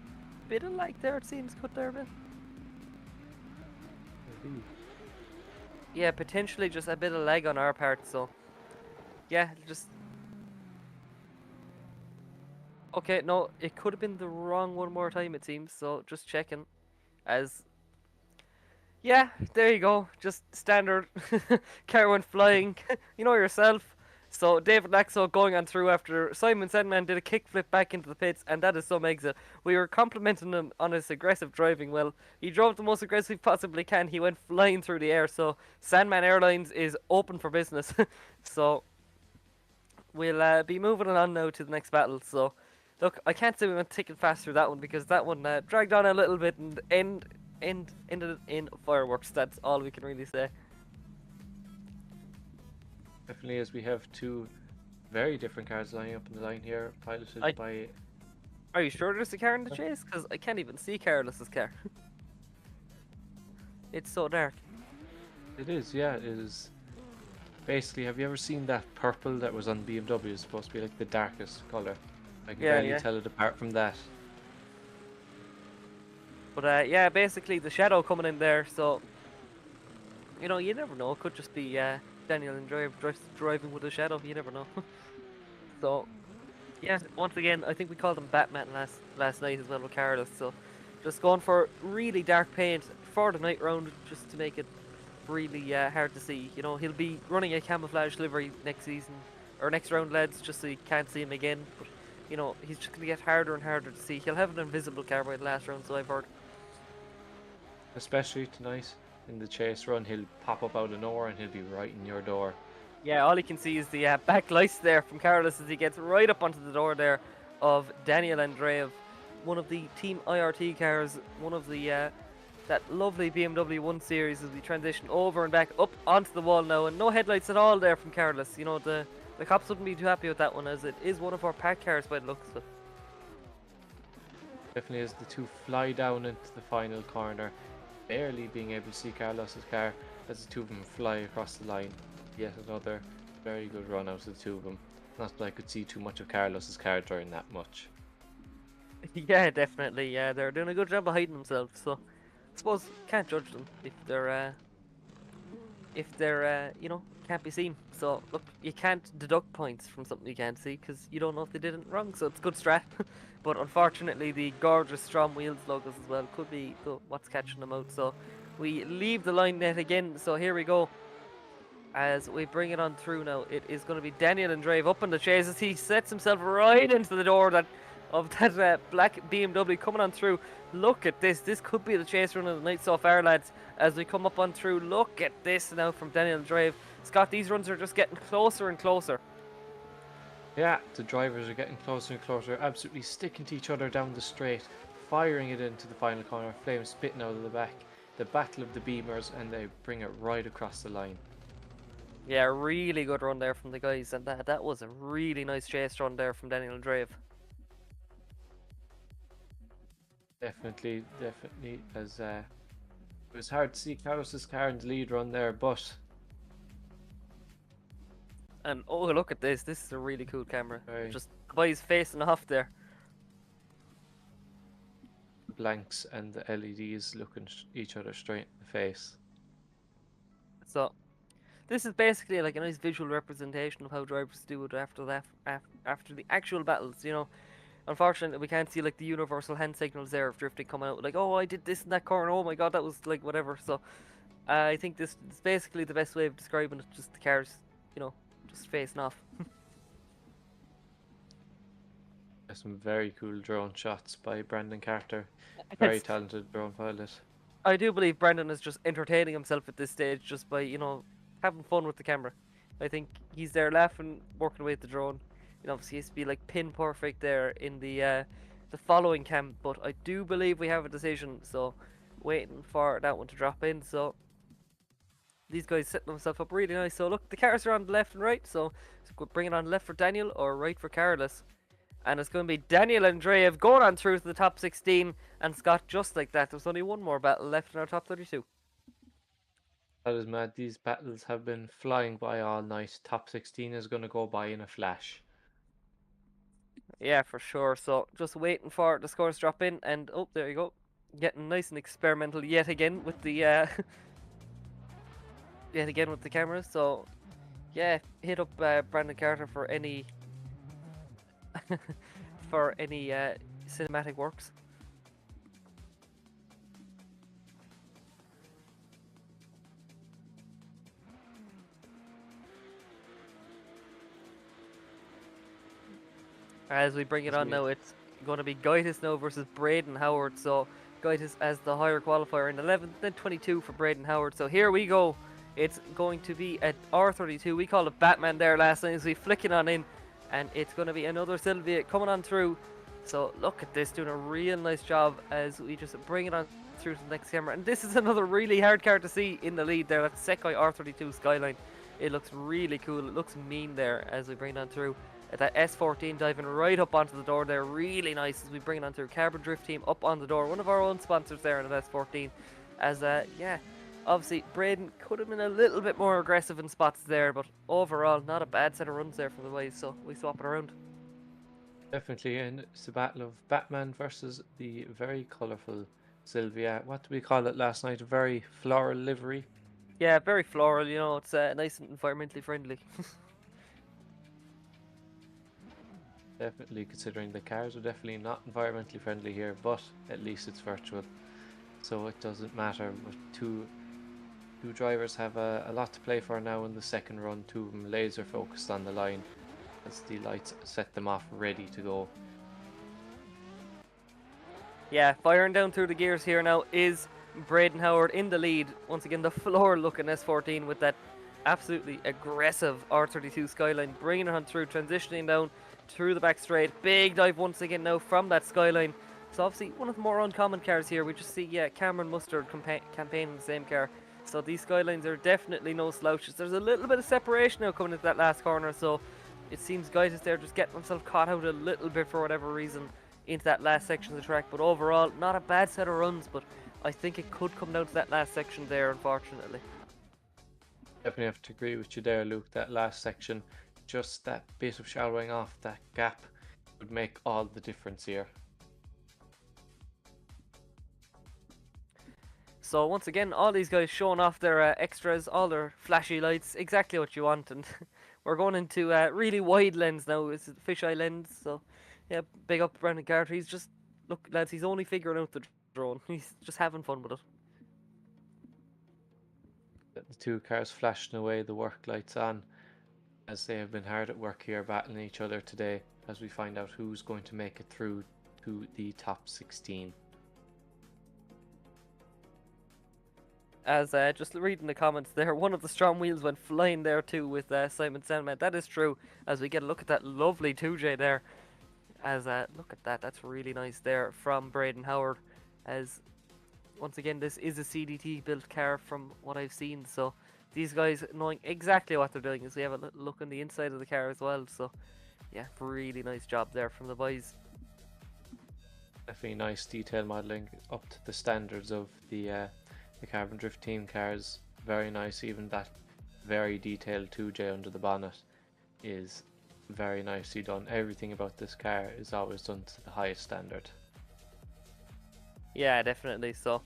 bit of lag there, it seems, cut there a bit. Maybe. Yeah, potentially just a bit of lag on our part, so yeah, just okay. No, it could have been the wrong one more time, it seems, so just checking. As yeah, there you go, just standard car went flying. You know yourself. So David Laxo going on through after Simon Sandman did a kickflip back into the pits, and that is some exit. We were complimenting him on his aggressive driving. Well, he drove the most aggressive he possibly can. He went flying through the air, so Sandman Airlines is open for business. So we'll be moving on now to the next battle. So look, I can't say we went thick and fast through that one because that one dragged on a little bit and ended in fireworks. That's all we can really say. Definitely, as we have two very different cars lining up in the line here, piloted by... Are you sure there's a car in the chase? Because I can't even see Carlos's car. It's so dark. It is, yeah, it is. Basically, have you ever seen that purple that was on BMW? It's supposed to be like the darkest colour. I can barely tell it apart from that. But yeah, basically the shadow coming in there, so... You know, you never know, it could just be Daniel and driving with a shadow. You never know. So, yeah, once again, I think we called him Batman last night as well with Carlos. So, just going for really dark paint for the night round, just to make it really hard to see. You know, he'll be running a camouflage livery next season or next round, lads, just so you can't see him again. But you know, he's just gonna get harder and harder to see. He'll have an invisible car by the last round, so I've heard. Especially tonight in the chase run, he'll pop up out of nowhere and he'll be right in your door. Yeah, all you can see is the back lights there from Carlos as he gets right up onto the door there of Daniel Andreev, one of the Team IRT cars, one of the that lovely BMW 1 Series as we transition over and back up onto the wall now, and no headlights at all there from Carlos. You know, the cops wouldn't be too happy with that one, as it is one of our pack cars by the looks of it. Definitely as the two fly down into the final corner, barely being able to see Carlos's car as the two of them fly across the line. Yet another very good run out of the two of them. Not that I could see too much of Carlos's car during that much. Yeah, definitely. Yeah, they're doing a good job of hiding themselves. So, I suppose can't judge them if they're you know, can't be seen. So look, you can't deduct points from something you can't see because you don't know if they did it wrong. So it's good strat. But unfortunately, the gorgeous STRO M Wheels logos as well could be what's catching them out. So we leave the line net again. So here we go. As we bring it on through now, it is going to be Daniel Andreev up in the chase as he sets himself right into the door of that black BMW coming on through. Look at this. This could be the chase run of the night so far, lads. As we come up on through, look at this now from Daniel Andreev. Scott, these runs are just getting closer and closer. Yeah, the drivers are getting closer and closer, absolutely sticking to each other down the straight, firing it into the final corner, flames spitting out of the back. The battle of the beamers, and they bring it right across the line. Yeah, really good run there from the guys, and that was a really nice chase run there from Daniel Andreev. Definitely, as it was hard to see Carlos's car in the lead run there, but And oh, look at this. This is a really cool camera. Very. Just the boys facing off there. blanks and the LEDs looking each other straight in the face. So, this is basically like a nice visual representation of how drivers do it after after the actual battles, you know. Unfortunately, we can't see like the universal hand signals there of drifting coming out like, oh, I did this in that corner, oh my god, that was like whatever. So, I think this is basically the best way of describing it, just the cars, you know, just facing off. There's some very cool drone shots by Brandon Carter. Very talented drone pilot. I do believe Brendan is just entertaining himself at this stage just by, you know, having fun with the camera. I think he's there laughing, working away at the drone. You know, obviously he has to be like pin perfect there in the following cam, but I do believe we have a decision, so waiting for that one to drop in. So these guys setting themselves up really nice. So look, the cars are on the left and right, so bring it on left for Daniel or right for Carlos. And it's going to be Daniel Andreev going on through to the top 16, and Scott, just like that, there's only one more battle left in our top 32. That is mad. These battles have been flying by all night. Top 16 is going to go by in a flash. Yeah, for sure. So just waiting for the scores to drop in, and oh, there you go. Getting nice and experimental yet again with the yet again with the cameras. So yeah, hit up Brandon Carter for any for any cinematic works. As we bring it on now, it's going to be Gaitis now versus Braden Howard. So Gaitis as the higher qualifier in 11th, then 22 for Braden Howard. So here we go. It's going to be at R32. We called it Batman there last night as we flick it on in. And it's going to be another Sylvia coming on through. So look at this, doing a real nice job as we just bring it on through to the next camera. And this is another really hard car to see in the lead there. That's Sekai R32 Skyline. It looks really cool. It looks mean there as we bring it on through. That S14 diving right up onto the door there. Really nice as we bring it on through. Carbon Drift Team up on the door. One of our own sponsors there in the S14. As, yeah, obviously Braden could have been a little bit more aggressive in spots there, but overall not a bad set of runs there from the boys, so we swap it around. Definitely, and it's a battle of Batman versus the very colourful Sylvia. What did we call it last night? A very floral livery. Yeah, very floral, you know, it's nice and environmentally friendly. Definitely, considering the cars are definitely not environmentally friendly here, but at least it's virtual, so it doesn't matter. But two drivers have a lot to play for now in the second run. Two of them laser focused on the line as the lights set them off ready to go. Yeah, firing down through the gears here now is Braden Howard in the lead. Once again, the floor looking S14 with that absolutely aggressive R32 Skyline, bringing it on through, transitioning down through the back straight. Big dive once again now from that Skyline. So obviously one of the more uncommon cars here. We just see Cameron Mustard campaigning the same car. So these Skylines are definitely no slouches. There's a little bit of separation now coming into that last corner, so it seems Guys is there just getting himself caught out a little bit for whatever reason into that last section of the track. But overall, not a bad set of runs, but I think it could come down to that last section there, unfortunately. Definitely have to agree with you there, Luke. That last section, just that bit of shallowing off that gap would make all the difference here. So once again, all these guys showing off their extras, all their flashy lights, exactly what you want. And we're going into really wide lens now. It's a fisheye lens, so yeah, big up Brandon Carter. He's just, look lads, he's only figuring out the drone. He's just having fun with it. The two cars flashing away, the work lights on, as they have been hard at work here battling each other today, as we find out who's going to make it through to the top 16. As just reading the comments there, one of the Strom Wheels went flying there too with Simon Sandman. That is true, as we get a look at that lovely 2J there. As look at that, that's really nice there from Braden Howard. As once again, this is a CDT built car from what I've seen, so these guys knowing exactly what they're doing. As we have a little look on the inside of the car as well, so yeah, really nice job there from the boys. Definitely nice detail modelling up to the standards of the Carbon Drift team cars. Very nice. Even that very detailed 2J under the bonnet is very nicely done. Everything about this car is always done to the highest standard. Yeah, definitely. So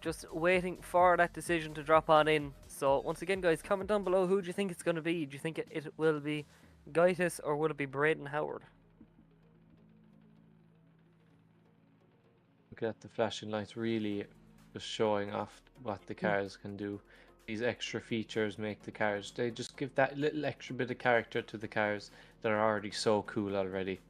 just waiting for that decision to drop on in. So once again, guys, comment down below, who do you think it's going to be? Do you think it will be Gaitis or will it be Braden Howard? Look at the flashing lights, really just showing off what the cars can do. These extra features make the cars, they just give that little extra bit of character to the cars that are already so cool already.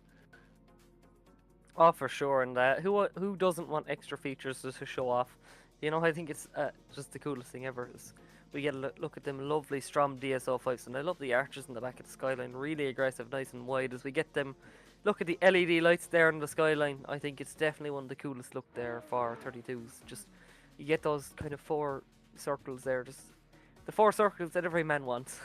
Oh, for sure. And who doesn't want extra features just to show off? You know, I think it's just the coolest thing ever. Is we get a look at them lovely Strom DSO5s, and I love the arches in the back of the Skyline. Really aggressive, nice and wide. As we get them, look at the LED lights there in the Skyline. I think it's definitely one of the coolest look there for 32s. Just you get those kind of 4 circles there, just the 4 circles that every man wants.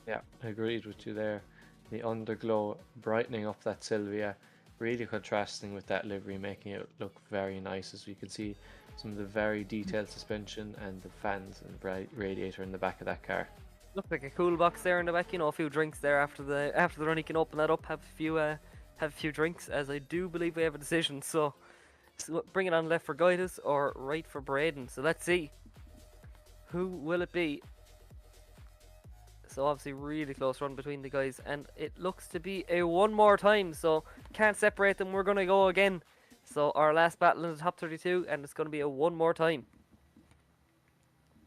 Yeah, agreed with you there. The underglow brightening up that Sylvia, really contrasting with that livery, making it look very nice, as we can see some of the very detailed suspension and the fans and bright radiator in the back of that car. Looks like a cool box there in the back. You know, a few drinks there after the run. You can open that up, have a few drinks. As I do believe we have a decision. So bring it on left for Gaitis or right for Braden. So let's see. Who will it be? So obviously really close run between the guys, and it looks to be a one more time. So can't separate them. We're gonna go again. So our last battle in the top 32, and it's gonna be a one more time.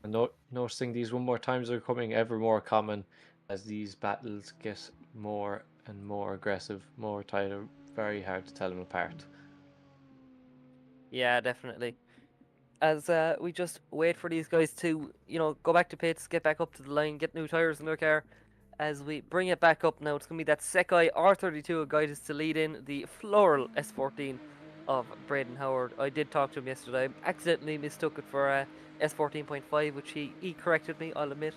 And noticing these one more times are becoming ever more common as these battles get more and more aggressive, more tighter. Very hard to tell them apart. Yeah, definitely. As we just wait for these guys to, you know, go back to pits, get back up to the line, get new tyres in their car. As we bring it back up now, it's going to be that Sikky R32 Gaitis to lead in the floral S14 of Braden Howard. I did talk to him yesterday. I accidentally mistook it for S14.5, which he corrected me, I'll admit.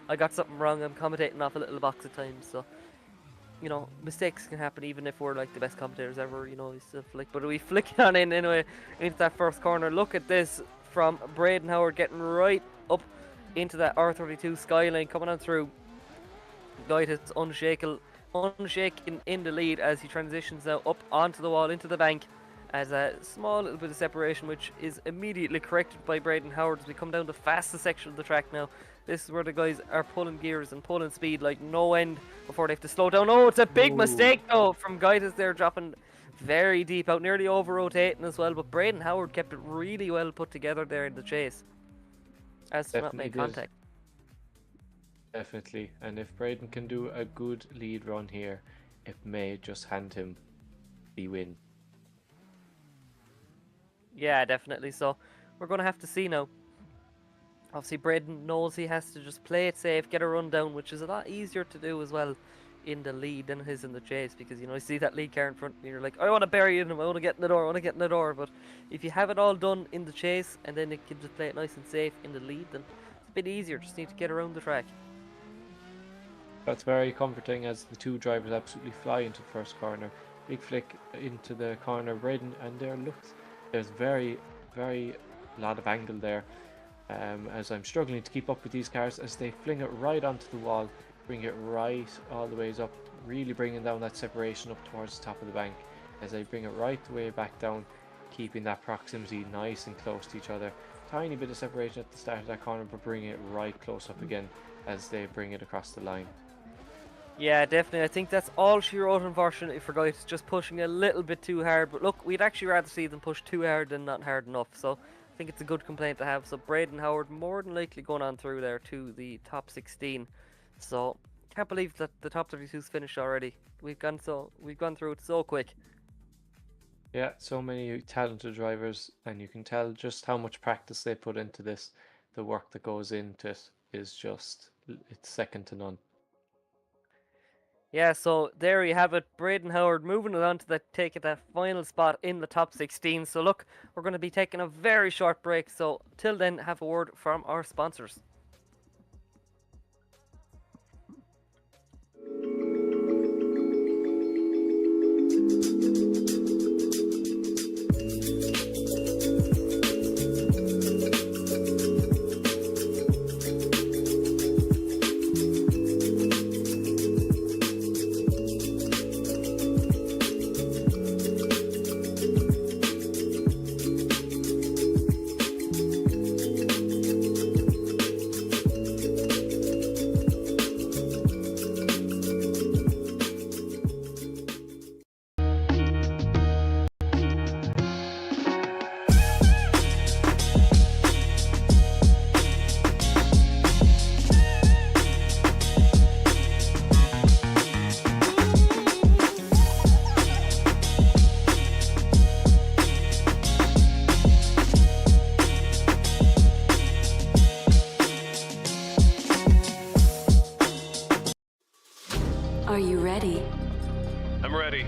I got something wrong. I'm commentating off a little box at times, so you know, mistakes can happen even if we're like the best commentators ever, you know, stuff like. But we flick on in anyway into that first corner. Look at this from Braden Howard getting right up into that R32 Skyline, coming on through. Gaitis unshaken in the lead as he transitions now up onto the wall, into the bank. as a small little bit of separation, which is immediately corrected by Braden Howard as we come down the fastest section of the track now. This is where the guys are pulling gears and pulling speed like no end before they have to slow down. Oh, it's a big mistake though from Gaitas there, dropping very deep out, nearly over rotating as well, but Braden Howard kept it really well put together there in the chase as to not make contact. Definitely, and if Braden can do a good lead run here, it may just hand him the win. Yeah, definitely. So we're going to have to see now. Obviously, Braden knows he has to just play it safe, get a run down, which is a lot easier to do as well in the lead than it is in the chase, because, you know, you see that lead car in front and you're like, I want to bury him, I want to get in the door, I want to get in the door. But if you have it all done in the chase and then it can just play it nice and safe in the lead, then it's a bit easier. Just need to get around the track. That's very comforting as the two drivers absolutely fly into the first corner. Big flick into the corner, Braden, and there's very lot of angle there. As I'm struggling to keep up with these cars as they fling it right onto the wall, bring it right all the ways up, really bringing down that separation up towards the top of the bank as they bring it right the way back down, keeping that proximity nice and close to each other. Tiny bit of separation at the start of that corner, but bringing it right close up again as they bring it across the line. Yeah, definitely. I think that's all she wrote, unfortunately, for Guys, just pushing a little bit too hard. But look, we'd actually rather see them push too hard than not hard enough. So I think it's a good complaint to have. So Braden Howard more than likely going on through there to the top 16. So can't believe that the top 32's finished already. We've gone through it so quick. Yeah, so many talented drivers, and you can tell just how much practice they put into this. The work that goes into it is just, it's second to none. Yeah, so there you have it. Braden Howard moving it on to take that final spot in the top 16. So look, we're going to be taking a very short break. So till then, have a word from our sponsors. Are you ready? I'm ready.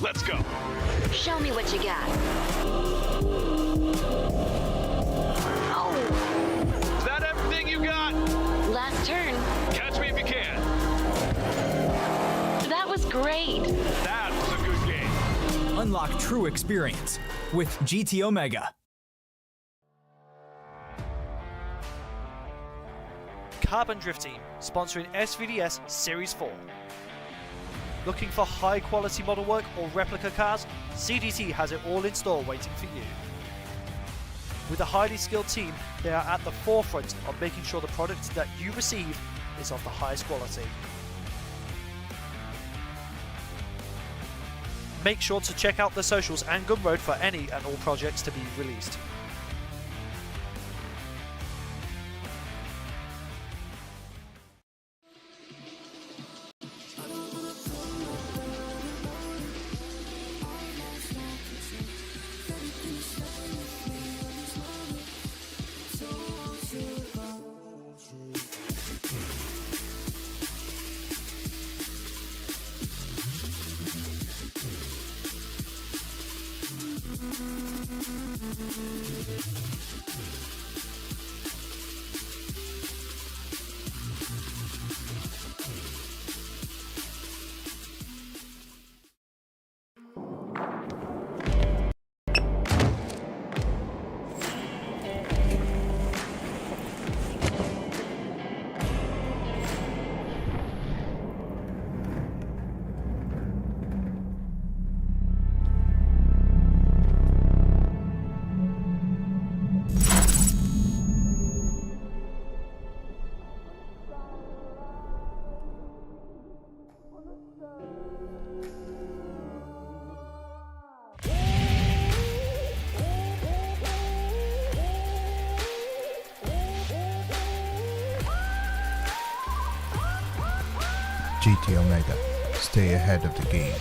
Let's go. Show me what you got. Oh, Is that everything you got? last turn. Catch me if you can. That was great. That was a good game. Unlock true experience with GT Omega. Carbon Drift Team, sponsoring SVDS Series 4. Looking for high quality model work or replica cars? CDT has it all in store waiting for you. With a highly skilled team, they are at the forefront of making sure the product that you receive is of the highest quality. Make sure to check out the socials and Gumroad for any and all projects to be released. GT Omega. Stay ahead of the game.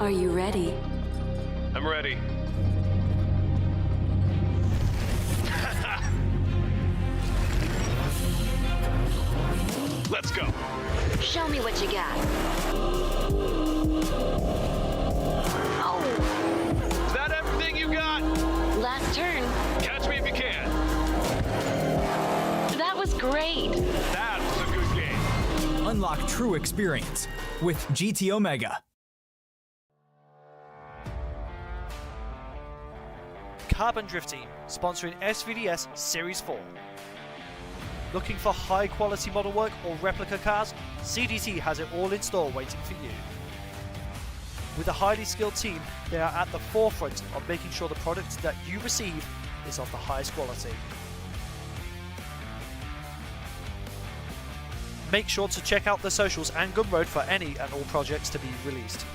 Are you ready? I'm ready. Let's go. Show me what you got. Oh, Is that everything you got? last turn. Catch me if you can. That was great. That was a good game. Unlock true experience with GT Omega. Carbon Drift Team, sponsoring SVDS Series 4. Looking for high quality model work or replica cars? CDT has it all in store waiting for you. With a highly skilled team, they are at the forefront of making sure the product that you receive is of the highest quality. Make sure to check out the socials and Gumroad for any and all projects to be released.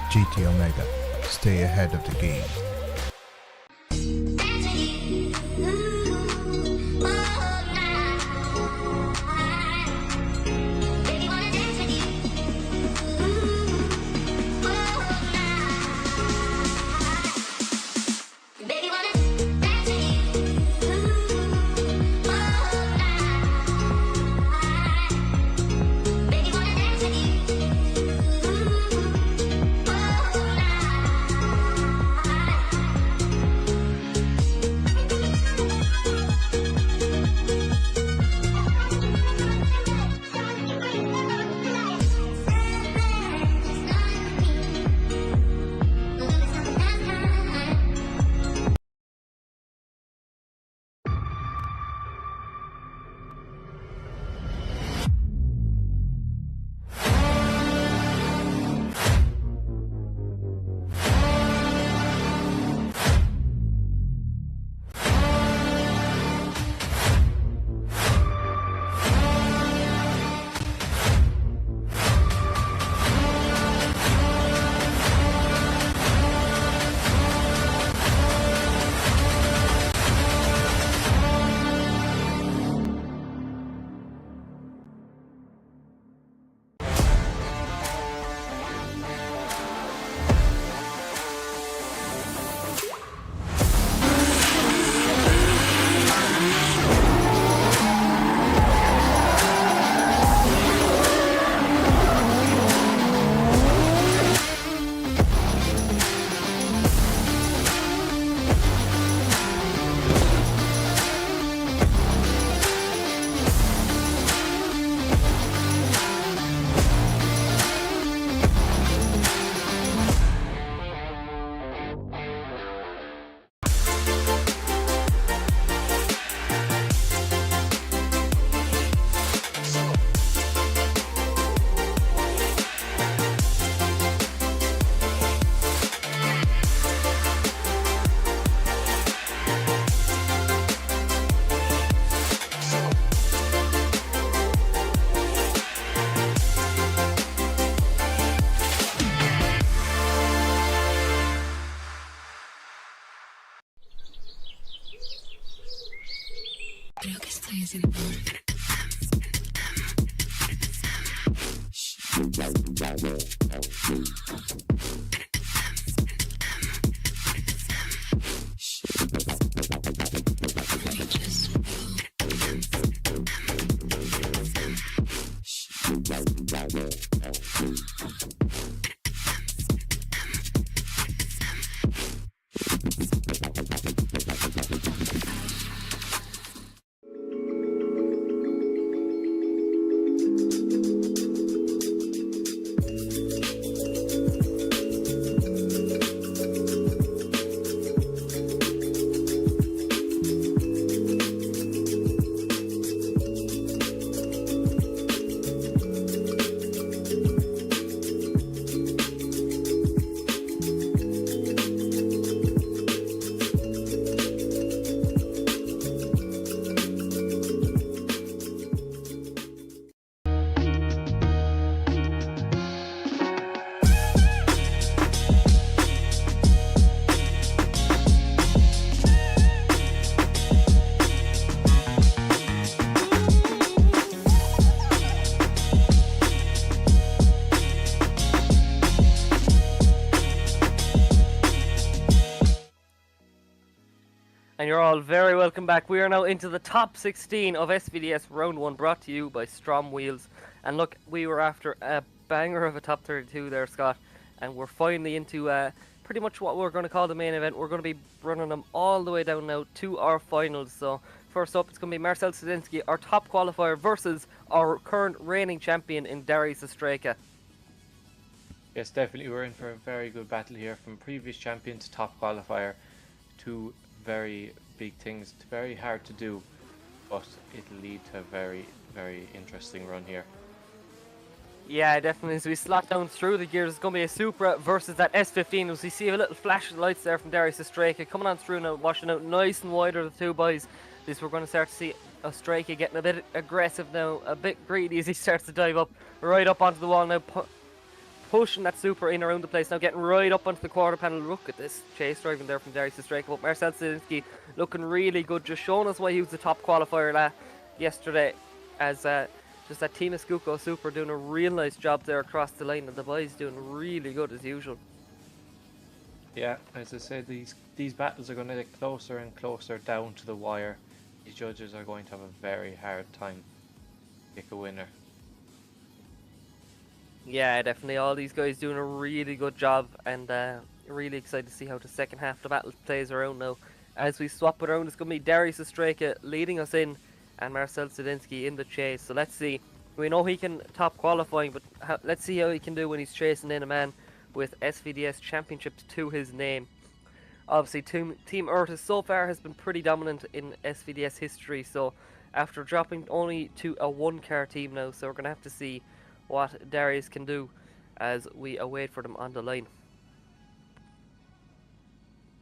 GT Omega, stay ahead of the game. you're all very welcome back. We are now into the top 16 of SVDS Round 1, brought to you by STRO M Wheels. And look, we were after a banger of a top 32 there, Scott, and we're finally into pretty much what we're going to call the main event. We're going to be running them all the way down now to our finals. So first up, it's going to be Marcel Sadinsky, our top qualifier, versus our current reigning champion in Darius Ostraka. Yes, definitely we're in for a very good battle here, from previous champion to top qualifier. Two very big things, very hard to do, but it'll lead to a very, very interesting run here. Yeah, definitely. As we slot down through the gears, it's going to be a Supra versus that S15. As we see a little flash of lights there from Darius Ostraka coming on through now, washing out nice and wide are the two boys. This we're going to start to see Ostraka getting a bit aggressive now, a bit greedy as he starts to dive up, right up onto the wall now, pushing that Supra in around the place, now getting right up onto the quarter panel. Look at this chase driving there from Darius Ostraka. But Marcel Sadinsky looking really good, just showing us why he was the top qualifier yesterday, as just that Team Escuco Supra doing a real nice job there across the line, and the boys doing really good as usual. Yeah, as I said, these battles are going to get closer and closer down to the wire. These judges are going to have a very hard time to pick a winner. Yeah, definitely. All these guys doing a really good job, and really excited to see how the second half of the battle plays around now. As we swap it around, it's going to be Darius Ostraka leading us in, and Marcel Sadinsky in the chase. So let's see. We know he can top qualifying, but let's see how he can do when he's chasing in a man with SVDS championships to his name. Obviously, Team Urtus so far has been pretty dominant in SVDS history, so after dropping only to a one-car team now, so we're going to have to see what Darius can do as we await for them on the line.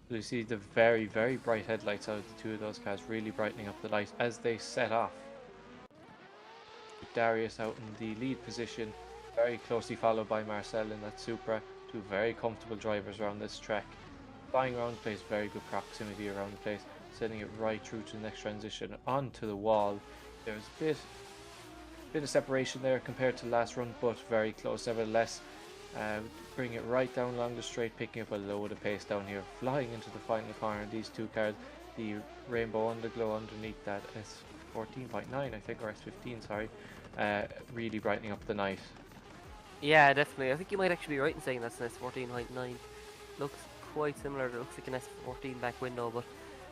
You see the very, very bright headlights out of the two of those cars, really brightening up the light as they set off. With Darius out in the lead position, very closely followed by Marcel in that Supra. Two very comfortable drivers around this track. Flying around the place, very good proximity around the place, sending it right through to the next transition onto the wall. There's a bit of separation there compared to the last run, but very close nevertheless. Bring it right down along the straight, picking up a load of pace down here, flying into the final corner. These two cars, the rainbow underglow underneath that S14.9 I think, or S15, sorry, really brightening up the night. Yeah, definitely. I think you might actually be right in saying that's an S14.9. Looks quite similar. It looks like an S14 back window, but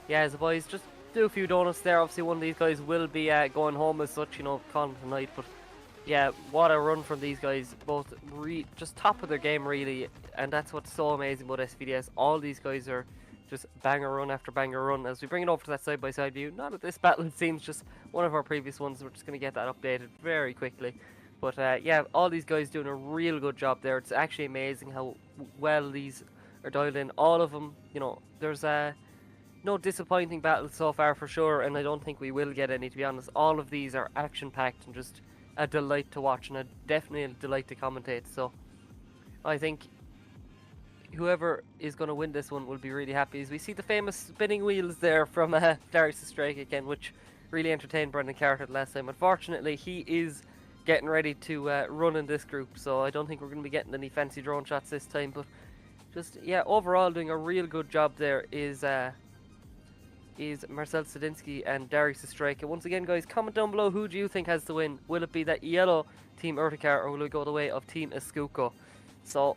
yeah, as the boys just do a few donuts there. Obviously one of these guys will be going home as such, you know, calling tonight, but yeah, what a run from these guys, both just top of their game really, and that's what's so amazing about SVDS. All these guys are just banger run after banger run. As we bring it over to that side-by-side view, not at this battle, it seems, just one of our previous ones. We're just going to get that updated very quickly. But yeah, all these guys doing a real good job there. It's actually amazing how well these are dialed in. All of them, you know, there's no disappointing battles so far for sure, and I don't think we will get any, to be honest. All of these are action-packed and just a delight to watch, and definitely a delight to commentate. So I think whoever is going to win this one will be really happy, as we see the famous spinning wheels there from Darius Ostraka again, which really entertained Brendan Carter last time. Unfortunately, he is getting ready to run in this group, so I don't think we're going to be getting any fancy drone shots this time. But just, yeah, overall doing a real good job there is Marcel Sadinsky and Darius Ostraka. Once again, guys, comment down below, who do you think has the win? Will it be that yellow Team Urtica, or will it go the way of Team Escuco? So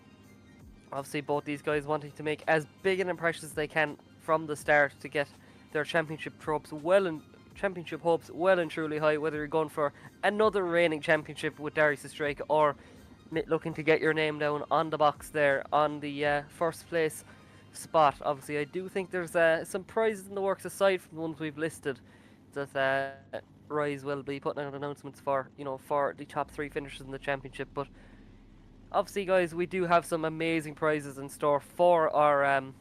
obviously both these guys wanting to make as big an impression as they can from the start to get their championship hopes well and truly high, whether you're going for another reigning championship with Darius Ostraka, or looking to get your name down on the box there on the first place spot. Obviously I do think there's some prizes in the works aside from the ones we've listed that Rise will be putting out announcements for, you know, for the top 3 finishers in the championship. But obviously, guys, we do have some amazing prizes in store for our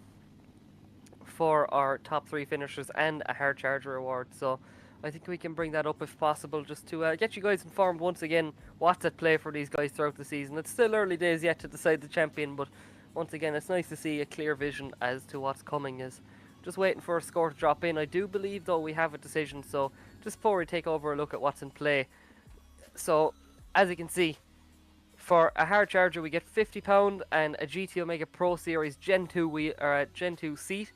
top 3 finishers and a hard charger reward. So I think we can bring that up if possible, just to get you guys informed once again what's at play for these guys throughout the season. It's still early days yet to decide the champion, but once again, it's nice to see a clear vision as to what's coming. Is just waiting for a score to drop in. I do believe, though, we have a decision, so just before we take over a look at what's in play. So, as you can see, for a hard charger we get £50, and a GT Omega Pro Series Gen 2 Gen 2 seat.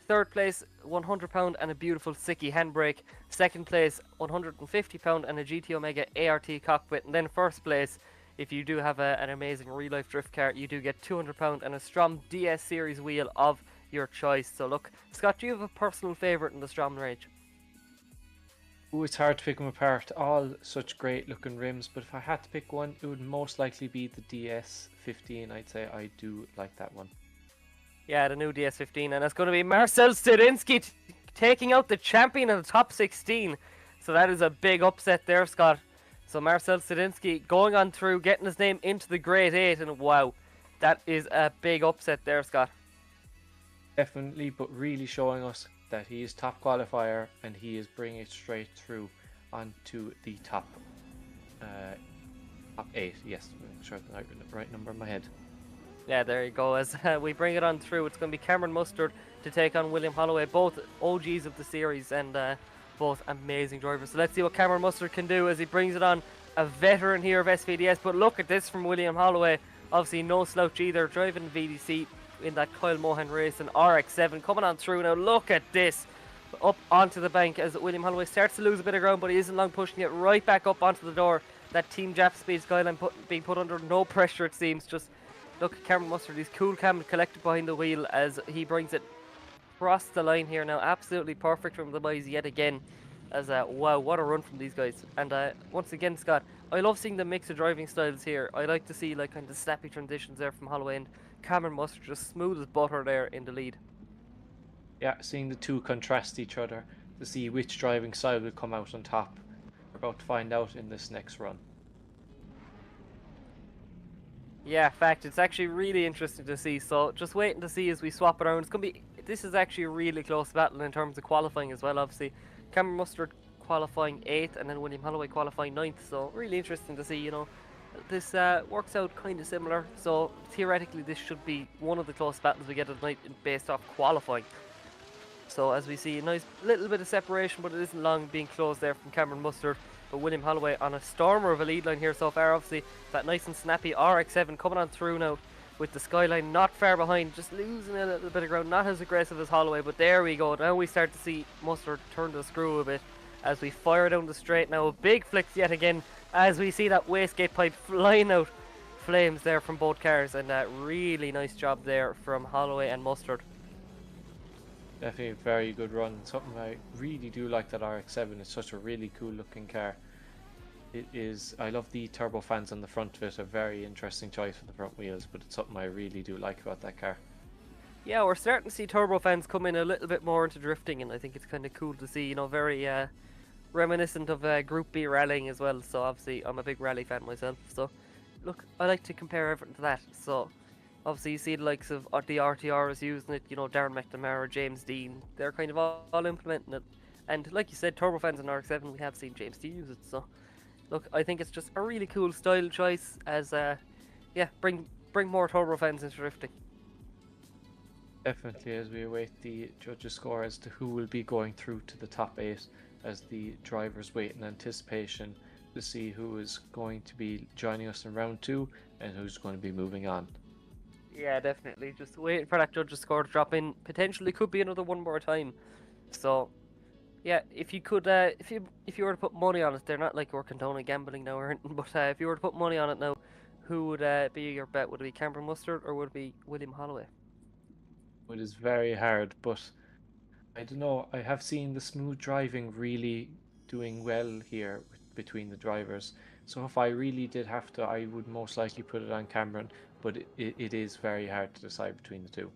Third place, £100 and a beautiful Sikky handbrake. Second place, £150 and a GT Omega ART cockpit. And then first place, if you do have an amazing real-life drift car, you do get £200 and a Strom DS Series wheel of your choice. So look, Scott, do you have a personal favourite in the Strom range? Ooh, it's hard to pick them apart. All such great looking rims, but if I had to pick one, it would most likely be the DS15. I'd say I do like that one. Yeah, the new DS15, and it's going to be Marcel Stadinsky taking out the champion in the top 16. So that is a big upset there, Scott. So Marcel Stadinsky going on through, getting his name into the Grade 8, and wow, that is a big upset there, Scott. Definitely, but really showing us that he is top qualifier and he is bringing it straight through onto the top 8. Yes, make sure I have the right number in my head. Yeah, there you go. As we bring it on through, it's going to be Cameron Mustard to take on William Holloway, both OGs of the series and both amazing drivers. So let's see what Cameron Mustard can do as he brings it on. A veteran here of SVDS, but look at this from William Holloway. Obviously no slouch either, driving VDC in that Kyle Mohan race and RX-7 coming on through. Now look at this, up onto the bank as William Holloway starts to lose a bit of ground, but he isn't long, pushing it right back up onto the door. That Team Jap Speed Skyline being put under no pressure, it seems. Just look at Cameron Mustard, he's cool, calm and collected behind the wheel as he brings it across the line here now. Absolutely perfect from the boys yet again. As wow, what a run from these guys. And once again, Scott, I love seeing the mix of driving styles here. I like to see like kind of snappy transitions there from Holloway, and Cameron Mustard just smooth as butter there in the lead. Yeah, seeing the two contrast each other to see which driving style will come out on top. We're about to find out in this next run. Yeah, fact, it's actually really interesting to see. So just waiting to see as we swap it around. It's gonna be, this is actually a really close battle in terms of qualifying as well. Obviously, Cameron Mustard qualifying 8th and then William Holloway qualifying 9th. So really interesting to see, you know. This works out kind of similar. So theoretically, this should be one of the close battles we get at night based off qualifying. So as we see, a nice little bit of separation, but it isn't long being closed there from Cameron Mustard. But William Holloway on a stormer of a lead line here so far. Obviously, that nice and snappy RX-7 coming on through now with the Skyline not far behind, just losing a little bit of ground, not as aggressive as Holloway, but there we go. Now we start to see Mustard turn the screw a bit as we fire down the straight now. Big flicks yet again as we see that wastegate pipe flying out flames there from both cars, and a really nice job there from Holloway and Mustard. Definitely a very good run. Something I really do like, that RX-7. It's such a really cool looking car. It is, I love the turbo fans on the front of it, a very interesting choice for the front wheels, but it's something I really do like about that car. Yeah, we're starting to see turbo fans come in a little bit more into drifting, and I think it's kind of cool to see, you know, very reminiscent of Group B rallying as well. So obviously I'm a big rally fan myself, so look, I like to compare everything to that. So obviously you see the likes of the RTRs using it, you know, Darren McNamara, James Dean, they're kind of all implementing it. And like you said, turbo fans in RX-7, we have seen James Dean use it. So look, I think it's just a really cool style choice as yeah, bring more turbo fans into drifting. Definitely, as we await the judges' score as to who will be going through to the top 8, as the drivers wait in anticipation to see who is going to be joining us in round 2 and who's going to be moving on. Yeah, definitely. Just waiting for that judges' score to drop in. Potentially could be another one more time. So, yeah, if you could, if you were to put money on it, they're not like we're condoning gambling now or anything, but if you were to put money on it now, who would be your bet? Would it be Cameron Mustard or would it be William Holloway? It is very hard, but I don't know. I have seen the smooth driving really doing well here between the drivers. So if I really did have to, I would most likely put it on Cameron, but it is very hard to decide between the two.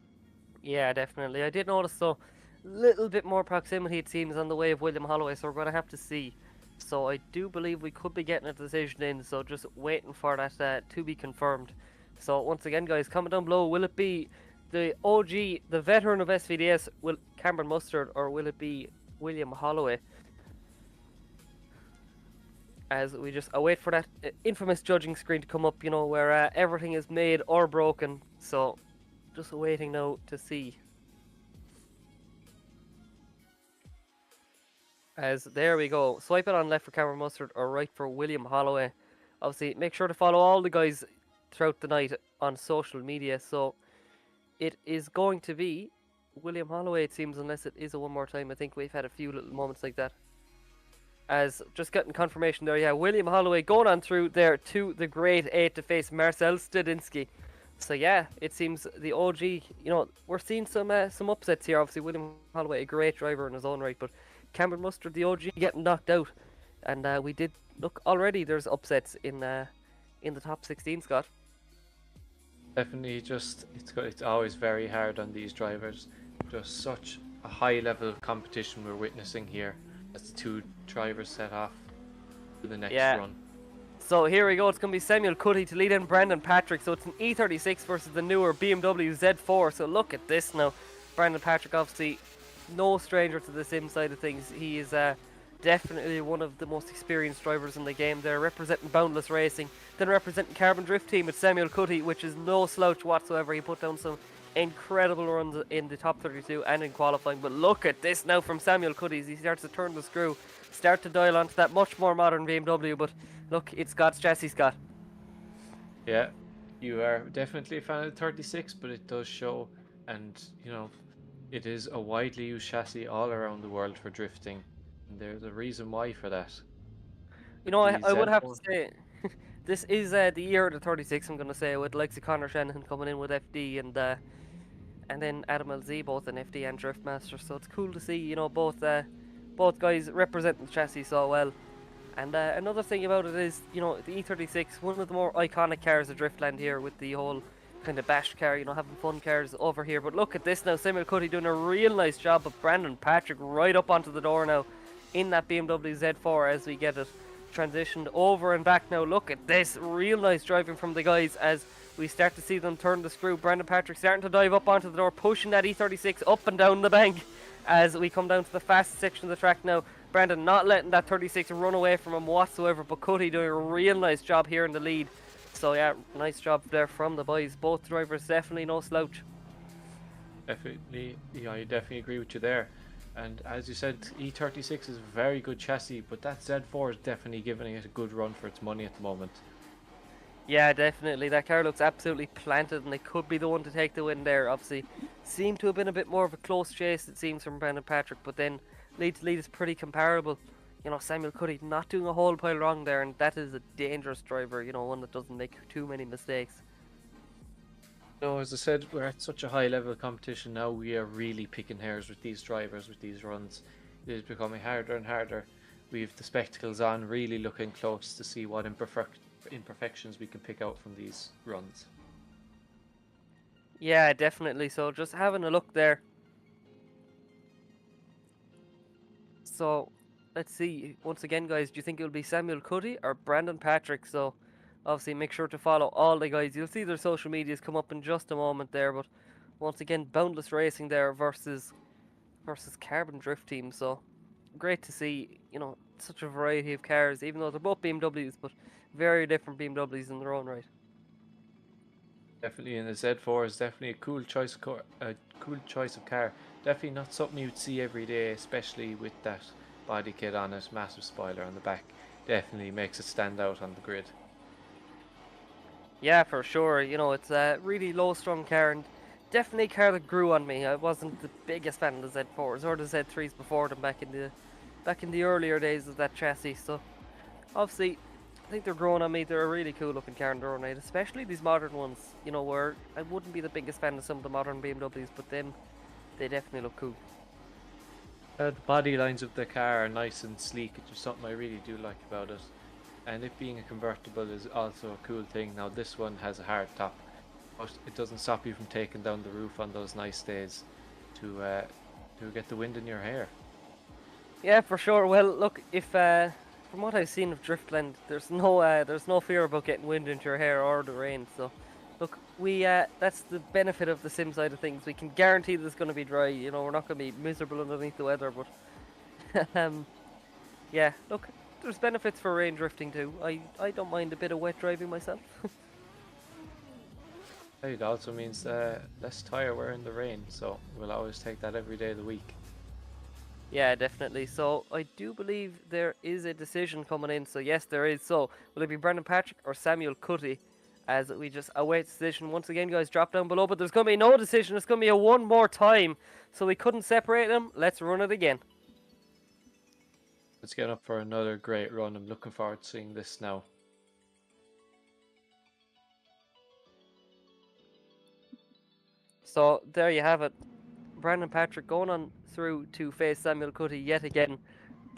Yeah, definitely. I did notice so little bit more proximity it seems on the way of William Holloway, so we're going to have to see. So I do believe we could be getting a decision in, so just waiting for that to be confirmed. So once again, guys, comment down below, will it be the OG, the veteran of SVDS, will Cameron Mustard, or will it be William Holloway? As we just await for that infamous judging screen to come up, you know, where everything is made or broken. So just waiting now to see. As there we go, swipe it on left for Cameron Mustard or right for William Holloway. Obviously, make sure to follow all the guys throughout the night on social media. So it is going to be William Holloway, it seems, unless it is a one more time. I think we've had a few little moments like that. As just getting confirmation there, yeah, William Holloway going on through there to the grade 8 to face Marcel Stadinsky. So yeah, it seems the OG, you know, we're seeing some upsets here. Obviously, William Holloway, a great driver in his own right, but Cameron Mustard, the OG, getting knocked out. And we did look already. There's upsets in the top 16, Scott. Definitely, it's always very hard on these drivers. Just such a high level of competition we're witnessing here as the two drivers set off to the next run. So here we go. It's going to be Samuel Cuddy to lead in Brandon Patrick. So it's an E36 versus the newer BMW Z4. So look at this now. Brandon Patrick, obviously no stranger to the sim side of things. He is definitely one of the most experienced drivers in the game there, representing Boundless Racing. Then representing Carbon Drift Team, it's Samuel Cuddy, which is no slouch whatsoever. He put down some incredible runs in the top 32 and in qualifying. But look at this now from Samuel Cuddy as he starts to turn the screw, start to dial onto that much more modern BMW. But look, it's Scott's chassis, Scott. Yeah, you are definitely a fan of the 36, but it does show, and you know, it is a widely used chassis all around the world for drifting. And there's a reason why for that. You know, I would have to say, this is the year of the 36, I'm going to say, with likes of Connor Shanahan coming in with FD and then Adam LZ, both in FD and Driftmaster. So it's cool to see, you know, both guys representing the chassis so well. And another thing about it is, you know, the E36, one of the more iconic cars of Driftland here, with the whole kind of bashed car, you know, having fun cars over here. But look at this now, Samuel Cuddy doing a real nice job of Brandon Patrick right up onto the door now in that BMW Z4 as we get it transitioned over and back now. Look at this, real nice driving from the guys as we start to see them turn the screw. Brandon Patrick starting to dive up onto the door, pushing that E36 up and down the bank as we come down to the fastest section of the track now. Brandon not letting that 36 run away from him whatsoever, but Cuddy doing a real nice job here in the lead. So yeah, nice job there from the boys. Both drivers definitely no slouch. Definitely, yeah, I definitely agree with you there. And as you said, E36 is a very good chassis, but that Z4 is definitely giving it a good run for its money at the moment. Yeah, definitely. That car looks absolutely planted, and it could be the one to take the win there. Obviously, seemed to have been a bit more of a close chase, it seems, from Brandon Patrick, but then lead to lead is pretty comparable. You know, Samuel Cuddy not doing a whole pile wrong there, and that is a dangerous driver, you know, one that doesn't make too many mistakes. No, as I said, we're at such a high level of competition now. We are really picking hairs with these drivers, with these runs. It is becoming harder and harder. We have the spectacles on, really looking close to see what imperfections we can pick out from these runs. Yeah, definitely. So just having a look there. So let's see. Once again, guys, do you think it'll be Samuel Cuddy or Brandon Patrick? So obviously make sure to follow all the guys. You'll see their social medias come up in just a moment there. But once again, Boundless Racing there versus Carbon Drift Team. So great to see, you know, such a variety of cars, even though they're both BMWs, but very different BMWs in their own right. Definitely, and the Z4 is definitely a cool choice of car. Definitely not something you'd see every day, especially with that body kit on it, massive spoiler on the back. Definitely makes it stand out on the grid. Yeah, for sure. You know, it's a really low-strung car, and definitely a car that grew on me. I wasn't the biggest fan of the Z4s or the Z3s before them back in the earlier days of that chassis. So obviously, I think they're growing on me. They're a really cool looking car in their own right, especially these modern ones. You know, where I wouldn't be the biggest fan of some of the modern BMWs, but them, they definitely look cool. The body lines of the car are nice and sleek, which is something I really do like about it. And it being a convertible is also a cool thing. Now this one has a hard top, but it doesn't stop you from taking down the roof on those nice days to get the wind in your hair. Yeah, for sure. Well, look, if from what I've seen of Driftland, there's no fear about getting wind into your hair or the rain. So, look, that's the benefit of the sim side of things. We can guarantee that it's going to be dry. You know, we're not going to be miserable underneath the weather. But, yeah, look, there's benefits for rain drifting too. I don't mind a bit of wet driving myself. It also means less tire wear in the rain, so we'll always take that every day of the week. Yeah, definitely. So I do believe there is a decision coming in. So yes, there is. So will it be Brandon Patrick or Samuel Cuddy? as we just await decision. Once again, guys, drop down below, but there's going to be no decision. It's going to be a one more time, so we couldn't separate them. Let's run it again. Let's get up for another great run. I'm looking forward to seeing this now. So there you have it. Brandon Patrick going on through to face Samuel Cuddy yet again.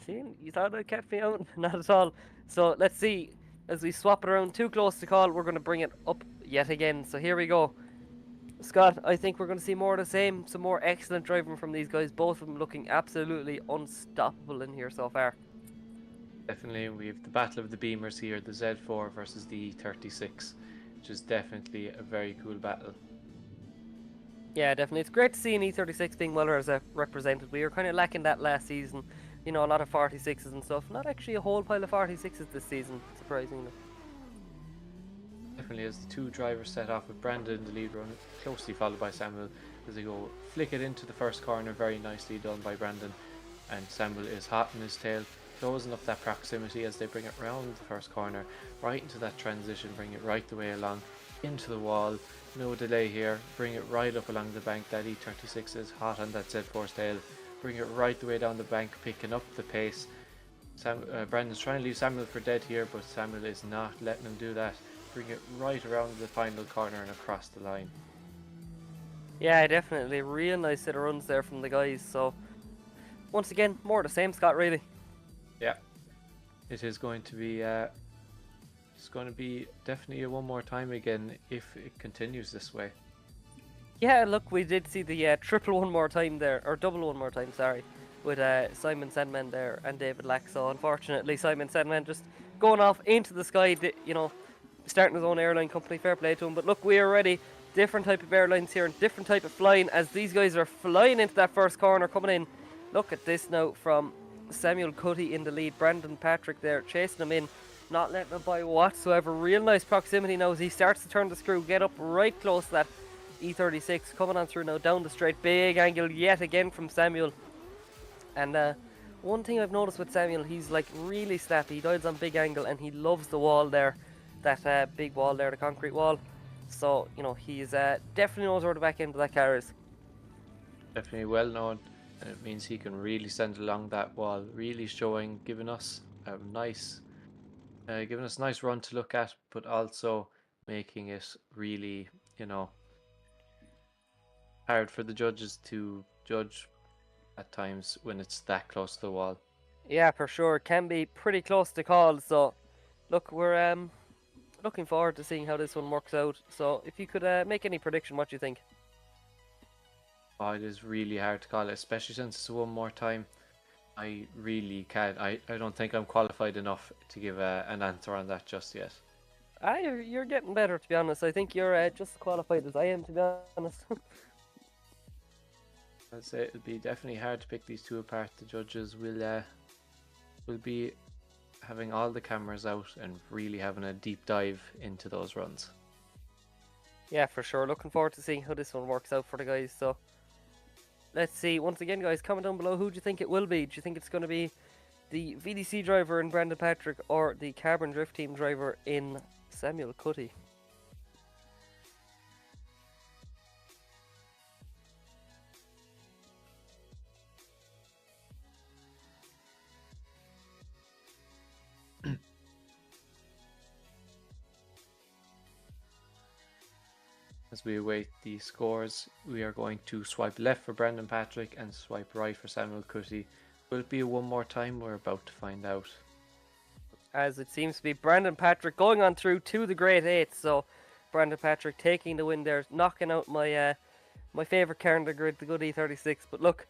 See, you thought I kept me out? Not at all. So let's see. As we swap it around too close to call, we're going to bring it up yet again. So here we go. Scott, I think we're going to see more of the same. Some more excellent driving from these guys. Both of them looking absolutely unstoppable in here so far. Definitely, we have the battle of the Beamers here. The Z4 versus the E36, which is definitely a very cool battle. Yeah, definitely. It's great to see an E36 being well represented. We were kind of lacking that last season. You know, a lot of 46s and stuff. Not actually a whole pile of 46s this season, surprisingly. Definitely, as the two drivers set off with Brandon in the lead run, closely followed by Samuel as they go flick it into the first corner. Very nicely done by Brandon, and Samuel is hot in his tail, closing up that proximity as they bring it round the first corner, right into that transition, bring it right the way along into the wall. No delay here, bring it right up along the bank. That E36 is hot on that Z4's tail, bring it right the way down the bank, picking up the pace. Brandon's trying to leave Samuel for dead here, but Samuel is not letting him do that. Bring it right around the final corner and across the line. Yeah, definitely. Real nice set of runs there from the guys. So, once again, more of the same, Scott, really. Yeah, it is going to be definitely a one more time again if it continues this way. Yeah, look, we did see the triple one more time there, or double one more time, sorry, with Simon Sandman there and David Lack. So unfortunately, Simon Sandman just going off into the sky, you know, starting his own airline company. Fair play to him. But look, we are ready. Different type of airlines here and different type of flying as these guys are flying into that first corner, coming in. Look at this now from Samuel Cuddy in the lead. Brandon Patrick there chasing him in, not letting him by whatsoever. Real nice proximity now as he starts to turn the screw, get up right close to that E36, coming on through now down the straight. Big angle yet again from Samuel. And one thing I've noticed with Samuel, he's like really snappy. He dials on big angle and he loves the wall there, that big wall there, the concrete wall. So, you know, he's definitely knows where the back end of that car is. Definitely well known, and it means he can really send along that wall, really showing, giving us a nice run to look at, but also making it really, you know, hard for the judges to judge at times when it's that close to the wall. Yeah, for sure. It can be pretty close to call. So, look, we're looking forward to seeing how this one works out. So, if you could make any prediction, what do you think? Oh, it is really hard to call it, especially since it's one more time. I really can't. I don't think I'm qualified enough to give an answer on that just yet. You're getting better, to be honest. I think you're just as qualified as I am, to be honest. I'd say it'll be definitely hard to pick these two apart. The judges will be having all the cameras out and really having a deep dive into those runs. Yeah, for sure. Looking forward to seeing how this one works out for the guys. So, let's see. Once again, guys, comment down below who do you think it will be. Do you think it's going to be the VDC driver in Brandon Patrick or the Carbon Drift Team driver in Samuel Cuddy? As we await the scores, we are going to swipe left for Brandon Patrick and swipe right for Samuel Cuddy. Will it be a one more time? We're about to find out. As it seems to be Brandon Patrick going on through to the Great 8. So, Brandon Patrick taking the win there, knocking out my my favourite car in the grid, the good E36. But look,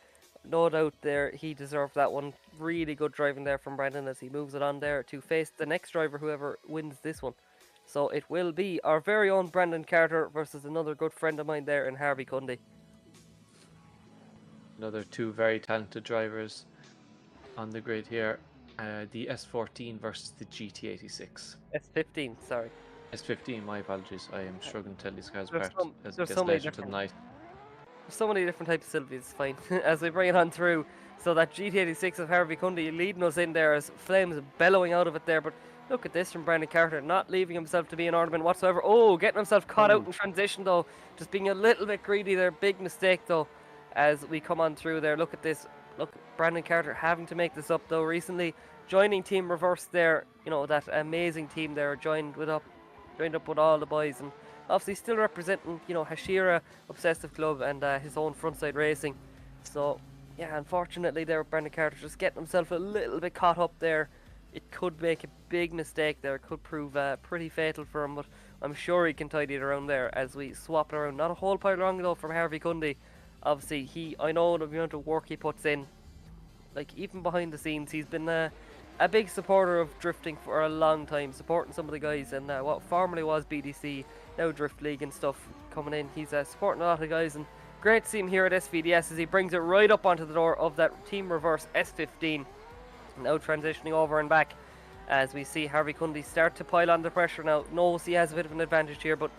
no doubt there, he deserved that one. Really good driving there from Brandon as he moves it on there to face the next driver, whoever wins this one. So it will be our very own Brandon Carter versus another good friend of mine there in Harvey Cundy. Another two very talented drivers on the grid here. The S14 versus the GT86. S15, sorry. S15, my apologies. I am struggling to tell these guys There's apart as it there's gets so many later different- tonight. There's so many different types of Sylvias, it's fine. As we bring it on through. So that GT86 of Harvey Cundy leading us in there as flames bellowing out of it there. But Look at this from Brandon Carter, not leaving himself to be an ornament whatsoever. Oh, getting himself caught out in transition though. Just being a little bit greedy there. Big mistake though as we come on through there. Look at this. Look, Brandon Carter having to make this up though recently. Joining Team Reverse there. You know, that amazing team there. Joined up with all the boys. And obviously still representing, you know, Hashira Obsessive Club and his own Frontside Racing. So, yeah, unfortunately there Brandon Carter just getting himself a little bit caught up there. It could make a big mistake there. It could prove pretty fatal for him, but I'm sure he can tidy it around there as we swap it around. Not a whole pile wrong though from Harvey Cundy. Obviously, I know the amount of work he puts in. Like, even behind the scenes, he's been a big supporter of drifting for a long time, supporting some of the guys, and what formerly was BDC, now Drift League and stuff coming in. He's supporting a lot of guys, and great to see him here at SVDS as he brings it right up onto the door of that Team Reverse S15. Now transitioning over and back as we see Harvey Cundy start to pile on the pressure now. Knows he has a bit of an advantage here, but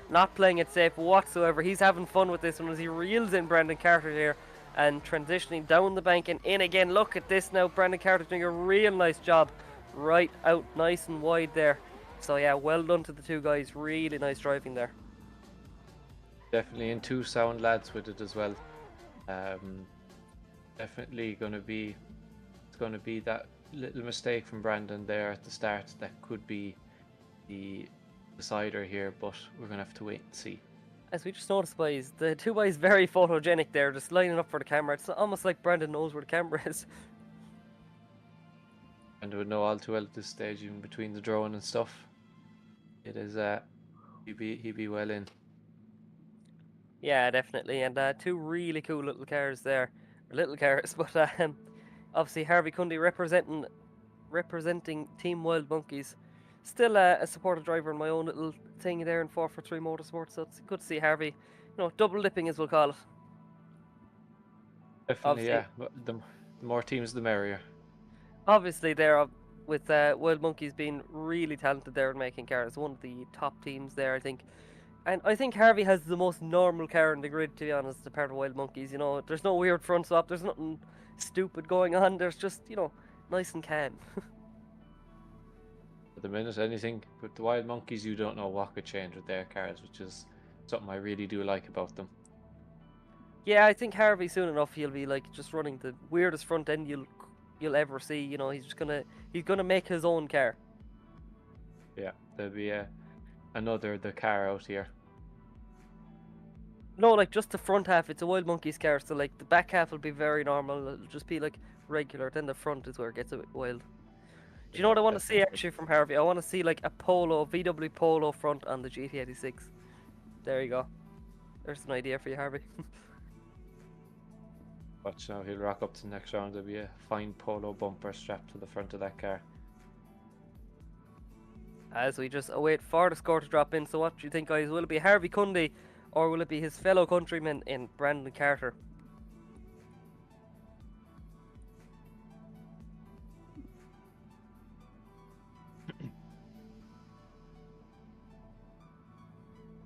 not playing it safe whatsoever. He's having fun with this one as he reels in Brandon Carter here and transitioning down the bank and in again. Look at this now. Brandon Carter doing a real nice job right out nice and wide there. So yeah, well done to the two guys. Really nice driving there. Definitely, and two sound lads with it as well. Definitely going to be that little mistake from Brandon there at the start that could be the decider here, but we're gonna have to wait and see. As we just noticed, boys, the two boys very photogenic there, just lining up for the camera. It's almost like Brandon knows where the camera is. And would know all too well at this stage, even between the drone and stuff. It is he'd be well in. Yeah, definitely, and two really cool little cars there, little cars, but obviously Harvey Cundy representing Team Wild Monkeys. Still a supported driver in my own little thing there in 443 Motorsport, so it's good to see Harvey, you know, double dipping as we'll call it. Definitely, yeah. The more teams, the merrier. Obviously, there with Wild Monkeys being really talented there in making cars, one of the top teams there, I think. And I think Harvey has the most normal car in the grid, to be honest, the part of Wild Monkeys. You know, there's no weird front swap, there's nothing stupid going on. There's just, you know, nice and calm. At the minute, anything with the Wild Monkeys, you don't know what could change with their cars, which is something I really do like about them. Yeah, I think Harvey soon enough he'll be like just running the weirdest front end you'll ever see. You know, he's gonna make his own car. Yeah, there'll be the car out here. No, like just the front half, it's a Wild Monkeys car, so like the back half will be very normal. It'll just be like regular. Then the front is where it gets a bit wild. Do you know what I want to see actually from Harvey? I want to see like a VW Polo front on the GT86. There you go. There's an idea for you, Harvey. Watch now, he'll rock up to the next round. There'll be a fine Polo bumper strapped to the front of that car. As we just await for the score to drop in. So what do you think, guys? Will it be Harvey Cundy or will it be his fellow countryman in Brandon Carter?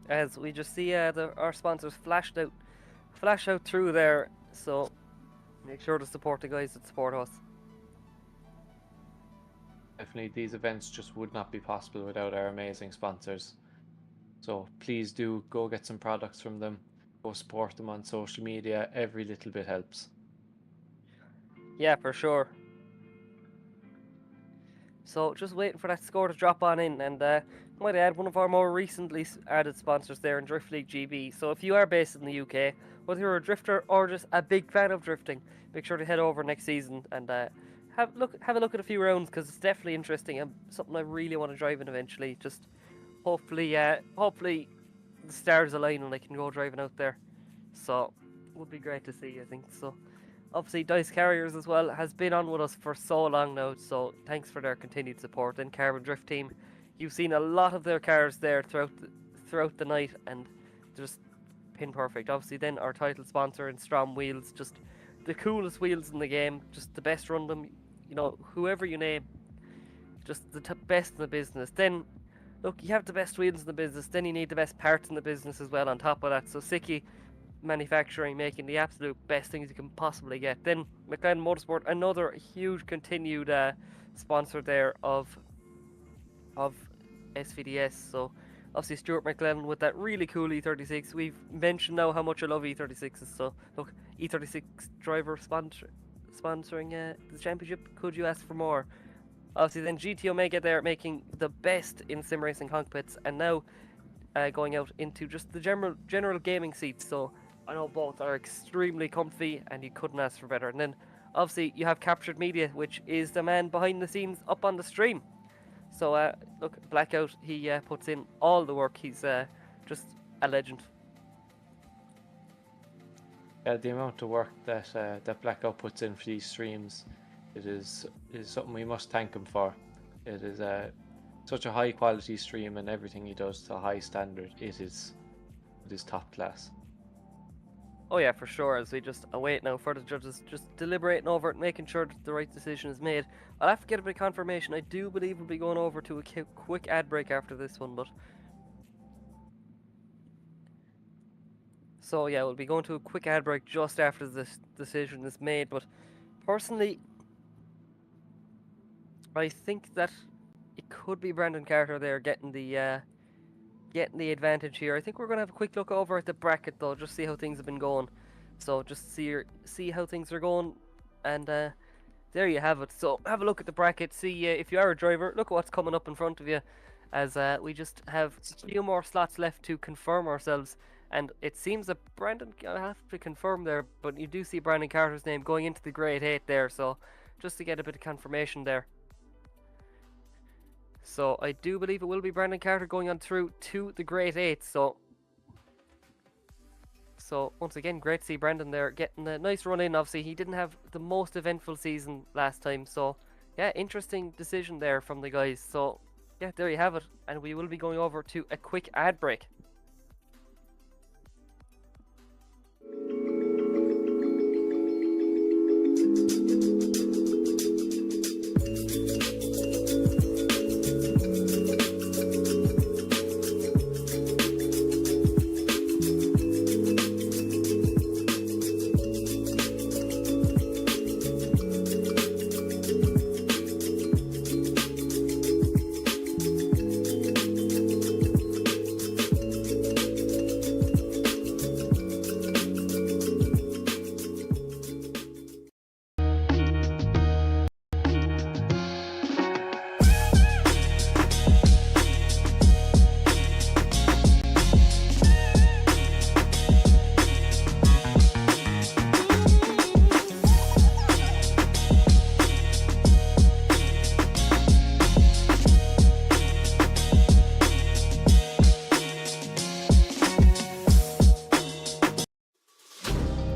As we just see our sponsors flash out through there, so make sure to support the guys that support us. Definitely, these events just would not be possible without our amazing sponsors. So please do go get some products from them, go support them on social media. Every little bit helps. Yeah, for sure. So just waiting for that score to drop on in, and might add one of our more recently added sponsors there in Drift League GB. So if you are based in the UK, whether you're a drifter or just a big fan of drifting, make sure to head over next season and have a look at a few rounds, because it's definitely interesting and something I really want to drive in eventually. Just hopefully the stars align and I can go driving out there. So it would be great to see, I think. So obviously Dyce Carriers as well has been on with us for so long now, so thanks for their continued support. And Carbon Drift Team, you've seen a lot of their cars there throughout the night, and just pin perfect. Obviously then our title sponsor in STRO M Wheels, just the coolest wheels in the game, just the best run them, you know, whoever you name, just the best in the business. Then look, you have the best wheels in the business, then you need the best parts in the business as well on top of that. So Sikky Manufacturing, making the absolute best things you can possibly get. Then Mclellan Motorsport, another huge continued sponsor there of of SVDS. So obviously Stuart Mclellan with that really cool E36. We've mentioned now how much I love E36s. So look, E36 driver sponsoring the championship. Could you ask for more? Obviously then GT Omega there making the best in sim racing cockpits, and now going out into just the general gaming seats. So I know both are extremely comfy and you couldn't ask for better. And then obviously you have Kaptured Media, which is the man behind the scenes up on the stream. So look, Blackout, he puts in all the work. He's just a legend. Yeah, the amount of work that that Blackout puts in for these streams, it is something we must thank him for. It is such a high quality stream, and everything he does to a high standard. It is top class. Oh yeah, for sure. As we just await now for the judges just deliberating over it, making sure that the right decision is made. I'll have to get a bit of confirmation. I do believe we'll be going over to a quick ad break after this one, but so yeah, we'll be going to a quick ad break just after this decision is made. But personally, I think that it could be Brandon Carter there getting the advantage here. I think we're going to have a quick look over at the bracket though, just see how things have been going. So just see how things are going, and there you have it. So have a look at the bracket, see if you are a driver, look at what's coming up in front of you, as we just have a few more slots left to confirm ourselves. And it seems that Brandon, I have to confirm there, but you do see Brandon Carter's name going into the grade 8 there, so just to get a bit of confirmation there. So I do believe it will be Brandon Carter going on through to the grade 8. So once again, great to see Brandon there getting a nice run in. Obviously, he didn't have the most eventful season last time. So yeah, interesting decision there from the guys. So yeah, there you have it. And we will be going over to a quick ad break.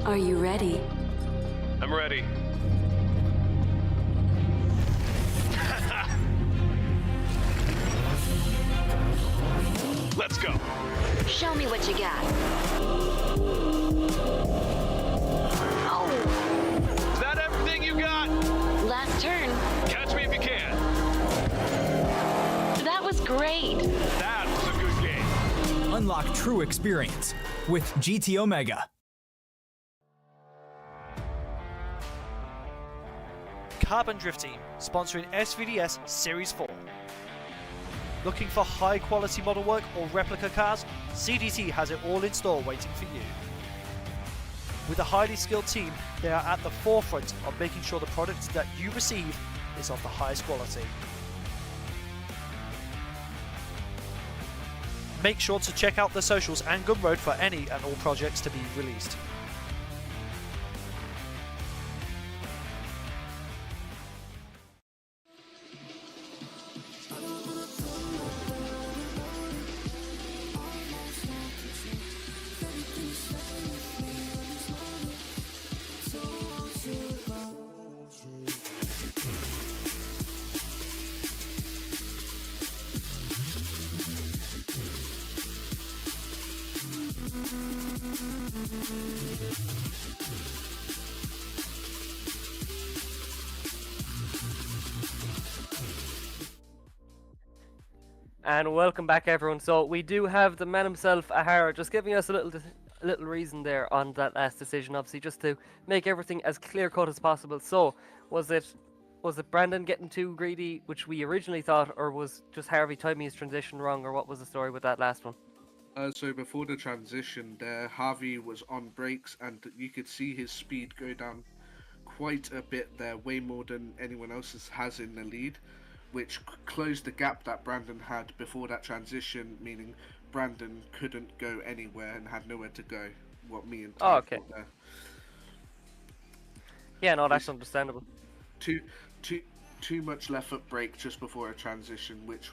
Are you ready? I'm ready. Let's go. Show me what you got. Oh, Is that everything you got? last turn. Catch me if you can. That was great. That was a good game. Unlock true experience with GT Omega. Carbon Drift Team, sponsoring SVDS Series 4. Looking for high quality model work or replica cars? CDT has it all in store waiting for you. With a highly skilled team, they are at the forefront of making sure the product that you receive is of the highest quality. Make sure to check out the socials and Gumroad for any and all projects to be released. And welcome back, everyone. So we do have the man himself, Ahara, just giving us a little reason there on that last decision, obviously, just to make everything as clear cut as possible. So was it Was it Brandon getting too greedy, which we originally thought, or was just Harvey timing his transition wrong, or what was the story with that last one? So before the transition there, Harvey was on brakes and you could see his speed go down quite a bit there, way more than anyone else has in the lead, which closed the gap that Brandon had before that transition, meaning Brandon couldn't go anywhere and had nowhere to go. What me and Ty okay. thought there. Yeah, no, that's understandable. Too much left foot brake just before a transition, which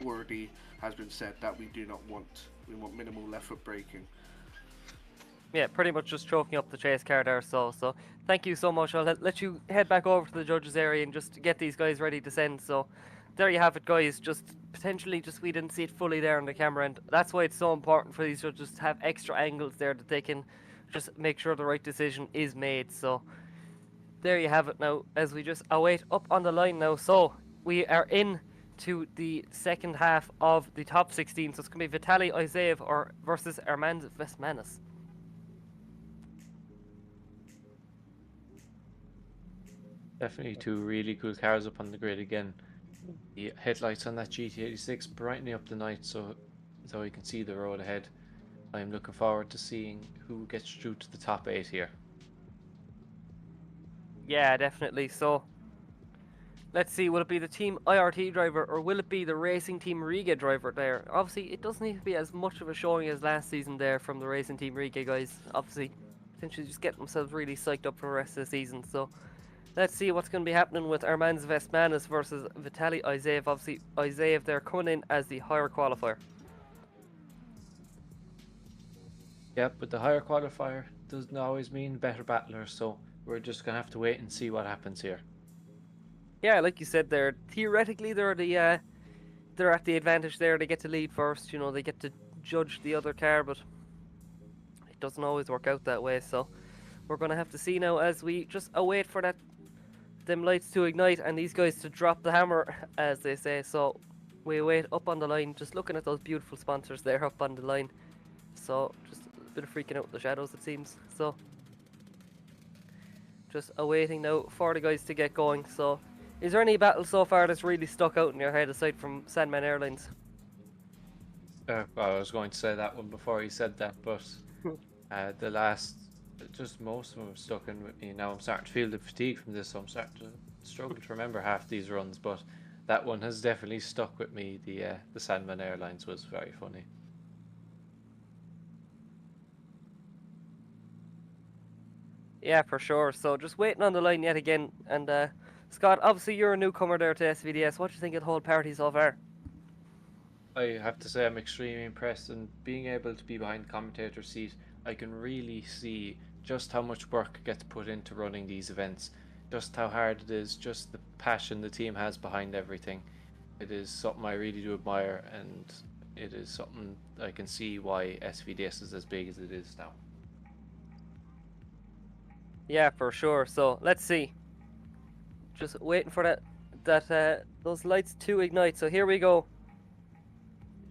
already has been said that we do not want. We want minimal left foot braking. Yeah, pretty much just choking up the chase car there. So thank you so much. I'll let you head back over to the judges area and just get these guys ready to send. So there you have it, guys. Just potentially, just we didn't see it fully there on the camera, and that's why it's so important for these judges to have extra angles there that they can just make sure the right decision is made. So there you have it now, as we just await up on the line now. So we are in to the second half of the top 16. So it's going to be Vitaly Izaev or versus Armand Vesmanis. Definitely two really cool cars up on the grid again. The headlights on that GT86 brightening up the night so you can see the road ahead. I'm looking forward to seeing who gets through to the top 8 here. Yeah, definitely. So let's see, will it be the Team IRT driver or will it be the Racing Team Riga driver there? Obviously, it doesn't need to be as much of a showing as last season there from the Racing Team Riga guys. Obviously, potentially just getting themselves really psyched up for the rest of the season. So let's see what's going to be happening with Armand Vesmanis versus Vitaly Izaev. Obviously, Izaev there coming in as the higher qualifier. Yep, but the higher qualifier doesn't always mean better battler, so we're just going to have to wait and see what happens here. Yeah, like you said there, theoretically they're at the advantage there. They get to lead first, you know, they get to judge the other car, but it doesn't always work out that way. So we're going to have to see now as we just await for them lights to ignite and these guys to drop the hammer, as they say. So we wait up on the line, just looking at those beautiful sponsors there up on the line. So just a bit of freaking out with the shadows, it seems. So just awaiting now for the guys to get going. So is there any battle so far that's really stuck out in your head aside from Sandman Airlines? Well, I was going to say that one before you said that, but the last, just most of them have stuck in with me. Now I'm starting to feel the fatigue from this, so I'm starting to struggle to remember half these runs, but that one has definitely stuck with me. The Sandman Airlines was very funny. Yeah, for sure. So just waiting on the line yet again. And Scott, obviously you're a newcomer there to SVDS. What do you think of the whole party so far? I have to say I'm extremely impressed, and being able to be behind the commentator seat, I can really see just how much work gets put into running these events, just how hard it is, just the passion the team has behind everything. It is something I really do admire, and it is something I can see why SVDS is as big as it is now. Yeah, for sure. So let's see. Just waiting for those lights to ignite. So here we go.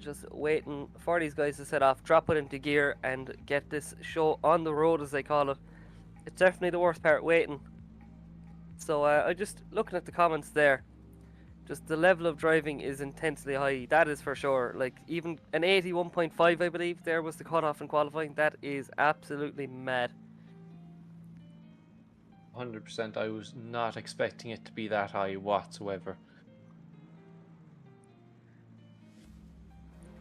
Just waiting for these guys to set off, drop it into gear, and get this show on the road, as they call it. It's definitely the worst part, waiting. So I just looking at the comments there. Just the level of driving is intensely high. That is for sure. Like even an 81.5, I believe, there was the cutoff in qualifying. That is absolutely mad. 100%. I was not expecting it to be that high whatsoever.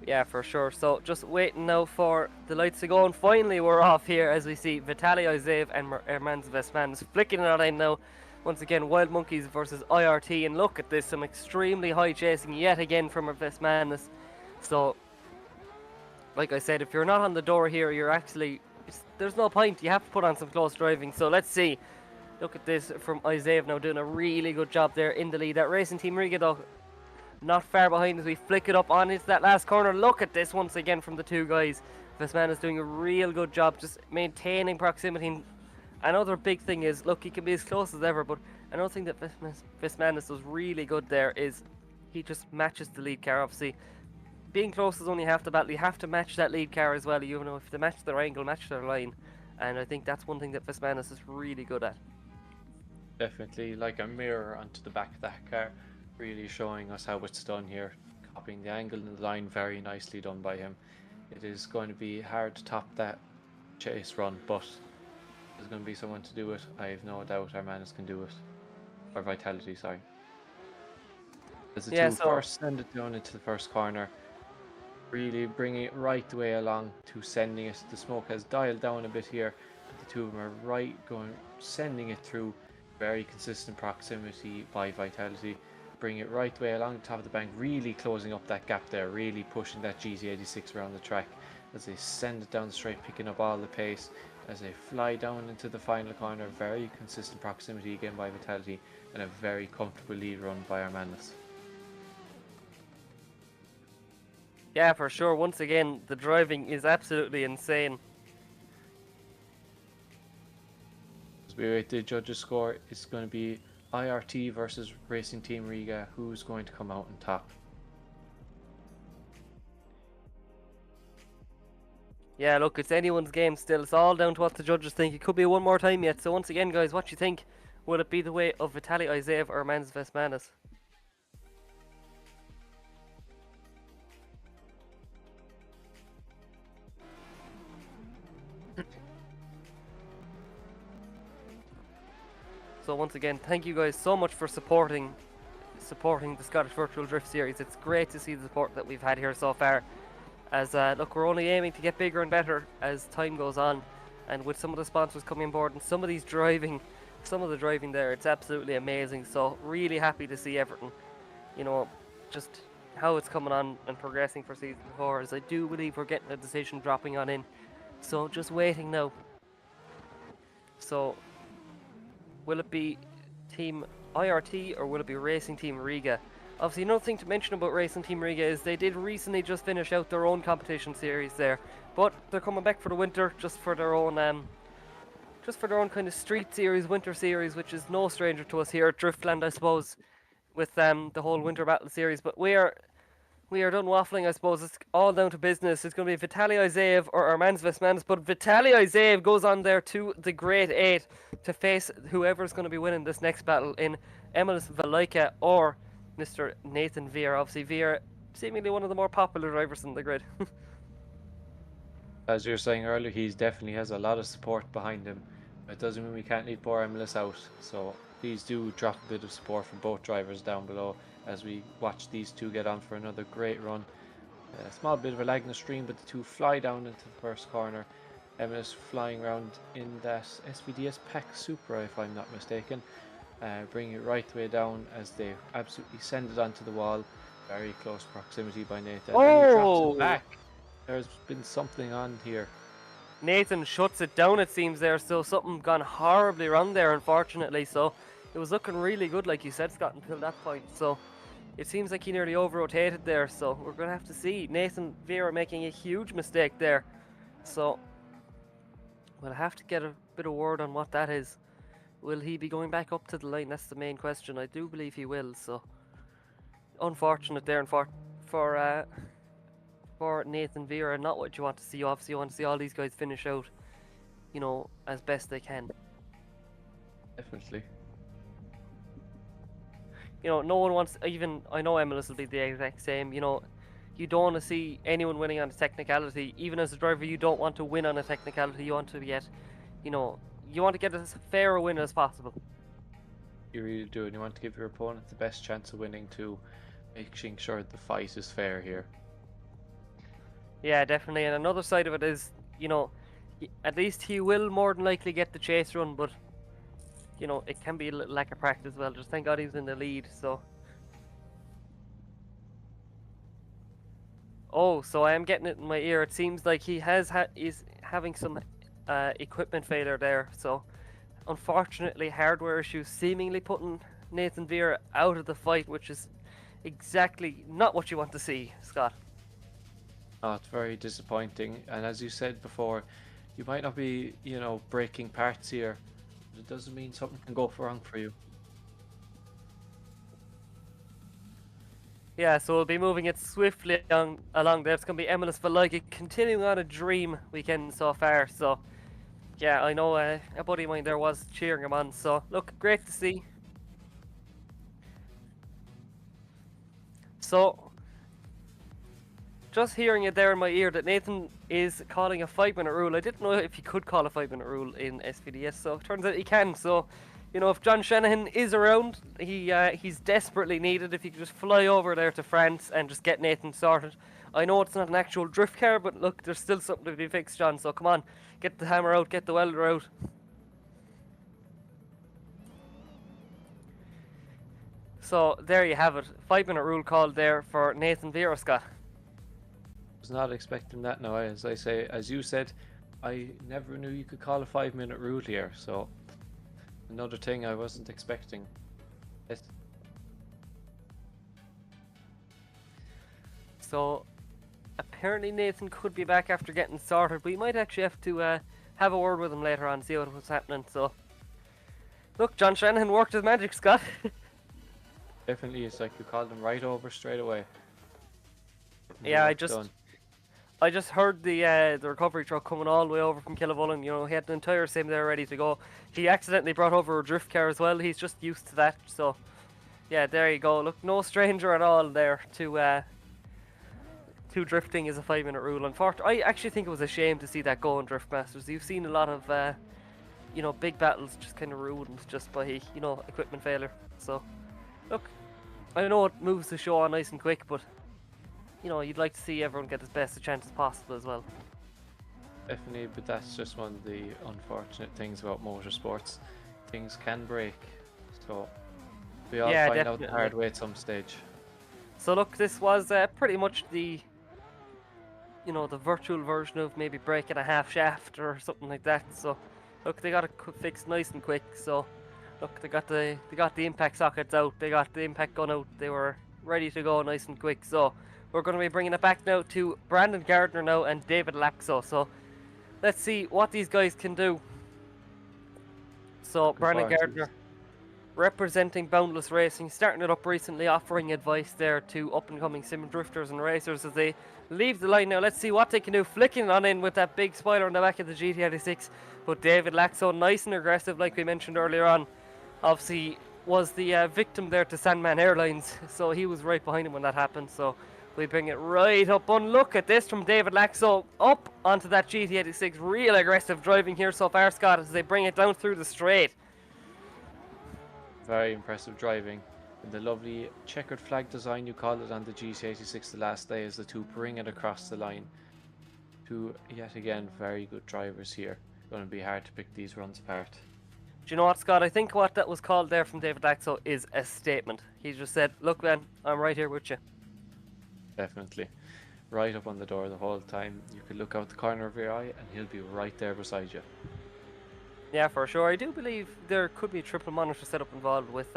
Yeah, for sure. So just waiting now for the lights to go, and finally we're off here as we see Vitaly Izaev and Armand Vesmanis flicking it on now. Once again, Wild Monkeys versus IRT, and look at this, some extremely high chasing yet again from Vesmanis. So, like I said, if you're not on the door here, you're actually, there's no point. You have to put on some close driving. So let's see. Look at this from Izaev now, doing a really good job there in the lead. That Racing Team Riga though, not far behind as we flick it up on into that last corner. Look at this once again from the two guys. Vesman is doing a real good job just maintaining proximity. Another big thing is, look, he can be as close as ever, but another thing that Vesmanis does really good there is he just matches the lead car. Obviously, being close is only half the battle. You have to match that lead car as well. You know, if they match their angle, match their line. And I think that's one thing that Vesmanis is really good at. Definitely like a mirror onto the back of that car, really showing us how it's done here. Copying the angle and the line, very nicely done by him. It is going to be hard to top that chase run, but there's going to be someone to do it. I have no doubt our Manus can do it. Or Vitality, sorry. As the Yeah, two first send it down into the first corner, really bringing it right the way along to sending it. The smoke has dialed down a bit here, but the two of them are right going, sending it through very consistent proximity by Vitality. Bring it right the way along the top of the bank, really closing up that gap there, really pushing that GT86 around the track as they send it down the straight, picking up all the pace as they fly down into the final corner. Very consistent proximity again by Vitality, and a very comfortable lead run by our Manus. Yeah, for sure. Once again, the driving is absolutely insane. As we await the judges' score, it's going to be IRT versus Racing Team Riga. Who's going to come out on top? Yeah, look, it's anyone's game still. It's all down to what the judges think. It could be one more time yet. So once again, guys, what do you think? Will it be the way of Vitaly Izaev or Mans Vesmanis? So once again, thank you guys so much for supporting the Scottish Virtual Drift Series. It's great to see the support that we've had here so far. As look, we're only aiming to get bigger and better as time goes on, and with some of the sponsors coming on board and some of the driving there, it's absolutely amazing. So really happy to see everything, you know, just how it's coming on and progressing for season 4. As I do believe we're getting a decision dropping on in, so just waiting now. So will it be Team IRT or will it be Racing Team Riga? Obviously, another thing to mention about Racing Team Riga is they did recently just finish out their own competition series there, but they're coming back for the winter just for their own kind of street series, winter series, which is no stranger to us here at Driftland, I suppose, with the whole winter battle series. But we are done waffling, I suppose. It's all down to business. It's going to be Vitaly Izaev or Mans Vesmanis, but Vitaly Izaev goes on there to the Great 8 to face whoever's going to be winning this next battle in Emilis Valaika or Mr. Nathan Vieira. Obviously, Vieira seemingly one of the more popular drivers in the grid. As you were saying earlier, he definitely has a lot of support behind him. It doesn't mean we can't leave poor Emilis out. So please do drop a bit of support from both drivers down below as we watch these two get on for another great run. A small bit of a lag in the stream, but the two fly down into the first corner. Emilis flying around in that SVDS Pack Supra, if I'm not mistaken. Bringing it right the way down as they absolutely send it onto the wall. Very close proximity by Nathan. And he drops it back. There's been something on here. Nathan shuts it down, it seems there, so something gone horribly wrong there, unfortunately. So it was looking really good, like you said, Scott, until that point. So it seems like he nearly over-rotated there, so we're going to have to see Nathan Vieira making a huge mistake there. So we'll have to get a bit of word on what that is. Will he be going back up to the line? That's the main question. I do believe he will, so unfortunate there, and for Nathan Vieira, not what you want to see. Obviously you want to see all these guys finish out, you know, as best they can. Definitely. You know, no one wants, even, I know Emilis will be the exact same, you know, you don't want to see anyone winning on a technicality. Even as a driver, you don't want to win on a technicality. You want to get, you know, you want to get as fair a win as possible. You really do, and you want to give your opponent the best chance of winning too, making sure the fight is fair here. Yeah, definitely. And another side of it is, you know, at least he will more than likely get the chase run, but, you know, it can be a little lack of practice as well. Just thank God he was in the lead, so. Oh, so I am getting it in my ear. It seems like he is having some equipment failure there. So, unfortunately, hardware issues seemingly putting Nathan Vieira out of the fight, which is exactly not what you want to see, Scott. Oh, it's very disappointing. And as you said before, you might not be, you know, breaking parts here, but it doesn't mean something can go wrong for you. Yeah, so we'll be moving it swiftly along there. It's going to be Emilis Valaika continuing on a dream weekend so far. So Yeah, I know a buddy of mine there was cheering him on, so look, great to see. So, just hearing it there in my ear that Nathan is calling a 5-minute rule. I didn't know if he could call a 5-minute rule in SVDS, so it turns out he can. So, you know, if John Shanahan is around, he's desperately needed. If he could just fly over there to France and just get Nathan sorted. I know it's not an actual drift car, but look, there's still something to be fixed, John. So come on, get the hammer out, get the welder out. So there you have it. 5-minute rule called there for Nathan Vera, Scott. Was not expecting that now. As I say, as you said, I never knew you could call a 5-minute rule here. So another thing I wasn't expecting. Yes. So apparently Nathan could be back after getting sorted. We might actually have to have a word with him later on, see what was happening. So look, John Shanahan worked his magic, Scott. Definitely, it's like you called him right over straight away. Yeah, Done. I just heard the recovery truck coming all the way over from Killavullen. You know, he had the entire sim there ready to go. He accidentally brought over a drift car as well. He's just used to that. So, yeah, there you go. Look, no stranger at all there to drifting is a 5-minute rule. Unfortunately, I actually think it was a shame to see that go in Drift Masters. You've seen a lot of, you know, big battles just kind of ruined just by, you know, equipment failure. So, look, I know it moves the show on nice and quick, but you know, you'd like to see everyone get as best a chance as possible as well. Definitely, but that's just one of the unfortunate things about motorsports. Things can break, so we all find out the hard way at some stage. So look, this was pretty much the, you know, the virtual version of maybe breaking a half shaft or something like that. So look, they got it fixed nice and quick. So look, they got the impact sockets out, they got the impact gun out, they were ready to go nice and quick. So we're going to be bringing it back now to Brandon Gardner now and David Laxo. So let's see what these guys can do. So Brandon Gardner, representing Boundless Racing, starting it up recently, offering advice there to up-and-coming sim drifters and racers as they leave the line now. Let's see what they can do, flicking on in with that big spoiler on the back of the GT86. But David Laxo, nice and aggressive, like we mentioned earlier on, obviously was the victim there to Sandman Airlines, so he was right behind him when that happened. So we bring it right up, and look at this from David Laxo up onto that GT86. Real aggressive driving here so far, Scott, as they bring it down through the straight. Very impressive driving. And the lovely checkered flag design you called it on the GT86 the last day as the two bring it across the line. Two, yet again, very good drivers here. Going to be hard to pick these runs apart. Do you know what, Scott? I think what that was called there from David Laxo is a statement. He just said, look, man, I'm right here with you. Definitely. Right up on the door the whole time. You could look out the corner of your eye and he'll be right there beside you. Yeah, for sure. I do believe there could be a triple monitor setup involved with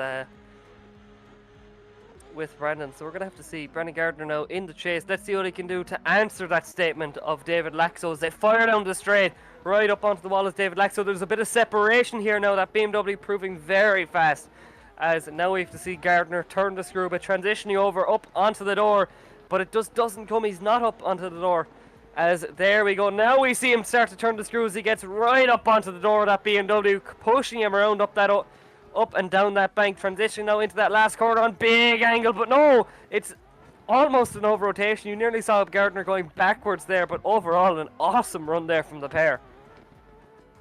Brandon. So we're going to have to see Brandon Gardner now in the chase. Let's see what he can do to answer that statement of David Laxo as they fire down the straight. Right up onto the wall is David Laxo. There's a bit of separation here now. That BMW proving very fast. As now we have to see Gardner turn the screw, but transitioning over up onto the door. But it just doesn't come. He's not up onto the door. As there we go. Now we see him start to turn the screws. He gets right up onto the door of that BMW, pushing him around up that up and down that bank. Transitioning now into that last corner on big angle. But no, it's almost an over rotation. You nearly saw Gardner going backwards there. But overall, an awesome run there from the pair.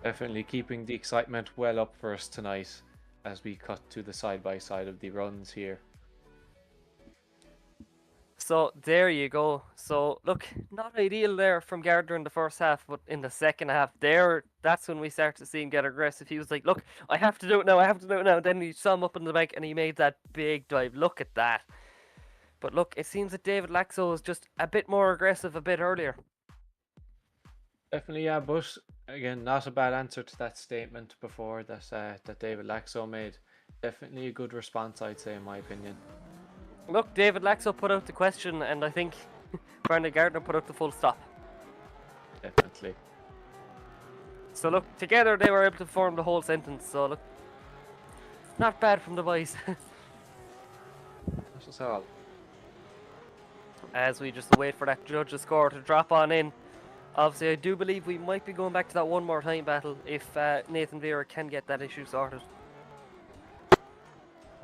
Definitely keeping the excitement well up for us tonight as we cut to the side-by-side of the runs here. So there you go. So look, not ideal there from Gardner in the first half, but in the second half there, that's when we start to see him get aggressive. He was like, look, I have to do it now, I have to do it now. Then he saw him up in the bank and he made that big dive. Look at that. But look, it seems that David Laxo is just a bit more aggressive a bit earlier. Definitely, yeah, but again, not a bad answer to that statement before that David Laxo made. Definitely a good response, I'd say, in my opinion. Look, David Laxo put out the question, and I think Brandon Gardner put out the full stop. Definitely. So look, together they were able to form the whole sentence. So look, not bad from the boys. That's all. As we just wait for that judge's score to drop on in. Obviously, I do believe we might be going back to that one more time battle if Nathan Vera can get that issue sorted.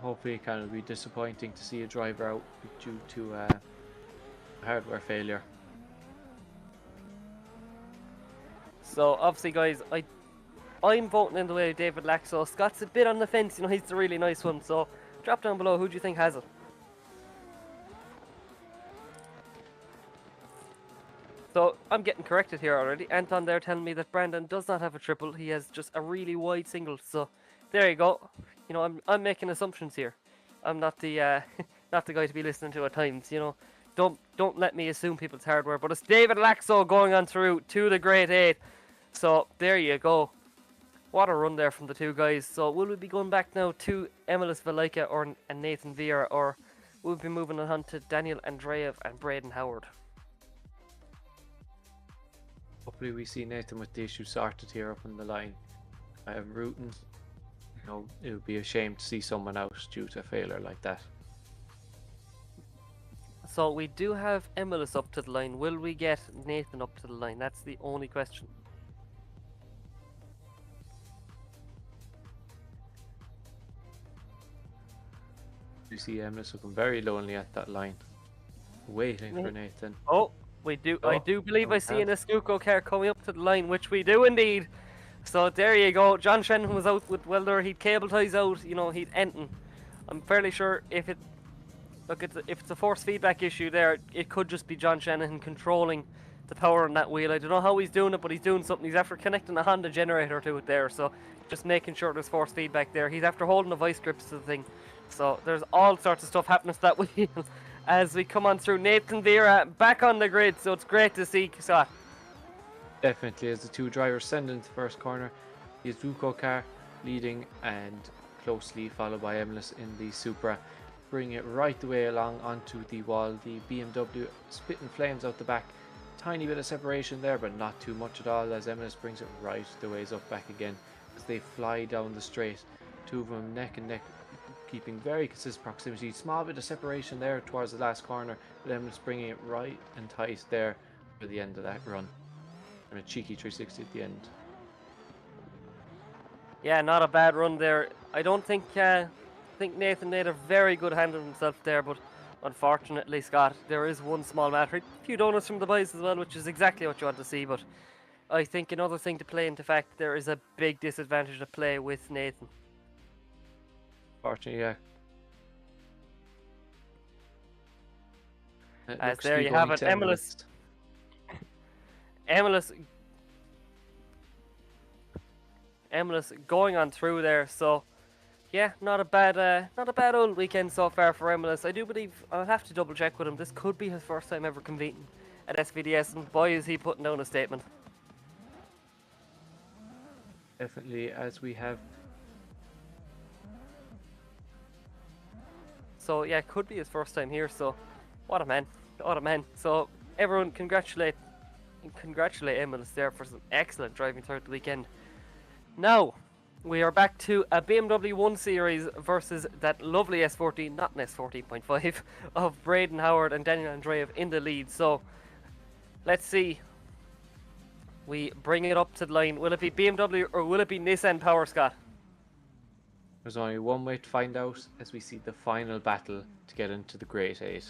Hopefully, it can be disappointing to see a driver out due to hardware failure. So obviously, guys, I'm voting in the way of David Laxo. Scott's a bit on the fence, you know, he's the really nice one. So drop down below, who do you think has it? So I'm getting corrected here already. Anton there telling me that Brandon does not have a triple. He has just a really wide single. So there you go. You know, I'm making assumptions here. I'm not the not the guy to be listening to at times. You know, don't let me assume people's hardware. But it's David Laxo going on through to the Great 8. So there you go. What a run there from the two guys. So will we be going back now to Emilis Velika and Nathan Vieira, or will we be moving on to Daniel Andreev and Braden Howard? Hopefully we see Nathan with the issue sorted here up on the line. I am rooting. You know, it would be a shame to see someone out due to a failure like that. So we do have Emilis up to the line. Will we get Nathan up to the line? That's the only question. You see Emilis looking very lonely at that line, waiting for Nathan. Oh, we do. I do believe I see an Escuco car coming up to the line, which we do indeed. So there you go. John Shannon was out with welder. He'd cable ties out. You know, he'd Enton. I'm fairly sure if it's a force feedback issue there, it could just be John Shanahan controlling the power on that wheel. I don't know how he's doing it, but he's doing something. He's after connecting a Honda generator to it there, so just making sure there's force feedback there. He's after holding the vice grips to the thing. So there's all sorts of stuff happening to that wheel as we come on through. Nathan Vieira back on the grid, so it's great to see Scott. Definitely, as the two drivers send into the first corner, the Zuko car leading and closely followed by Emilis in the Supra. Bring it right the way along onto the wall. The BMW spitting flames out the back. Tiny bit of separation there, but not too much at all, as Emilis brings it right the ways up back again as they fly down the straight. Two of them neck and neck, keeping very consistent proximity. Small bit of separation there towards the last corner, but Emilis bringing it right and tight there for the end of that run. And a cheeky 360 at the end. Yeah, not a bad run there. I don't think Nathan made a very good hand of himself there, but unfortunately, Scott, there is one small matter. A few donuts from the boys as well, which is exactly what you want to see, but I think another thing to play into fact, there is a big disadvantage to play with Nathan. Unfortunately, yeah. As there you have it, Emilis going on through there, so yeah, not a bad old weekend so far for Emilis. I do believe, I'll have to double check with him, this could be his first time ever competing at SVDS, and boy is he putting down a statement. Definitely, as we have. So yeah, could be his first time here, so what a man, what a man. So everyone congratulate Emilis there for some excellent driving throughout the weekend. Now, we are back to a BMW 1 Series versus that lovely S14, not an S14.5, of Braden Howard and Daniel Andreev in the lead. So, let's see. We bring it up to the line. Will it be BMW or will it be Nissan Power, Scott? There's only one way to find out as we see the final battle to get into the Great 8.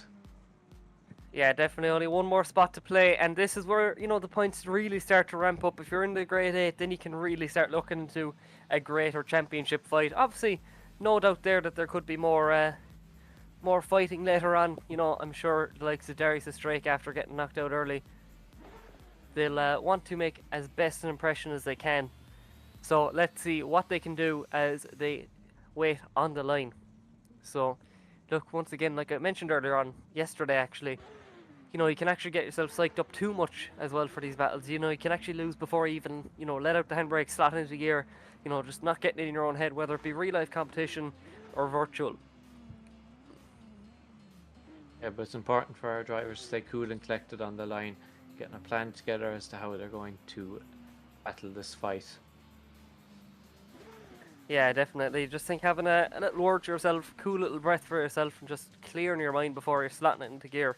Yeah, definitely only one more spot to play, and this is where, you know, the points really start to ramp up. If you're in the Grade 8, then you can really start looking into a greater championship fight. Obviously, no doubt there that there could be more fighting later on. You know, I'm sure the likes of Darius Drake, after getting knocked out early, they'll want to make as best an impression as they can. So let's see what they can do as they wait on the line. So, look, once again, like I mentioned earlier on, yesterday actually, you know, you can actually get yourself psyched up too much as well for these battles. You know, you can actually lose before you even, you know, let out the handbrake, slot into gear, you know, just not getting it in your own head, whether it be real life competition or virtual. Yeah, but it's important for our drivers to stay cool and collected on the line, getting a plan together as to how they're going to battle this fight. Yeah, definitely. Just think having a little word to yourself, cool little breath for yourself, and just clearing your mind before you're slotting it into gear.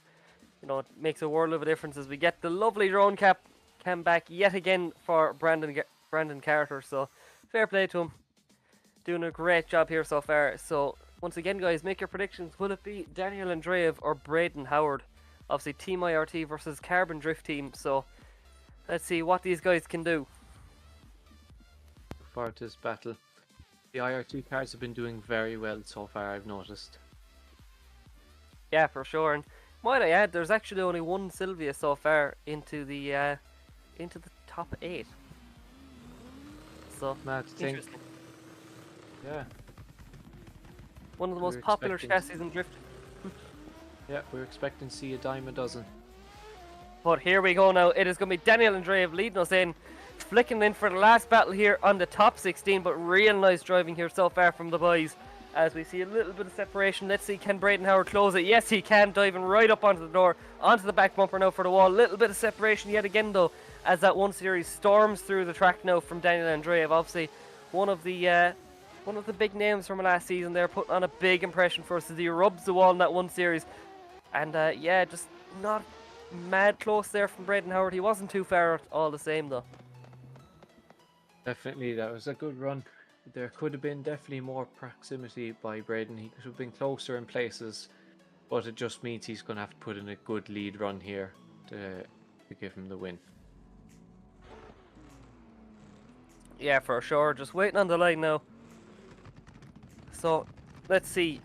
You know, it makes a world of a difference as we get the lovely drone cap came back yet again for Brandon Carter. So fair play to him. Doing a great job here so far. So once again, guys, make your predictions. Will it be Daniel Andreev or Braden Howard? Obviously, Team IRT versus Carbon Drift Team. So let's see what these guys can do. Look forward to this battle. The IRT cars have been doing very well so far, I've noticed. Yeah, for sure. And might I add, there's actually only one Sylvia so far into the top 8. So Mad to think. interesting. Yeah. One of the We most were popular expecting- chassis in drift. Yeah, we're expecting to see a dime a dozen. But here we go now. It is going to be Daniel Andreev leading us in, flicking in for the last battle here on the top 16. But real nice driving here so far from the boys. As we see a little bit of separation. Let's see, can Braden Howard close it? Yes, he can, diving right up onto the door, onto the back bumper now for the wall. Little bit of separation yet again though, as that 1 Series storms through the track now from Daniel Andreev. Obviously, one of the big names from last season there, putting on a big impression for us as he rubs the wall in that 1 Series. And yeah, just not mad close there from Braden Howard. He wasn't too far all the same though. Definitely, that was a good run. There could have been definitely more proximity by Braden. He could have been closer in places, but it just means he's going to have to put in a good lead run here to give him the win. Yeah, for sure. Just waiting on the line now. So, let's see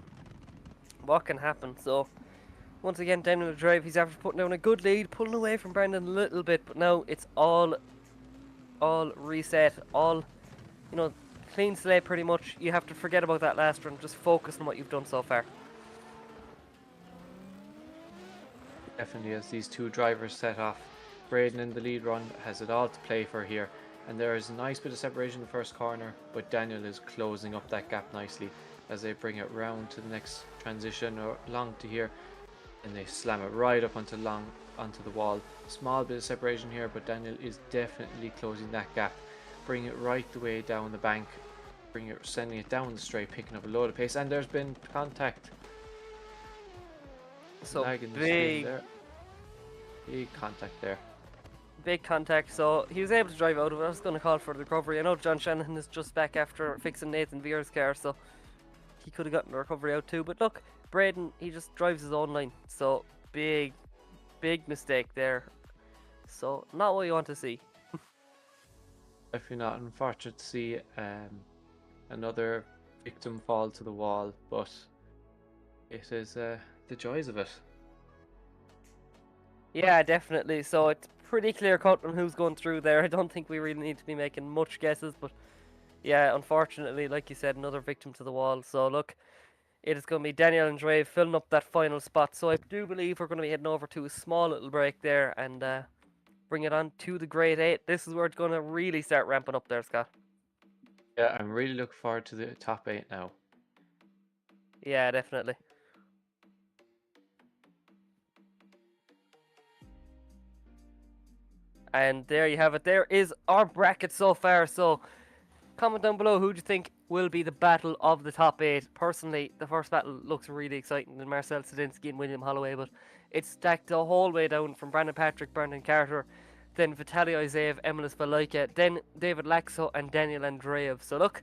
what can happen. So, once again, Daniel Andreev, he's after putting down a good lead, pulling away from Brandon a little bit, but now it's all reset, all, you know, clean slate pretty much. You have to forget about that last run, just focus on what you've done so far. Definitely, as these two drivers set off, Braden in the lead run has it all to play for here. And there is a nice bit of separation in the first corner, but Daniel is closing up that gap nicely as they bring it round to the next transition or long to here, and they slam it right up onto the wall. Small bit of separation here, but Daniel is definitely closing that gap. Bring it right the way down the bank, sending it down the straight, picking up a load of pace, and there's been contact. So Lagging the screen big there. Big contact there. Big contact, so he was able to drive out of it. I was going to call for the recovery. I know John Shannon is just back after fixing Nathan Veer's car, so he could have gotten the recovery out too. But look, Braden, he just drives his own line, so big mistake there. So not what you want to see. Definitely not. Unfortunate to see another victim fall to the wall, but it is the joys of it. Yeah, definitely. So it's pretty clear cut on who's going through there. I don't think we really need to be making much guesses, but yeah, unfortunately, like you said, another victim to the wall. So look, it is going to be Daniel Andreev filling up that final spot. So I do believe we're going to be heading over to a small little break there and bring it on to the grade 8. This is where it's going to really start ramping up there, Scott. Yeah, I'm really looking forward to the top 8 now. Yeah, definitely. And there you have it. There is our bracket so far. So comment down below who do you think will be the battle of the top 8. Personally, the first battle looks really exciting in Marcel Sadinsky and William Holloway, but it's stacked the whole way down from Brandon Patrick, Brandon Carter, then Vitaly Izaev, Emilis Valaika, then David Laxo and Daniel Andreev. So look,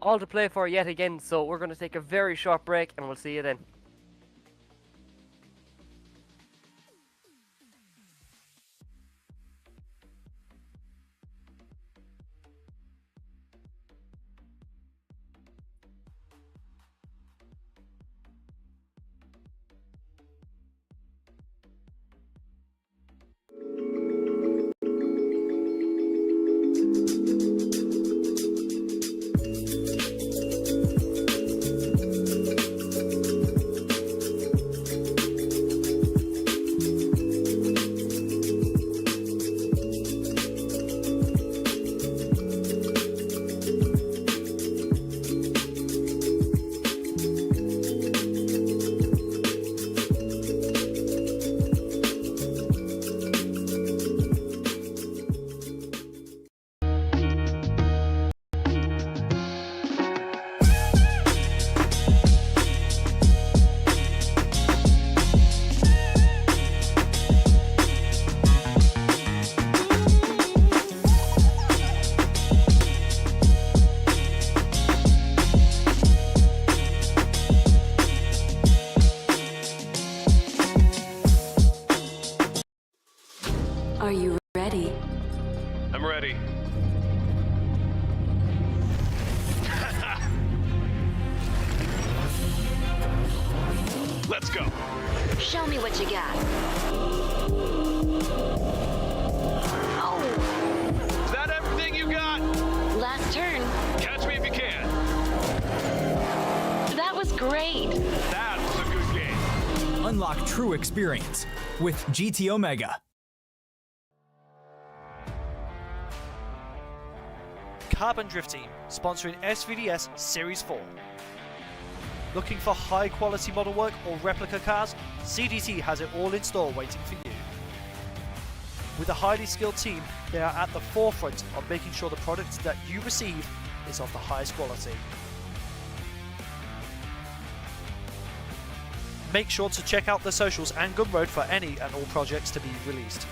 all to play for yet again. So we're going to take a very short break and we'll see you then. Are you ready? I'm ready. Let's go. Show me what you got. Oh, Is that everything you got? last turn. Catch me if you can. That was great. That was a good game. Unlock true experience with GT Omega. Carbon Drift Team, sponsoring SVDS Series 4. Looking for high quality model work or replica cars? CDT has it all in store waiting for you. With a highly skilled team, they are at the forefront of making sure the product that you receive is of the highest quality. Make sure to check out the socials and Gumroad for any and all projects to be released.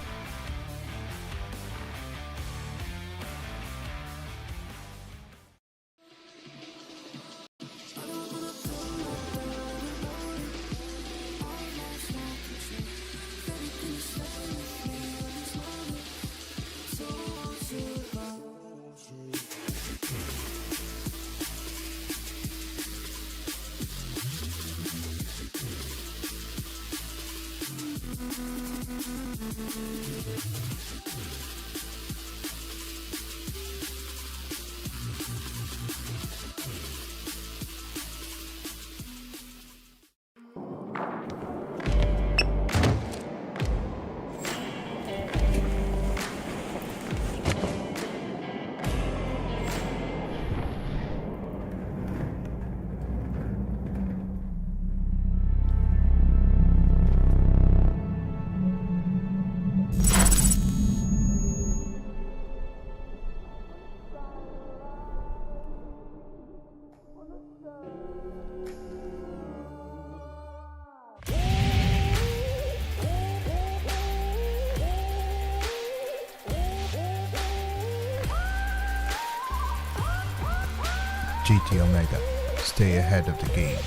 GT Omega. Stay ahead of the game.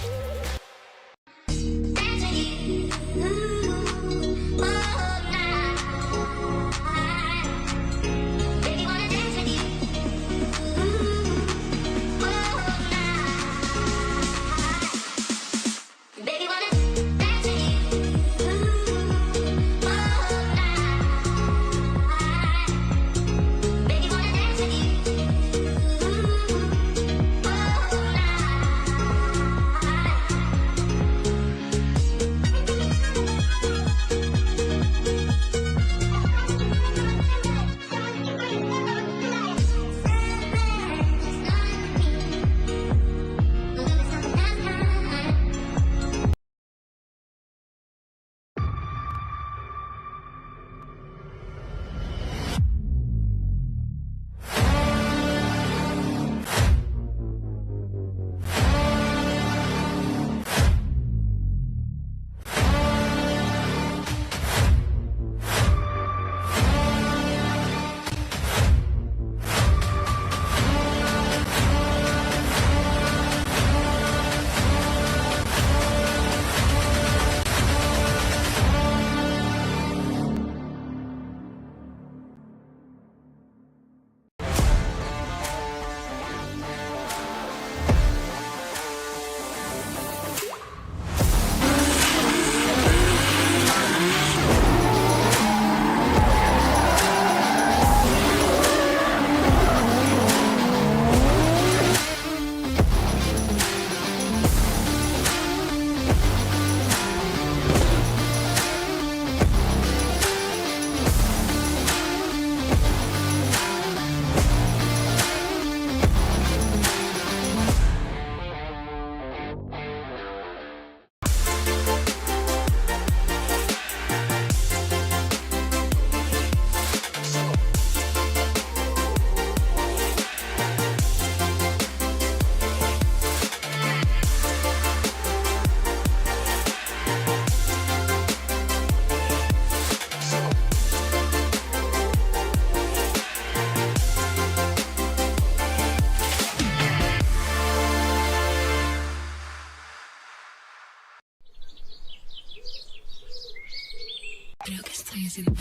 Creo que estoy haciendo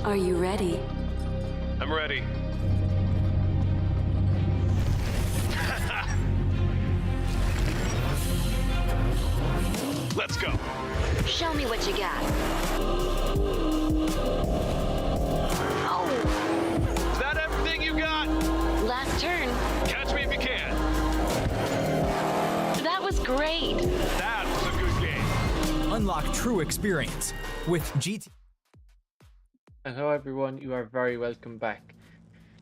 Are you ready? I'm ready. Let's go. Show me what you got. Oh, Is that everything you got? last turn. Catch me if you can. That was great. That was a good game. Unlock true experience with GT. And hello everyone, you are very welcome back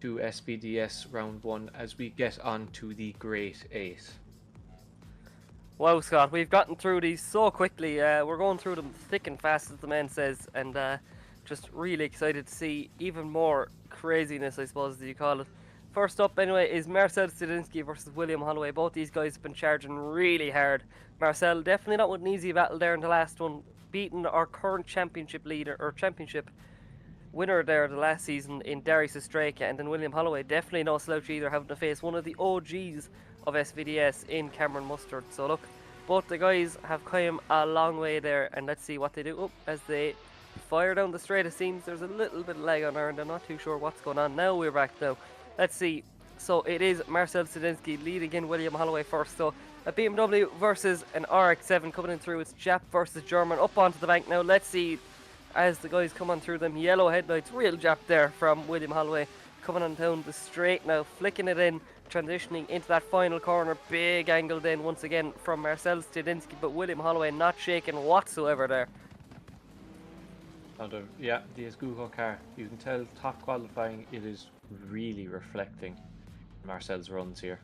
to SVDS round 1 as we get on to the Great 8. Wow, Scott, we've gotten through these so quickly. We're going through them thick and fast, as the man says, and just really excited to see even more craziness, I suppose, as you call it. First up, anyway, is Marcel Studinsky versus William Holloway. Both these guys have been charging really hard. Marcel definitely not with an easy battle there in the last one, beating our current championship leader, or championship winner there the last season in Darius Estreka, and then William Holloway definitely no slouch either, having to face one of the OGs of SVDS in Cameron Mustard. So look, both the guys have come a long way there, and let's see what they do. As they fire down the straight, it seems there's a little bit of lag on our end. I'm not too sure what's going on. Now we're back now. Let's see. So it is Marcel Studinsky leading in William Holloway first. So a BMW versus an RX-7 coming in through. It's Jap versus German up onto the bank now. Let's see as the guys come on through them. Yellow headlights, real Jap there from William Holloway, coming on down the straight now, flicking it in, transitioning into that final corner. Big angle then once again from Marcel Studinsky, but William Holloway not shaking whatsoever there. Yeah, the Esgugo car, you can tell top qualifying, it is really reflecting Marcel's runs here.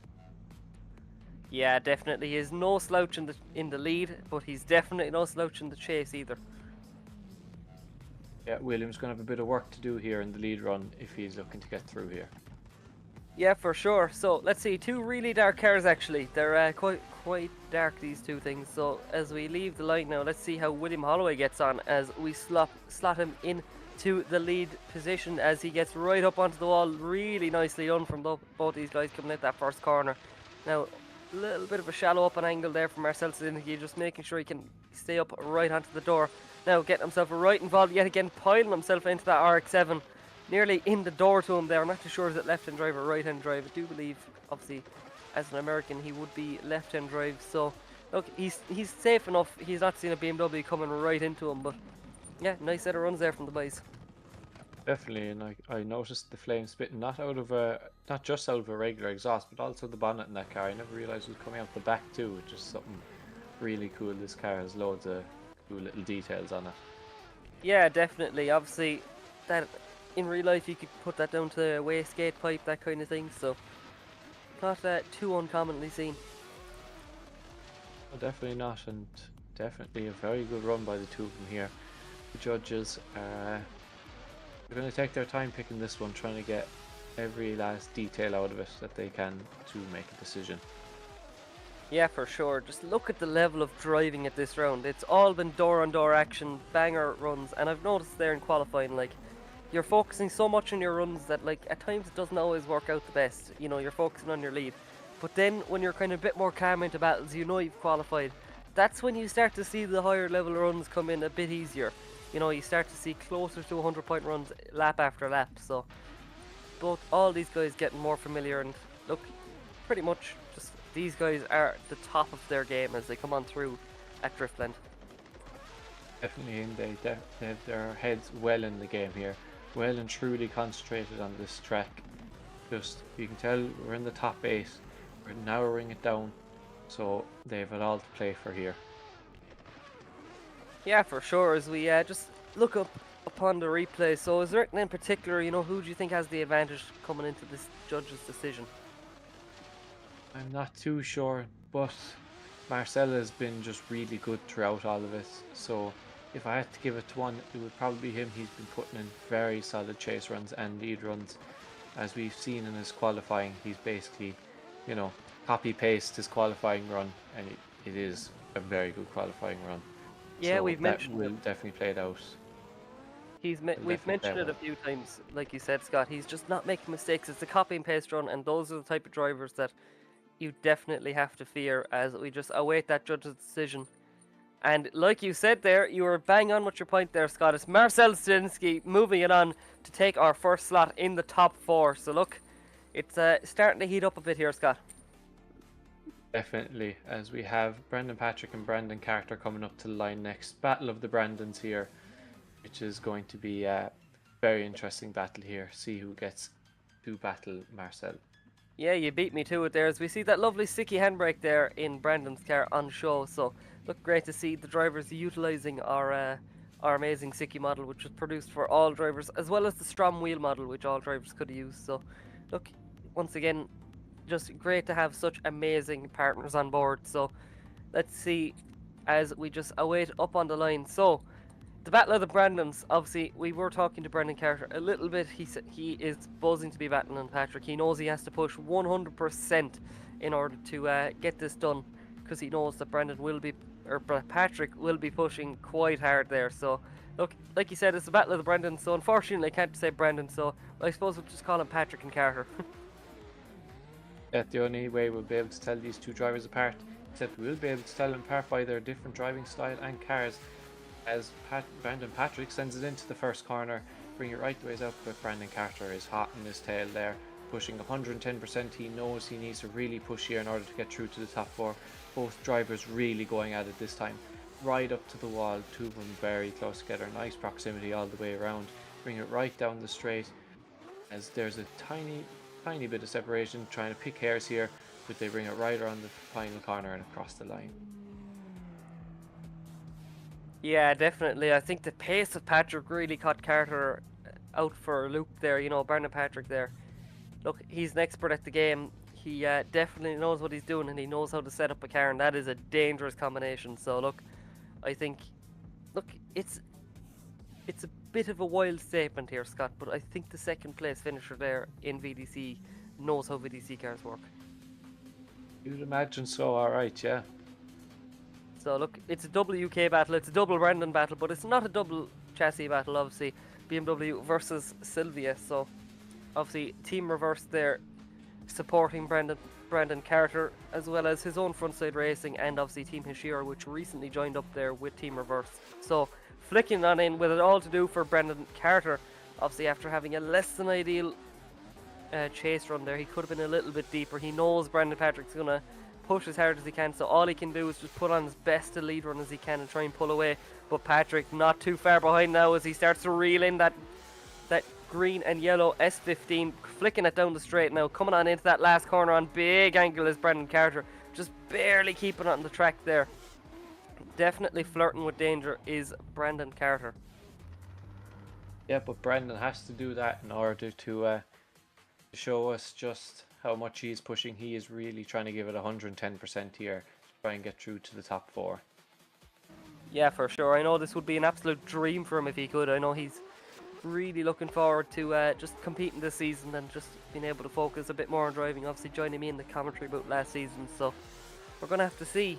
Yeah, definitely. He is no slouch in the lead, but he's definitely no slouch in the chase either. Yeah, William's going to have a bit of work to do here in the lead run if he's looking to get through here. Yeah, for sure. So let's see, two really dark cars actually. They're quite dark, these two things. So as we leave the line now, let's see how William Holloway gets on as we slot him into the lead position as he gets right up onto the wall. Really nicely done from both these guys coming out that first corner. Now, a little bit of a shallow up an angle there from Marcel Studinsky, just making sure he can stay up right onto the door. Now getting himself right involved yet again, piling himself into that RX-7. Nearly in the door to him there. I'm not too sure is it left-hand drive or right-hand drive. I do believe, obviously, as an American, he would be left-hand drive. So, look, he's safe enough. He's not seen a BMW coming right into him. But, yeah, nice set of runs there from the boys. Definitely, and I noticed the flame spitting not just out of a regular exhaust, but also the bonnet in that car. I never realised it was coming out the back too, which is something really cool. This car has loads of cool little details on it. Yeah, definitely. Obviously, that in real life you could put that down to a wastegate pipe, that kind of thing. So, not too uncommonly seen. No, definitely not, and definitely a very good run by the two of them here. The judges are going to take their time picking this one, trying to get every last detail out of it that they can to make a decision. Yeah, for sure. Just look at the level of driving at this round. It's all been door-on-door action, banger runs, and I've noticed there in qualifying, like, you're focusing so much on your runs that, like, at times it doesn't always work out the best. You know, you're focusing on your lead. But then when you're kind of a bit more calm into battles, you know you've qualified. That's when you start to see the higher level runs come in a bit easier. You know, you start to see closer to 100-point runs lap after lap. So both all these guys getting more familiar, and look, pretty much just these guys are the top of their game as they come on through at Driftland. Definitely, and they have their heads well in the game here, well and truly concentrated on this track. Just, you can tell we're in the top 8, we're narrowing it down, so they have it all to play for here. Yeah, for sure. As we just look upon the replay, so is there anything in particular, you know, who do you think has the advantage coming into this judge's decision? I'm not too sure, but Marcel has been just really good throughout all of it, so if I had to give it to one, it would probably be him. He's been putting in very solid chase runs and lead runs. As we've seen in his qualifying, he's basically, you know, copy-paste his qualifying run, and it is a very good qualifying run. Yeah, So we've mentioned will definitely play it out. We've mentioned it a few times, like you said, Scott. He's just not making mistakes. It's a copy and paste run, and those are the type of drivers that you definitely have to fear as we just await that judge's decision. And like you said there, you were bang on with your point there, Scott. It's Marcel Stinsky moving it on to take our first slot in the top 4. So look, it's starting to heat up a bit here, Scott. Definitely, as we have Brendan Patrick and Brandon Carter coming up to the line next. Battle of the Brandons here, which is going to be a very interesting battle here. See who gets to battle Marcel. Yeah, you beat me to it there, as we see that lovely Sikky handbrake there in Brandon's car on show. So look, great to see the drivers utilising our amazing Sikky model, which was produced for all drivers, as well as the Strom wheel model, which all drivers could use. So look, once again, just great to have such amazing partners on board. So let's see as we just await up on the line. So the Battle of the Brandons, obviously we were talking to Brendan Carter a little bit. He said he is buzzing to be battling Patrick. He knows he has to push 100% in order to get this done, because he knows that Patrick will be pushing quite hard there. So look, like you said, it's the Battle of the Brandons, so unfortunately I can't say Brendan, so I suppose we'll just call him Patrick and Carter. The only way we'll be able to tell these two drivers apart, except we'll be able to tell them apart by their different driving style and cars, as Brandon Patrick sends it into the first corner, bring it right the ways up, but Brandon Carter is hot in his tail there, pushing 110%. He knows he needs to really push here in order to get through to the top 4. Both drivers really going at it this time, right up to the wall, two of them very close together, nice proximity all the way around, bring it right down the straight, as there's a tiny bit of separation, trying to pick hairs here, but they bring it right around the final corner and across the line. Yeah, definitely. I think the pace of Patrick really caught Carter out for a loop there. You know, Brandon Patrick there. Look, he's an expert at the game. He definitely knows what he's doing, and he knows how to set up a car, and that is a dangerous combination. So look, I think, it's a bit of a wild statement here, Scott, but I think the second place finisher there in VDC knows how VDC cars work. You'd imagine so, alright, yeah. So look, it's a double UK battle, it's a double Brandon battle, but it's not a double chassis battle, obviously. BMW versus Sylvia, so obviously Team Reverse there supporting Brandon Carter, as well as his own frontside racing, and obviously Team Hashira, which recently joined up there with Team Reverse. So flicking on in with it all to do for Brandon Carter, obviously after having a less than ideal chase run there. He could have been a little bit deeper. He knows Brandon Patrick's going to push as hard as he can, so all he can do is just put on his best to lead run as he can and try and pull away. But Patrick not too far behind now as he starts to reel in that green and yellow S15, flicking it down the straight now, coming on into that last corner on big angle is Brandon Carter, just barely keeping it on the track there. Definitely flirting with danger is Brandon Carter. Yeah, but Brandon has to do that in order to show us just how much he's pushing. He is really trying to give it 110% here to try and get through to the top 4. Yeah, for sure. I know this would be an absolute dream for him if he could. I know he's really looking forward to just competing this season and just being able to focus a bit more on driving. Obviously joining me in the commentary about last season, so we're going to have to see.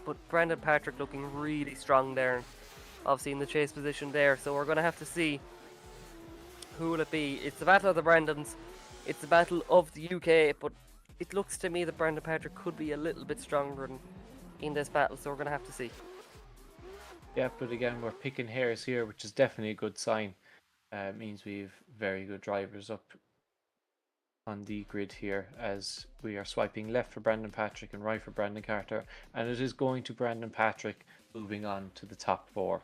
But Brandon Patrick looking really strong there, obviously in the chase position there, so we're going to have to see who will it be. It's the Battle of the Brandons, it's the Battle of the UK, but it looks to me that Brandon Patrick could be a little bit stronger in this battle, so we're going to have to see. Yeah, but again, we're picking hairs here, which is definitely a good sign. It means we've very good drivers up on the grid here, as we are swiping left for Brandon Patrick and right for Brandon Carter, and it is going to Brandon Patrick moving on to the top 4.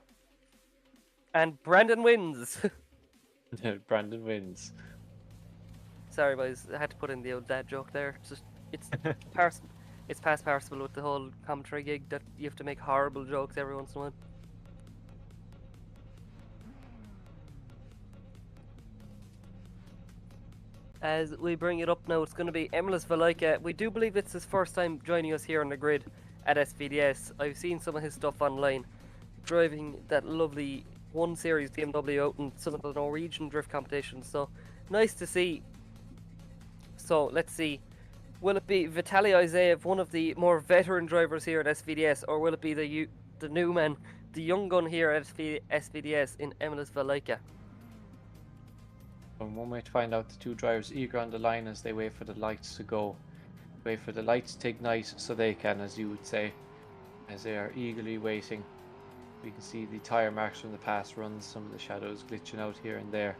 And Brandon wins! Brandon wins. Sorry boys, I had to put in the old dad joke there. It's it's past parcel with the whole commentary gig that you have to make horrible jokes every once in a while. As we bring it up now, it's going to be Emilis Valaika. We do believe it's his first time joining us here on the grid at SVDS. I've seen some of his stuff online, driving that lovely 1 Series BMW out in some of the Norwegian drift competitions. So nice to see. So let's see. Will it be Vitaly Isaev, one of the more veteran drivers here at SVDS, or will it be the new man, the young gun here at SVDS in Emilis Valaika? And one way to find out, the two drivers eager on the line as they wait for the lights to go. Wait for the lights to ignite so they can, as you would say, as they are eagerly waiting. We can see the tyre marks from the past runs, some of the shadows glitching out here and there.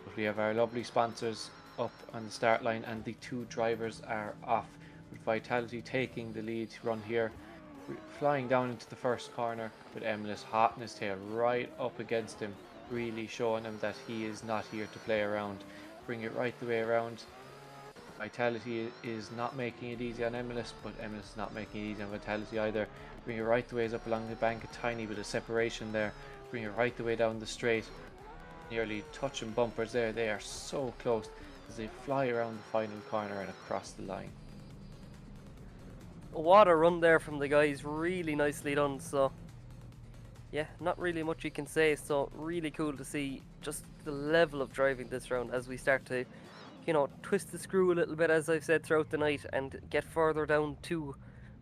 But we have our lovely sponsors up on the start line, and the two drivers are off, with Vitality taking the lead run here, flying down into the first corner with Emilis hot in his tail right up against him, really showing him that he is not here to play around. Bring it right the way around. Vitality is not making it easy on Emilis, but Emilis is not making it easy on Vitality either. Bring it right the ways up along the bank, a tiny bit of separation there. Bring it right the way down the straight, nearly touching bumpers there. They are so close as they fly around the final corner and across the line. What a run there from the guys, really nicely done. So yeah, not really much you can say. So really cool to see just the level of driving this round as we start to, you know, twist the screw a little bit, as I've said throughout the night, and get further down to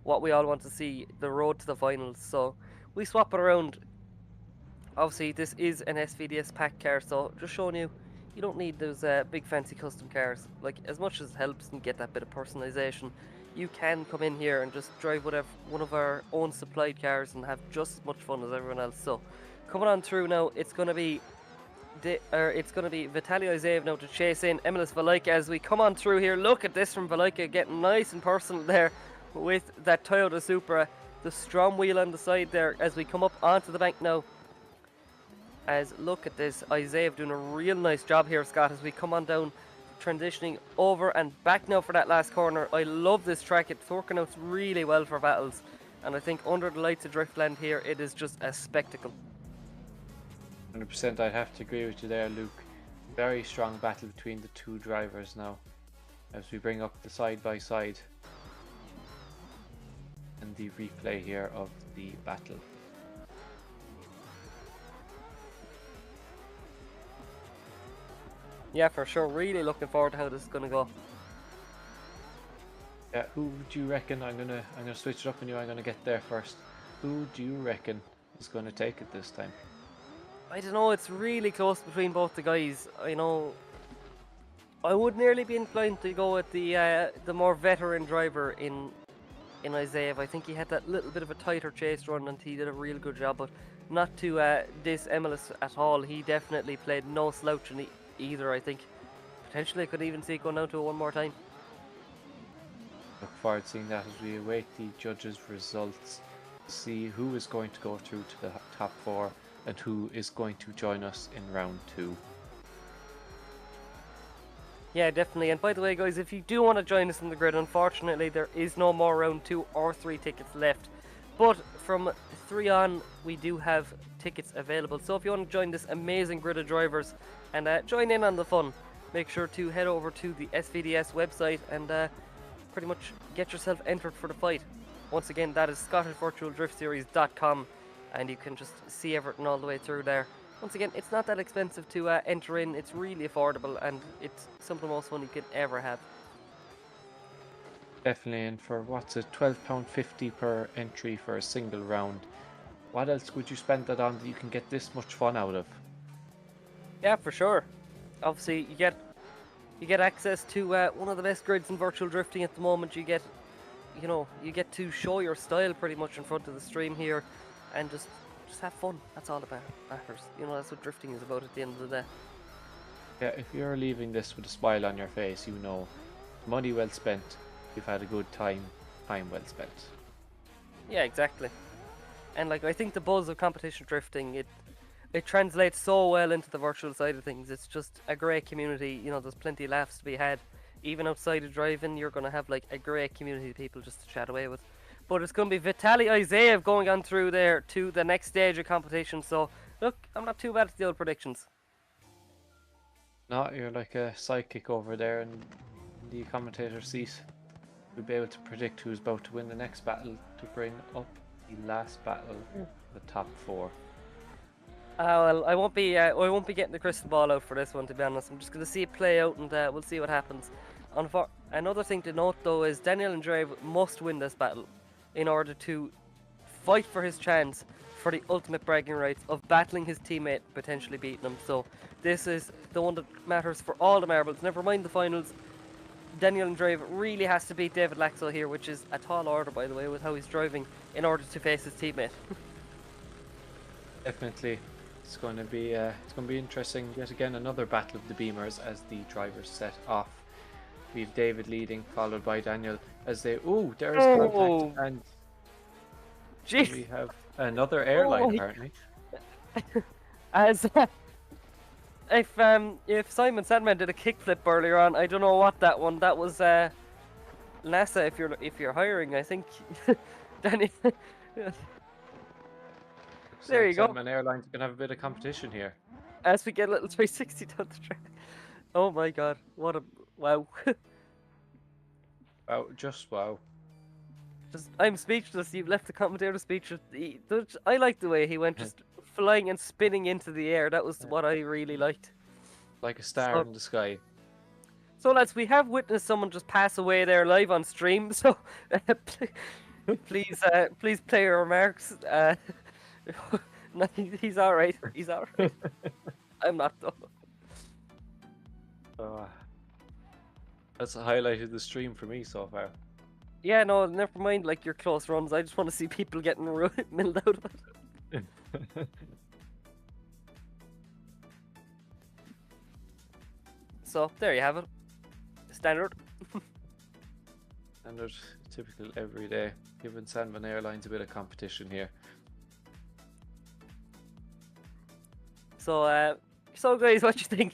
what we all want to see, the road to the finals. So we swap it around. Obviously this is an SVDS pack car, so just showing you, you don't need those big fancy custom cars. Like, as much as it helps and get that bit of personalization, you can come in here and just drive whatever one of our own supplied cars and have just as much fun as everyone else. So coming on through now, it's going to be Vitaly Isaev now to chase in Emilis Valaika as we come on through here. Look at this from Valaika, getting nice and personal there with that Toyota Supra, the Strom wheel on the side there as we come up onto the bank now. As look at this, Isaev doing a real nice job here, Scott, as we come on down, transitioning over and back now for that last corner. I love this track, it's working out really well for battles, and I think under the lights of Driftland here, it is just a spectacle. 100%, I'd have to agree with you there, Luke. Very strong battle between the two drivers now, as we bring up the side by side and the replay here of the battle. Yeah, for sure. Really looking forward to how this is going to go. Yeah, who do you reckon? I'm gonna switch it up on you. I'm gonna get there first. Who do you reckon is going to take it this time? I don't know. It's really close between both the guys. I know. I would nearly be inclined to go with the more veteran driver in Isaev. I think he had that little bit of a tighter chase run and he did a real good job. But not to diss Emilis at all. He definitely played no slouch in either. I think potentially I could even see it going down to it one more time. Look forward to seeing that as we await the judges' results, see who is going to go through to the top 4 and who is going to join us in round 2. Yeah, definitely. And by the way, guys, if you do want to join us in the grid, unfortunately there is no more round 2 or 3 tickets left, but from 3 on we do have tickets available. So if you want to join this amazing grid of drivers and join in on the fun, make sure to head over to the SVDS website and pretty much get yourself entered for the fight. Once again, that is ScottishVirtualDriftSeries.com, and you can just see everything all the way through there. Once again, it's not that expensive to enter in. It's really affordable, and it's some of the most fun you could ever have. Definitely, and for what's it, £12.50 per entry for a single round. What else would you spend that on that you can get this much fun out of? Yeah, for sure. Obviously, you get You get access to one of the best grids in virtual drifting at the moment. You get, you get to show your style pretty much in front of the stream here, and just have fun. That's all that matters. That's what drifting is about at the end of the day. Yeah, if you're leaving this with a smile on your face, money well spent. You've had a good time well spent. Yeah, exactly. And I think the buzz of competition drifting, it translates so well into the virtual side of things. It's just a great community. There's plenty of laughs to be had. Even outside of driving, you're going to have a great community of people just to chat away with. But it's going to be Vitaly Isaev going on through there to the next stage of competition. So, look, I'm not too bad at the old predictions. No, you're like a sidekick over there in the commentator seat. You'll be able to predict who's about to win the next battle to bring up the last battle, the top 4. Well, I won't be getting the crystal ball out for this one, to be honest. I'm just going to see it play out, and we'll see what happens. Another thing to note, though, is Daniel Andreev must win this battle in order to fight for his chance for the ultimate bragging rights of battling his teammate, potentially beating him. So this is the one that matters for all the marbles. Never mind the finals. Daniel Andreev really has to beat David Laxo here, which is a tall order, by the way, with how he's driving, in order to face his teammate. Definitely, it's going to be interesting. Yet again, another battle of the Beamers as the drivers set off. We have David leading, followed by Daniel as they. There is contact, and Jeez. we have another airline apparently. As if Simon Sandman did a kickflip earlier on, I don't know what that one. That was NASA. If you're hiring, I think. Danny. There you go. Sandman Airlines can have a bit of competition here. As we get a little 360 down the track. Oh my god! What a wow. Wow, just wow. I'm speechless. You've left the commentator speechless. I like the way he went just flying and spinning into the air. That was what I really liked. Like a star in the sky. So lads, we have witnessed someone just pass away there live on stream. So please play your remarks. No, he's all right. He's all right. I'm not though. That's the highlight of the stream for me so far. Yeah, no, never mind your close runs. I just want to see people getting milled out of it. So, there you have it. Standard. Standard, typical every day. Giving Sandman Airlines a bit of competition here. So, guys, what do you think?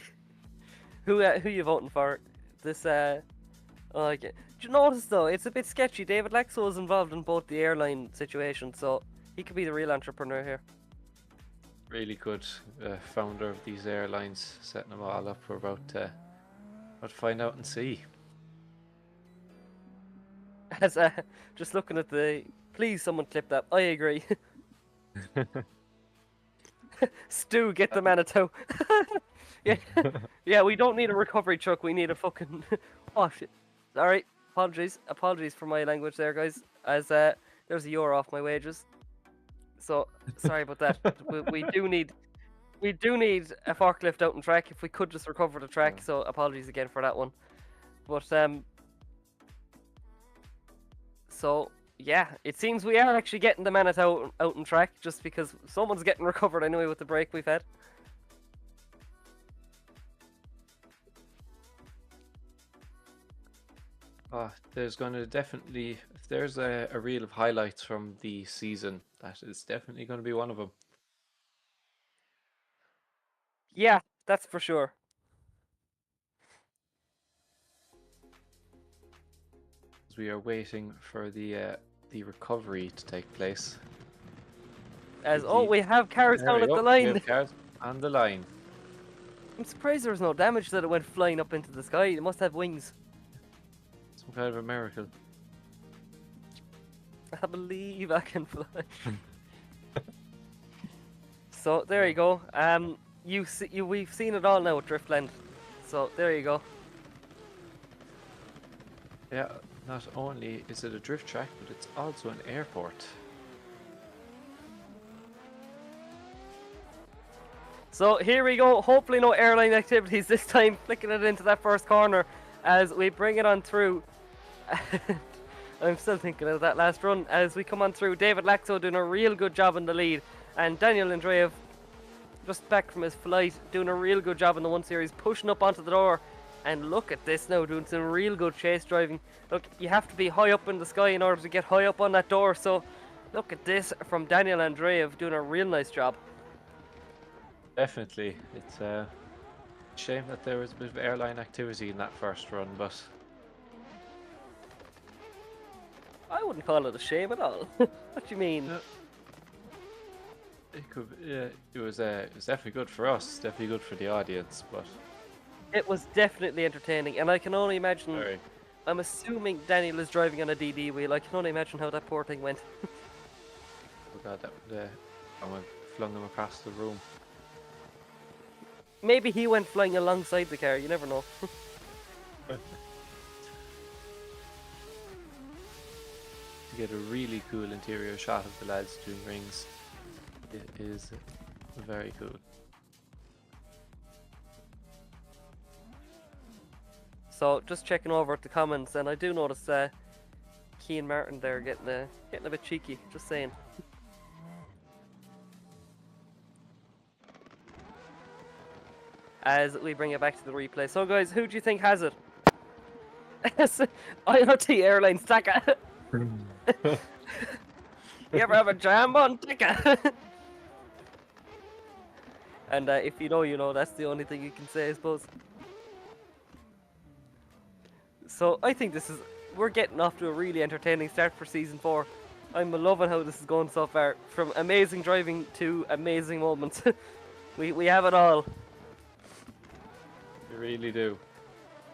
Who you voting for? This, okay. Do you notice though, it's a bit sketchy. David Laxo is involved in both the airline situation, so he could be the real entrepreneur here. Really good founder of these airlines, setting them all up. We're about to find out and see. As just looking at please someone clip that. I agree. Stu, get the Manitou. Yeah, we don't need a recovery truck. We need a fucking. Oh shit! All right, apologies for my language there, guys. As there's a euro off my wages, so sorry about that. we do need a forklift out on track. If we could just recover the track, so apologies again for that one. But so yeah, it seems we are actually getting the Manitou out on track, just because someone's getting recovered anyway with the break we've had. There's going to definitely, if there's a reel of highlights from the season, that is definitely going to be one of them. Yeah, that's for sure. We are waiting for the recovery to take place. We have cars down at the line. We have cars on the line. I'm surprised there was no damage, that it went flying up into the sky. It must have wings. Some kind of a miracle. I believe I can fly. So there you go. We've seen it all now at Driftland. So there you go. Yeah, not only is it a drift track, but it's also an airport. So here we go. Hopefully no airline activities this time. Flicking it into that first corner as we bring it on through. I'm still thinking of that last run as we come on through. David Laxo doing a real good job in the lead, and Daniel Andreev just back from his flight doing a real good job in the 1 Series, pushing up onto the door. And look at this now, doing some real good chase driving. Look, you have to be high up in the sky in order to get high up on that door. So look at this from Daniel Andreev doing a real nice job. Definitely. It's a shame that there was a bit of airline activity in that first run, but I wouldn't call it a shame at all. What do you mean? it could. Yeah, it was definitely good for us. Definitely good for the audience, but It was definitely entertaining, and I can only imagine. sorry. I'm assuming Daniel is driving on a DD wheel. I can only imagine how that poor thing went. Oh god, I went flung him across the room. Maybe he went flying alongside the car. You never know. To get a really cool interior shot of the lads doing rings, it is very cool. So just checking over at the comments, and I do notice Keane Martin there getting a bit cheeky. Just saying. As we bring it back to the replay. So guys, who do you think has it? IoT Airlines Taka. You ever have a jam on Taka? And if you know, you know. That's the only thing you can say, I suppose. So I think we're getting off to a really entertaining start for season 4. I'm loving how this is going so far. From amazing driving to amazing moments. we have it all. You really do.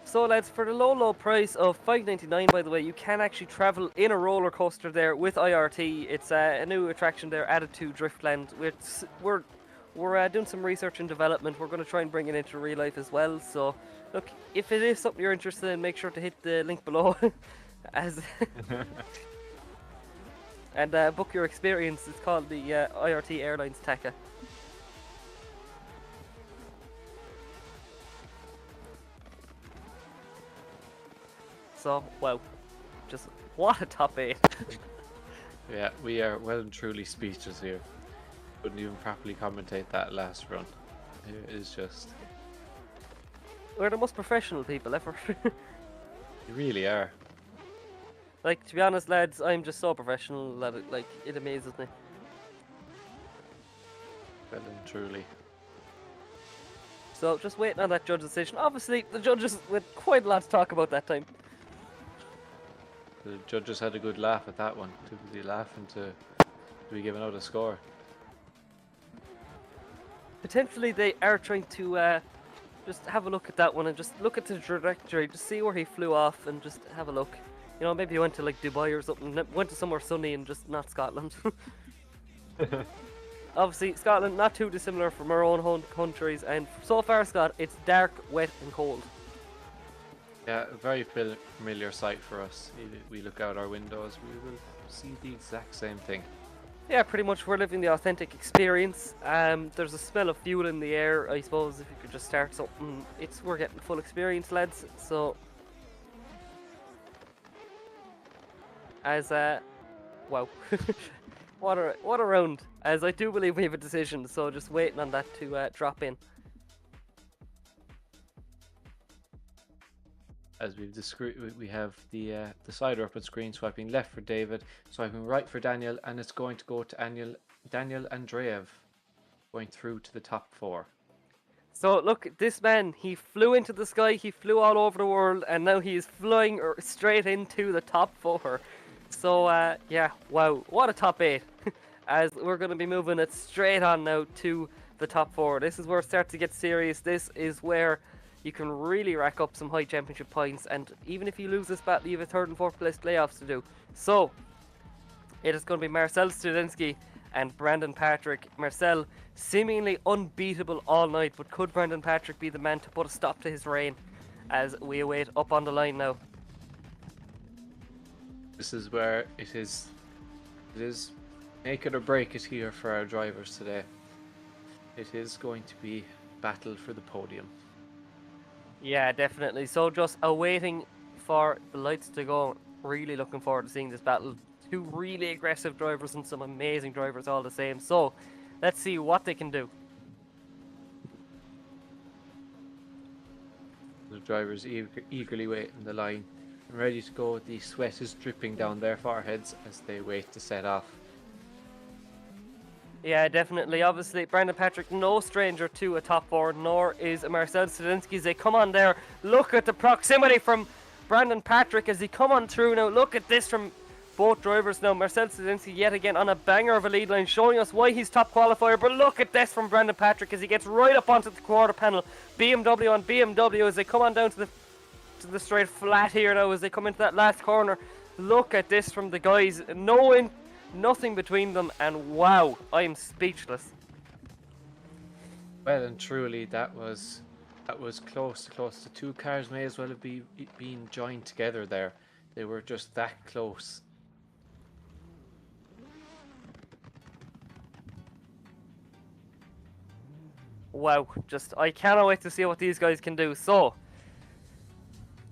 So lads, for the low price of $5.99, by the way, you can actually travel in a roller coaster there with IRT. It's a new attraction there added to Driftland. We're doing some research and development. We're going to try and bring it into real life as well. So look, if it is something you're interested in, make sure to hit the link below as and book your experience. It's called the IRT Airlines Taka. So, wow, just what a top 8. Yeah, we are well and truly speechless here. Couldn't even properly commentate that last run. It is just... We're the most professional people ever. You really are. Like, to be honest, lads, I'm just so professional that it amazes me. Well and truly. So, just waiting on that judge decision. Obviously, the judges with quite a lot to talk about that time. The judges had a good laugh at that one. Too busy laughing to be giving out a score. Potentially, they are trying to just have a look at that one and just look at the trajectory, just see where he flew off and just have a look. You know, maybe he went to like Dubai or something, went to somewhere sunny and just not Scotland. Obviously, Scotland not too dissimilar from our own home countries, and so far, Scott, it's dark, wet, and cold. Yeah, a very familiar sight for us. We look out our windows, we will see the exact same thing. Yeah, pretty much we're living the authentic experience. There's a smell of fuel in the air, I suppose, if you could just start something. We're getting full experience, lads. So, as wow, what a round. As I do believe we have a decision, so just waiting on that to drop in. As we have the decider up on screen, swiping left for David, swiping right for Daniel, and it's going to go to Daniel Andreev, going through to the top 4. So look, this man, he flew into the sky, he flew all over the world, and now he is flying straight into the top 4. So yeah, wow, what a top 8. As we're going to be moving it straight on now to the top 4. This is where it starts to get serious. This is where you can really rack up some high championship points, and even if you lose this battle, you have a 3rd and 4th place playoffs to do. So it is going to be Marcel Studinsky and Brandon Patrick. Marcel seemingly unbeatable all night, but could Brandon Patrick be the man to put a stop to his reign as we await up on the line now? This is where it is make it or break it here for our drivers today. it is going to be battle for the podium. Yeah, definitely. So just awaiting for the lights to go. Really looking forward to seeing this battle. Two really aggressive drivers and some amazing drivers all the same. So let's see what they can do. The drivers eagerly wait in the line and ready to go. The sweat is dripping down their foreheads as they wait to set off. Yeah, definitely. Obviously, Brandon Patrick, no stranger to a top four, nor is Marcel Sadinsky as they come on there. Look at the proximity from Brandon Patrick as he come on through now. Look at this from both drivers now. Marcel Sadinsky yet again on a banger of a lead line, showing us why he's top qualifier. But look at this from Brandon Patrick as he gets right up onto the quarter panel. BMW on BMW as they come on down to the straight flat here now as they come into that last corner. Look at this from the guys. Nothing between them, and wow, I'm speechless. Well and truly, that was close. The two cars may as well have been joined together there. They were just that close. Wow, I cannot wait to see what these guys can do. So,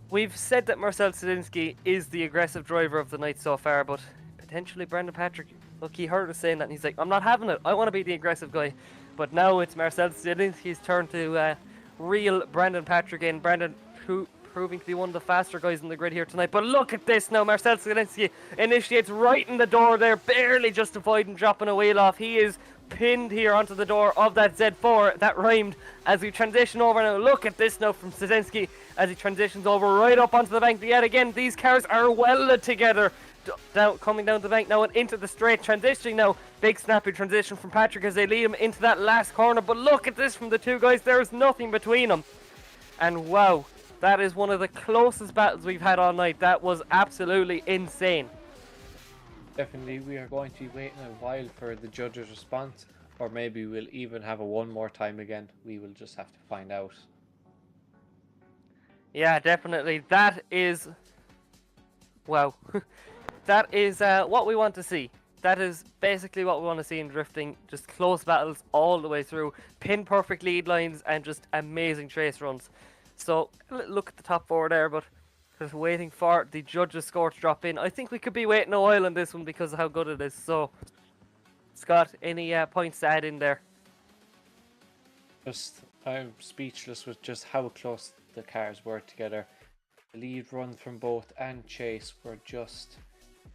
we've said that Marcel Sadinsky is the aggressive driver of the night so far, but potentially Brandon Patrick, look, he heard us saying that and he's like, I'm not having it, I want to be the aggressive guy. But now it's Marcel Sadinsky's turn to reel Brandon Patrick in. Brandon proving to be one of the faster guys in the grid here tonight. But look at this now, Marcel Sadinsky initiates right in the door there, barely just avoiding dropping a wheel off. He is pinned here onto the door of that Z4. That rhymed as we transition over now. Look at this now from Sadinsky as he transitions over right up onto the bank. Yet again, these cars are welded together. Coming down the bank now and into the straight, transitioning now. Big snappy transition from Patrick as they lead him into that last corner. But look at this from the two guys. There is nothing between them. And wow, that is one of the closest battles we've had all night. That was absolutely insane. Definitely, we are going to be waiting a while for the judges' response, or maybe we'll even have a one more time again. We will just have to find out. Yeah, definitely. That is... wow. That is what we want to see. That is basically what we want to see in drifting. Just close battles all the way through. Pin perfect lead lines and just amazing trace runs. So, look at the top four there, but just waiting for the judges' score to drop in. I think we could be waiting a while on this one because of how good it is. So, Scott, any points to add in there? I'm speechless with just how close the cars were together. The lead run from both and chase were just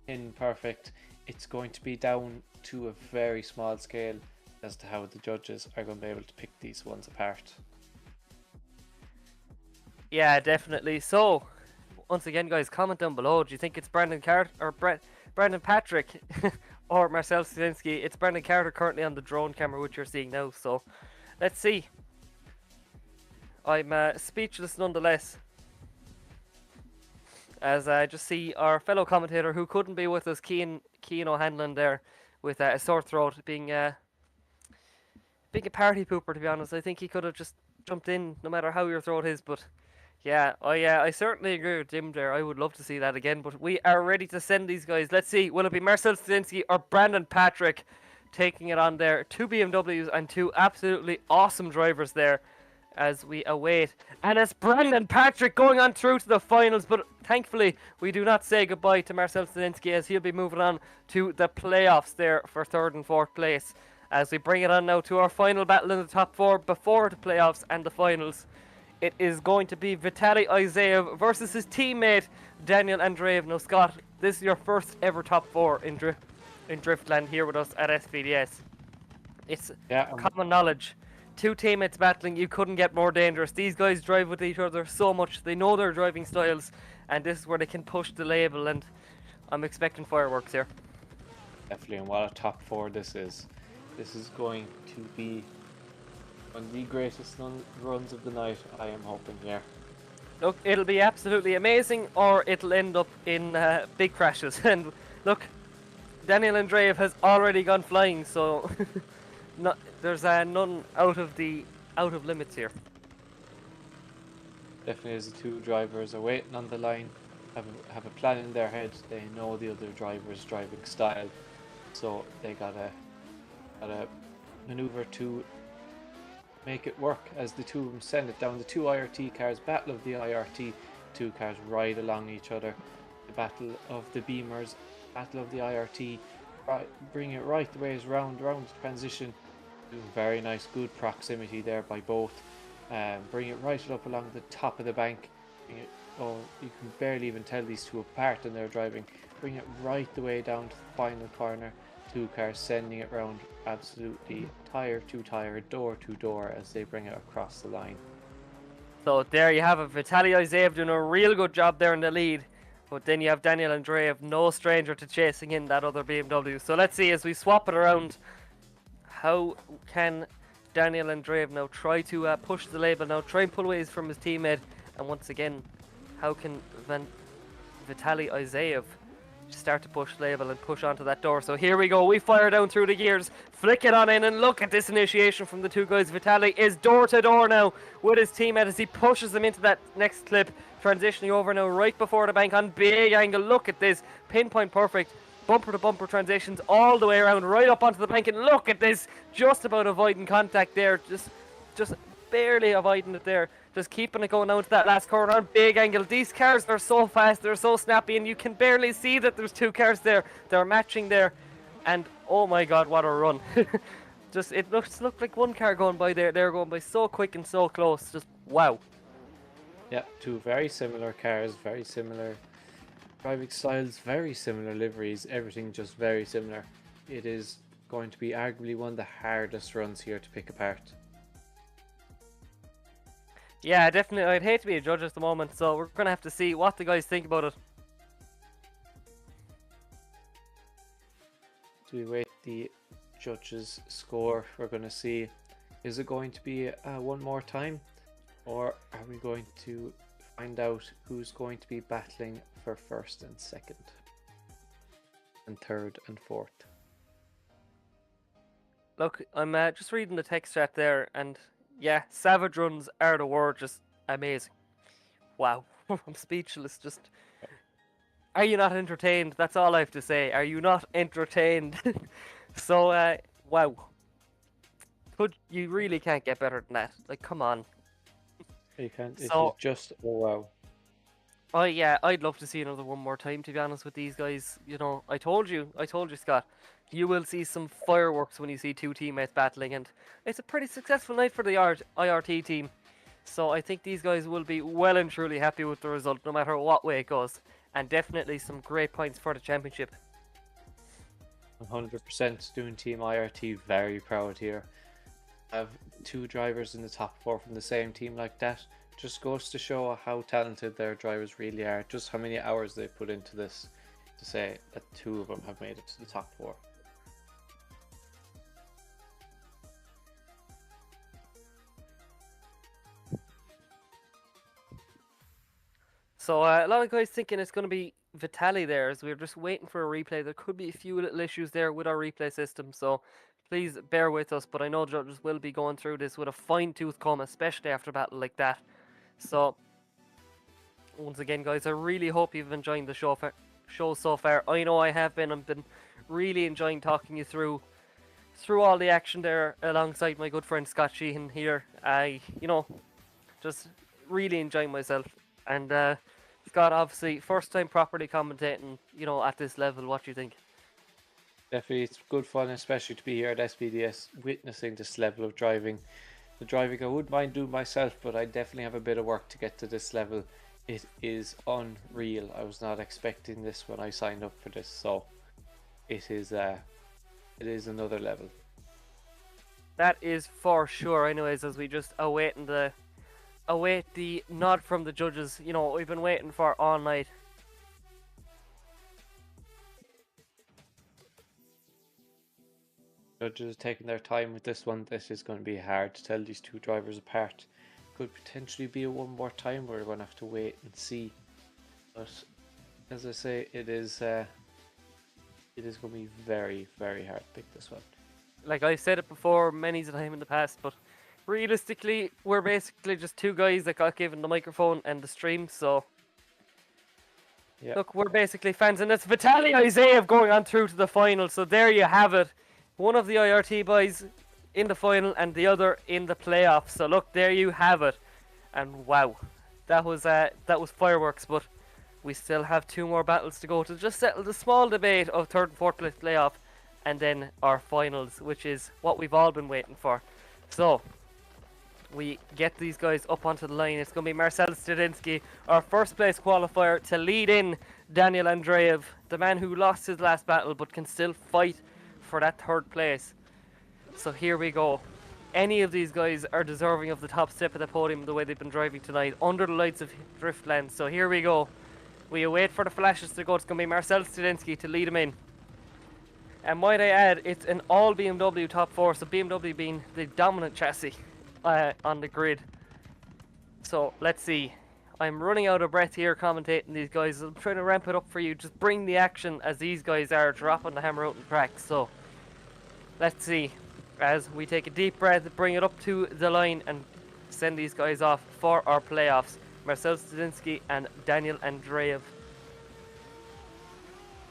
in perfect. It's going to be down to a very small scale as to how the judges are going to be able to pick these ones apart. Yeah, definitely. So, once again, guys, comment down below. Do you think it's Brandon Carter or Brandon Patrick or Marcel Sadinsky? It's Brandon Carter currently on the drone camera, which you're seeing now. So, let's see. I'm speechless nonetheless, as I just see our fellow commentator who couldn't be with us, Cian O'Hanlon, there with a sore throat, being a party pooper, to be honest. I think he could have just jumped in no matter how your throat is, but yeah, I certainly agree with Jim there. I would love to see that again, but we are ready to send these guys. Let's see, will it be Marcel Sadinsky or Brandon Patrick taking it on there? Two BMWs and two absolutely awesome drivers there as we await. And it's Brandon Patrick going on through to the finals, but thankfully we do not say goodbye to Marcel Sadinsky as he'll be moving on to the playoffs there for third and fourth place. As we bring it on now to our final battle in the top four before the playoffs and the finals. It is going to be Vitaly Isaev versus his teammate Daniel Andreev. Now, Scott, this is your first ever top four in Driftland here with us at SVDS. It's common knowledge. Two teammates battling, you couldn't get more dangerous. These guys drive with each other so much. They know their driving styles, and this is where they can push the label, and I'm expecting fireworks here. Definitely, and what a top four this is. This is going to be one of the greatest runs of the night, I am hoping here. Look, it'll be absolutely amazing, or it'll end up in big crashes. And look, Daniel Andreev has already gone flying, so there's none out of limits here. Definitely, as the two drivers are waiting on the line, have a plan in their head. They know the other driver's driving style, so they gotta maneuver to make it work as the two of them send it down. The two IRT cars, battle of the IRT, two cars ride along each other. The battle of the Beamers, battle of the IRT, bring it right the ways round the transition. Very nice, good proximity there by both. Bring it right up along the top of the bank. Oh, you can barely even tell these two apart when they're driving. Bring it right the way down to the final corner. Two cars sending it round absolutely tire to tire, door to door as they bring it across the line. So there you have it. Vitaly Izaev doing a real good job there in the lead. But then you have Daniel Andreev, no stranger to chasing in that other BMW. So let's see as we swap it around. How can Daniel Andreev now try to push the label now, try and pull away from his teammate. And once again, how can Vitaly Izaev start to push label and push onto that door? So here we go, we fire down through the gears, flick it on in, and look at this initiation from the two guys. Vitaly is door to door now with his teammate as he pushes them into that next clip, transitioning over now right before the bank on big angle. Look at this, pinpoint perfect, bumper to bumper transitions all the way around, right up onto the bank, and look at this, just about avoiding contact there, just barely avoiding it there. Just keeping it going down to that last corner on big angle. These cars are so fast, they're so snappy, and you can barely see that there's two cars there. They're matching there, and oh my god, what a run. Just, it looked like one car going by there. They're going by so quick and so close. Just, wow. Yeah, two very similar cars, very similar driving styles, very similar liveries, everything just very similar. It is going to be arguably one of the hardest runs here to pick apart. Yeah, definitely. I'd hate to be a judge at the moment, so we're going to have to see what the guys think about it. So we wait the judges' score. We're going to see, is it going to be one more time, or are we going to find out who's going to be battling for first and second, and third and fourth? Look, I'm just reading the text chat there, and yeah, savage runs are the word. Just amazing. Wow. I'm speechless. Just, are you not entertained? That's all I have to say. Are you not entertained? So, wow. You really can't get better than that. Like, come on. You can't. So, it's just, oh wow. Oh yeah, I'd love to see another one more time, to be honest with these guys. You know, I told you, Scott. You will see some fireworks when you see two teammates battling, and it's a pretty successful night for the IRT team. So I think these guys will be well and truly happy with the result, no matter what way it goes. And definitely some great points for the championship. 100% doing Team IRT, very proud here. Have two drivers in the top four from the same team like that. Just goes to show how talented their drivers really are. Just how many hours they put into this to say that two of them have made it to the top four. So a lot of guys thinking it's going to be Vitaly there, as we're just waiting for a replay. There could be a few little issues there with our replay system, so please bear with us. But I know judges will be going through this with a fine-tooth comb, especially after a battle like that. So once again, guys, I really hope you've enjoyed the show so far. I know I have been. I've been really enjoying talking you through all the action there alongside my good friend Scott Sheehan here. You know, just really enjoying myself. And Scott, obviously, first time properly commentating, you know, at this level. What do you think? Definitely, it's good fun, especially to be here at SVDS, witnessing this level of driving. The driving I wouldn't mind doing myself, but I definitely have a bit of work to get to this level. It is unreal. I was not expecting this when I signed up for this, so it is another level. That is for sure. Anyways, as we just await the nod from the judges, you know, we've been waiting for all night. Judges are taking their time with this one. This is going to be hard to tell these two drivers apart. Could potentially be a one more time. We're going to have to wait and see. But as I say, it is going to be very, very hard to pick this one. Like I've said it before many times in the past, but realistically, we're basically just two guys that got given the microphone and the stream, so yeah. Look, we're basically fans, and it's Vitaly Izaev going on through to the final, so there you have it. One of the IRT boys in the final and the other in the playoffs. So look, there you have it. And wow, that was fireworks. But we still have 2 more battles to go to just settle the small debate of 3rd and 4th place playoff, and then our finals, which is what we've all been waiting for. So we get these guys up onto the line. It's going to be Marcel Studinsky, our 1st place qualifier, to lead in Daniel Andreev, the man who lost his last battle but can still fight for that 3rd place. So here we go. Any of these guys are deserving of the top step of the podium the way they've been driving tonight under the lights of Driftland. So here we go. We await for the flashes to go. It's going to be Marcel Studinsky to lead him in. And might I add, it's an all BMW top 4, so BMW being the dominant chassis on the grid. So let's see. I'm running out of breath here commentating these guys. I'm trying to ramp it up for you. Just bring the action as these guys are dropping the hammer out in the track. So let's see. As we take a deep breath, bring it up to the line and send these guys off for our playoffs. Marcel Studinsky and Daniel Andreev.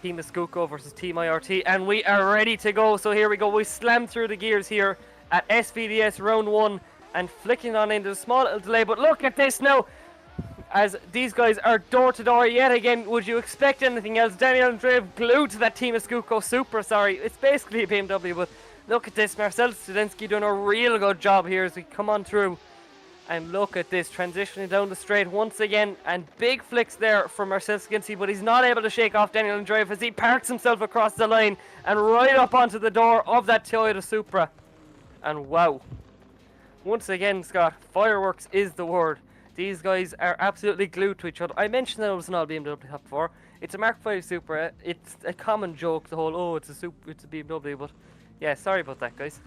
Team Escuco versus Team IRT, and we are ready to go. So here we go. We slam through the gears here at SVDS round 1 and flicking on into a small little delay. But look at this now, as these guys are door to door yet again. Would you expect anything else? Daniel Andreev glued to that Team Escuco Super. Sorry, it's basically a BMW, but look at this. Marcel Studinsky doing a real good job here as we come on through. And look at this, transitioning down the straight once again, and big flicks there from Marcel Studinsky, but he's not able to shake off Daniel Andreev as he parks himself across the line and right up onto the door of that Toyota Supra. And wow, once again, Scott, fireworks is the word. These guys are absolutely glued to each other. I mentioned that it was an all BMW top 4. It's a Mark 5 Supra. It's a common joke, the whole, oh, it's a BMW, but yeah, sorry about that, guys.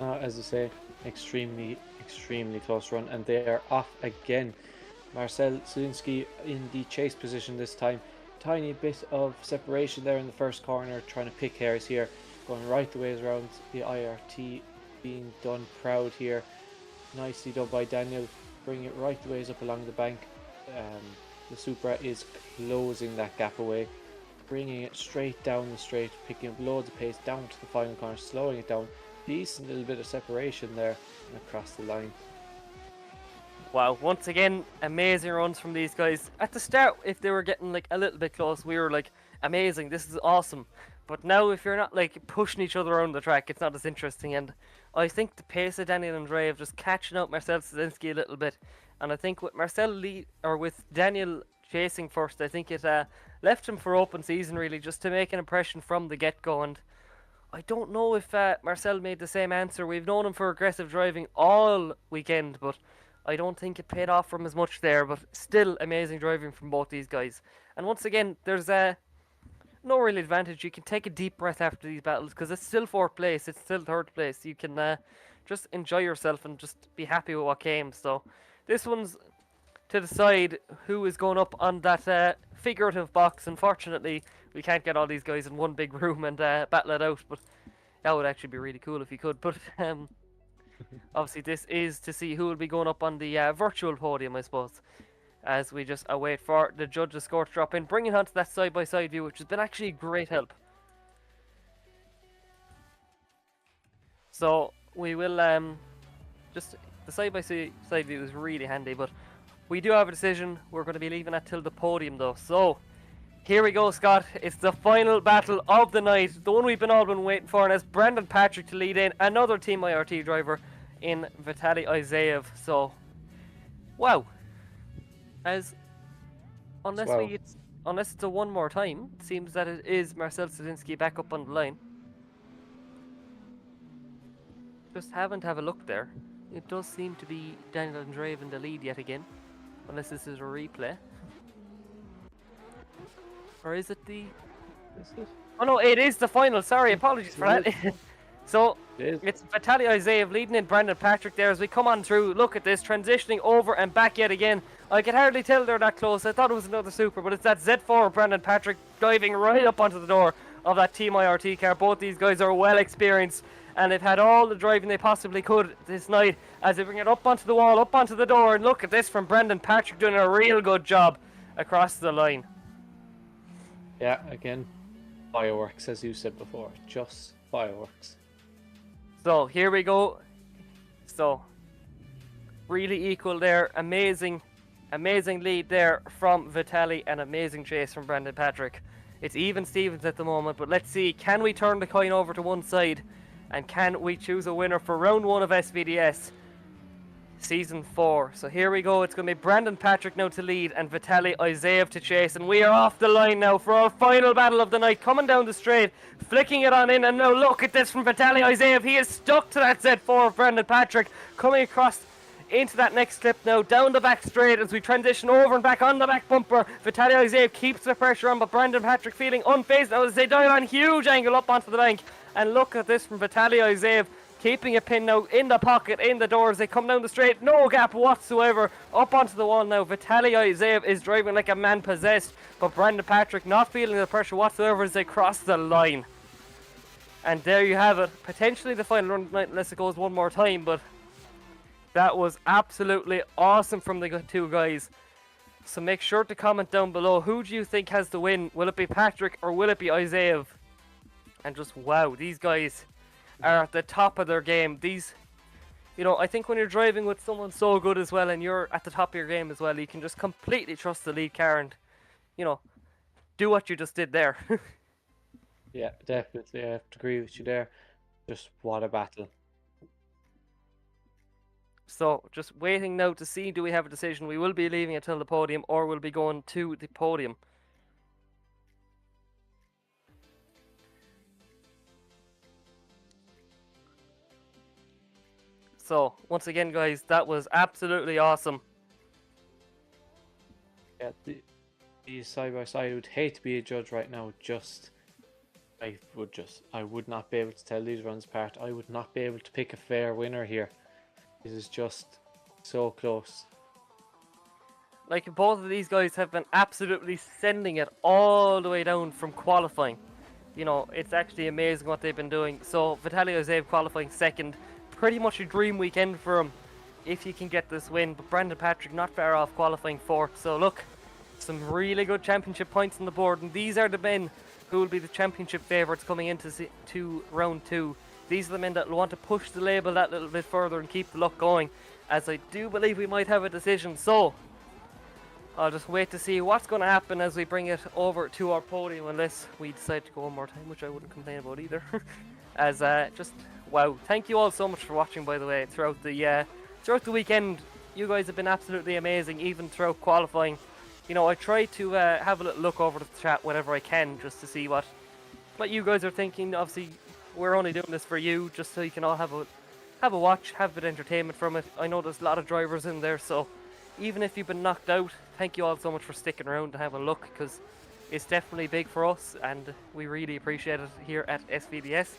As I say, extremely close run, and they are off again. Marcel Studinsky in the chase position this time. Tiny bit of separation there in the first corner, trying to pick hairs here, going right the ways around the IRT, being done proud here. Nicely done by Daniel, bringing it right the ways up along the bank. The Supra is closing that gap away, bringing it straight down the straight, picking up loads of pace down to the final corner, slowing it down. Decent little bit of separation there and across the line. Wow, once again, amazing runs from these guys. At the start, if they were getting like a little bit close, we were like, amazing, this is awesome. But now if you're not like pushing each other around the track, it's not as interesting. And I think the pace of Daniel Andreev just catching out Marcel Studinsky a little bit. And I think with with Daniel chasing first, I think it left him for open season really, just to make an impression from the get-go. And I don't know if Marcel made the same answer. We've known him for aggressive driving all weekend, but I don't think it paid off for him as much there. But still, amazing driving from both these guys. And once again, there's no real advantage. You can take a deep breath after these battles because it's still 4th place, it's still 3rd place. You can just enjoy yourself and just be happy with what came. So this one's to decide who is going up on that figurative box. Unfortunately, we can't get all these guys in one big room and battle it out, but that would actually be really cool if you could. But obviously this is to see who will be going up on the virtual podium, I suppose, as we just await for the judges' score to drop in, bringing onto that side-by-side view, which has been actually a great help. So we will just, the side-by-side view is really handy, but we do have a decision. We're going to be leaving that till the podium though. So here we go, Scott. It's the final battle of the night, the one we've all been waiting for, and it's Brandon Patrick to lead in, another Team IRT driver in Vitaly Isaev. So, wow. Unless it's a one more time, it seems that it is Marcel Studinsky back up on the line. Just haven't have a look there. It does seem to be Daniel Andreev in the lead yet again, unless this is a replay. Or is it the... Oh no, it is the final. Sorry, apologies for that. So, it's Vitaly Isaev leading in Brandon Patrick there as we come on through. Look at this, transitioning over and back yet again. I could hardly tell they're that close. I thought it was another Super, but it's that Z4 Brandon Patrick diving right up onto the door of that Team IRT car. Both these guys are well experienced, and they've had all the driving they possibly could this night as they bring it up onto the wall, up onto the door. And look at this from Brandon Patrick doing a real good job across the line. Yeah, again, fireworks, as you said before, just fireworks. So here we go. So really equal there. Amazing lead there from Vitaly and amazing chase from Brandon Patrick. It's even Stevens at the moment, but let's see, can we turn the coin over to one side and can we choose a winner for round 1 of SVDS Season 4? So here we go. It's going to be Brandon Patrick now to lead and Vitaly Isaev to chase, and we are off the line now for our final battle of the night, coming down the straight, flicking it on in, and now look at this from Vitaly Isaev. He is stuck to that Z4 of Brandon Patrick, coming across into that next clip now, down the back straight as we transition over and back on the back bumper. Vitaly Isaev keeps the pressure on, but Brandon Patrick feeling unfazed now as they dive on huge angle up onto the bank. And look at this from Vitaly Isaev, keeping a pin now in the pocket, in the doors. They come down the straight, no gap whatsoever, up onto the wall now. Vitaly Isaev is driving like a man possessed, but Brandon Patrick not feeling the pressure whatsoever as they cross the line. And there you have it, potentially the final run of the night unless it goes one more time, but that was absolutely awesome from the two guys. So make sure to comment down below, who do you think has the win? Will it be Patrick or will it be Isaev? And just wow, these guys are at the top of their game. These, you know, I think when you're driving with someone so good as well and you're at the top of your game as well, you can just completely trust the lead car and, you know, do what you just did there. Yeah, definitely. I have to agree with you there. Just what a battle. So just waiting now to see, do we have a decision? We will be leaving it till the podium or we'll be going to the podium. So once again guys, that was absolutely awesome. Yeah, these side by side, I would hate to be a judge right now. I would not be able to tell these runs apart. I would not be able to pick a fair winner here. This is just so close. Like, both of these guys have been absolutely sending it all the way down from qualifying. You know, it's actually amazing what they've been doing. So Vitaly Isaev qualifying second, pretty much a dream weekend for him if he can get this win. But Brandon Patrick not far off qualifying fourth. So look, some really good championship points on the board, and these are the men who will be the championship favourites coming into round 2. These are the men that will want to push the label that little bit further and keep the luck going, as I do believe we might have a decision. So I'll just wait to see what's going to happen as we bring it over to our podium, unless we decide to go one more time, which I wouldn't complain about either. As just wow, thank you all so much for watching, by the way, throughout the weekend. You guys have been absolutely amazing, even throughout qualifying. You know, I try to have a little look over the chat whenever I can, just to see what you guys are thinking. Obviously, we're only doing this for you, just so you can all have a watch, have a bit of entertainment from it. I know there's a lot of drivers in there, so even if you've been knocked out, thank you all so much for sticking around to have a look, because it's definitely big for us and we really appreciate it here at SVDS.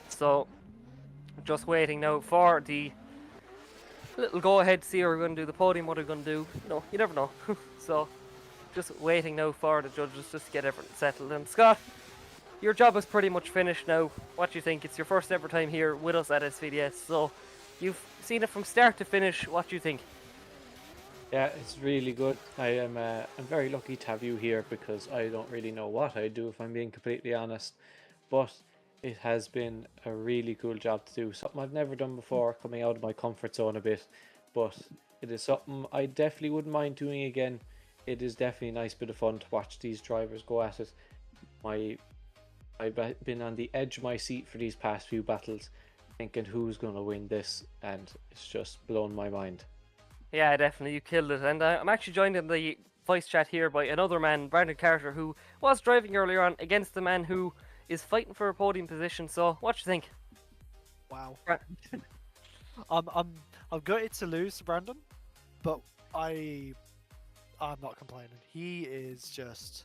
So just waiting now for the little go ahead to see how we're going to do the podium, what we're going to do. No, you never know. So just waiting now for the judges just to get everything settled. And Scott, your job is pretty much finished now. What do you think? It's your first ever time here with us at SVDS, so you've seen it from start to finish. What do you think? Yeah, it's really good. I'm very lucky to have you here, because I don't really know what I'd do if I'm being completely honest. But it has been a really cool job to do. Something I've never done before, coming out of my comfort zone a bit. But it is something I definitely wouldn't mind doing again. It is definitely a nice bit of fun to watch these drivers go at it. I've been on the edge of my seat for these past few battles, thinking who's going to win this, and it's just blown my mind. Yeah, definitely, you killed it. And I'm actually joined in the voice chat here by another man, Brandon Carter, who was driving earlier on against the man who is fighting for a podium position. So, what do you think? Wow. I'm gutted to lose to Brandon, but I'm not complaining. He is just...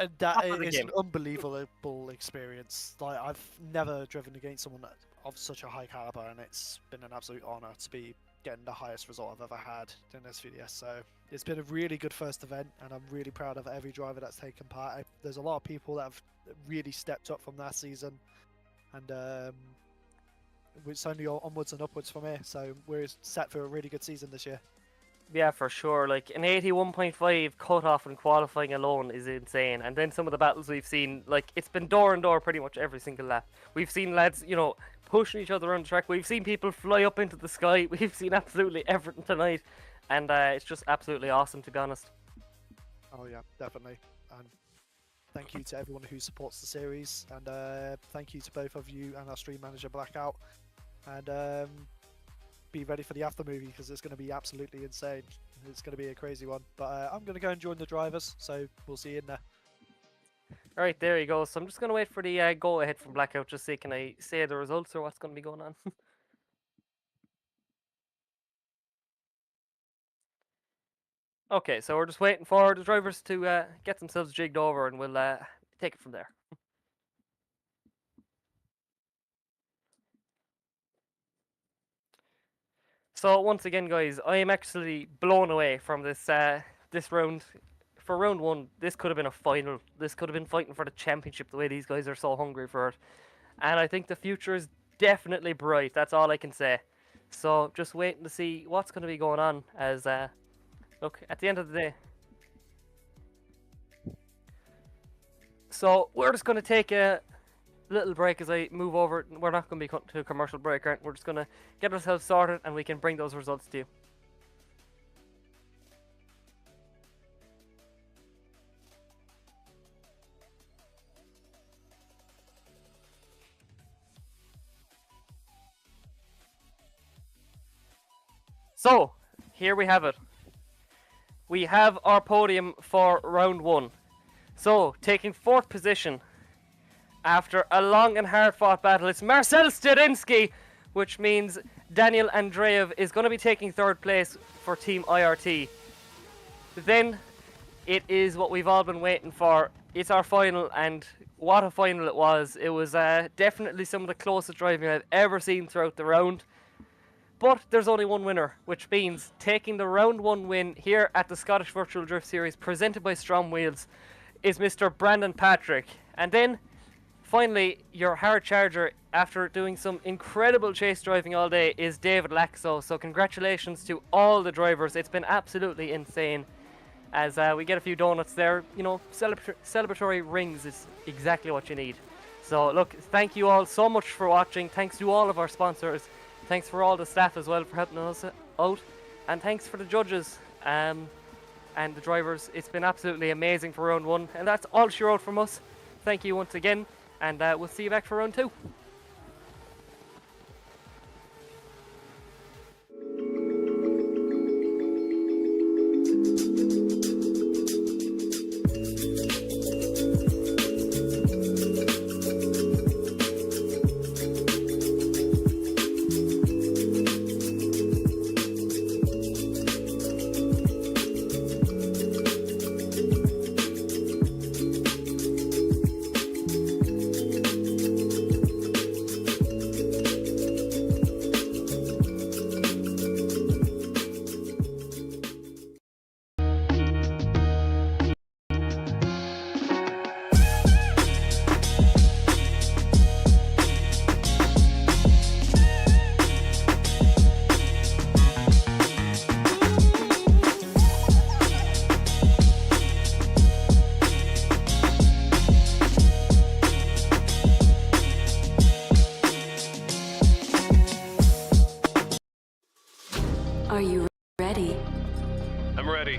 And that is an unbelievable experience. Like, I've never driven against someone of such a high caliber, and it's been an absolute honour to be getting the highest result I've ever had in SVDS. So it's been a really good first event, and I'm really proud of every driver that's taken part. There's a lot of people that have really stepped up from last season, and it's only onwards and upwards from here. So we're set for a really good season this year. Yeah, for sure. Like an 81.5 cutoff in qualifying alone is insane. And then some of the battles we've seen, like it's been door and door pretty much every single lap. We've seen lads, you know, pushing each other on the track. We've seen people fly up into the sky. We've seen absolutely everything tonight, and it's just absolutely awesome, to be honest. Oh yeah, definitely. And thank you to everyone who supports the series, and thank you to both of you and our stream manager Blackout. And be ready for the after movie because it's going to be absolutely insane. It's going to be a crazy one. But I'm going to go and join the drivers, so we'll see you in there. All right, there you go. So I'm just going to wait for the go ahead from Blackout. Just see, can I say the results or what's going to be going on? Okay, so we're just waiting for the drivers to get themselves jigged over, and we'll take it from there. So once again, guys, I am actually blown away from this this round. For round one, this could have been a final. This could have been fighting for the championship. The way these guys are so hungry for it, and I think the future is definitely bright. That's all I can say. So just waiting to see what's going to be going on. As look, at the end of the day. So we're just going to take a little break as I move over. We're not going to be cutting to a commercial break, right? We're just going to get ourselves sorted and we can bring those results to you. So, here we have it. We have our podium for round one. So, taking 4th position after a long and hard-fought battle, it's Marcel Stadinsky, which means Daniel Andreev is going to be taking 3rd place for Team IRT. Then, it is what we've all been waiting for. It's our final, and what a final it was. It was definitely some of the closest driving I've ever seen throughout the round. But there's only one winner, which means taking the round 1 win here at the Scottish Virtual Drift Series presented by STRO M Wheels is Mr. Brandon Patrick. And then, finally, your hard charger, after doing some incredible chase driving all day, is David Laxo. So congratulations to all the drivers. It's been absolutely insane. As we get a few donuts there, you know, celebratory rings is exactly what you need. So look, thank you all so much for watching. Thanks to all of our sponsors. Thanks for all the staff as well for helping us out. And thanks for the judges and the drivers. It's been absolutely amazing for round 1. And that's all she wrote from us. Thank you once again. And we'll see you back for round 2. Are you ready? I'm ready.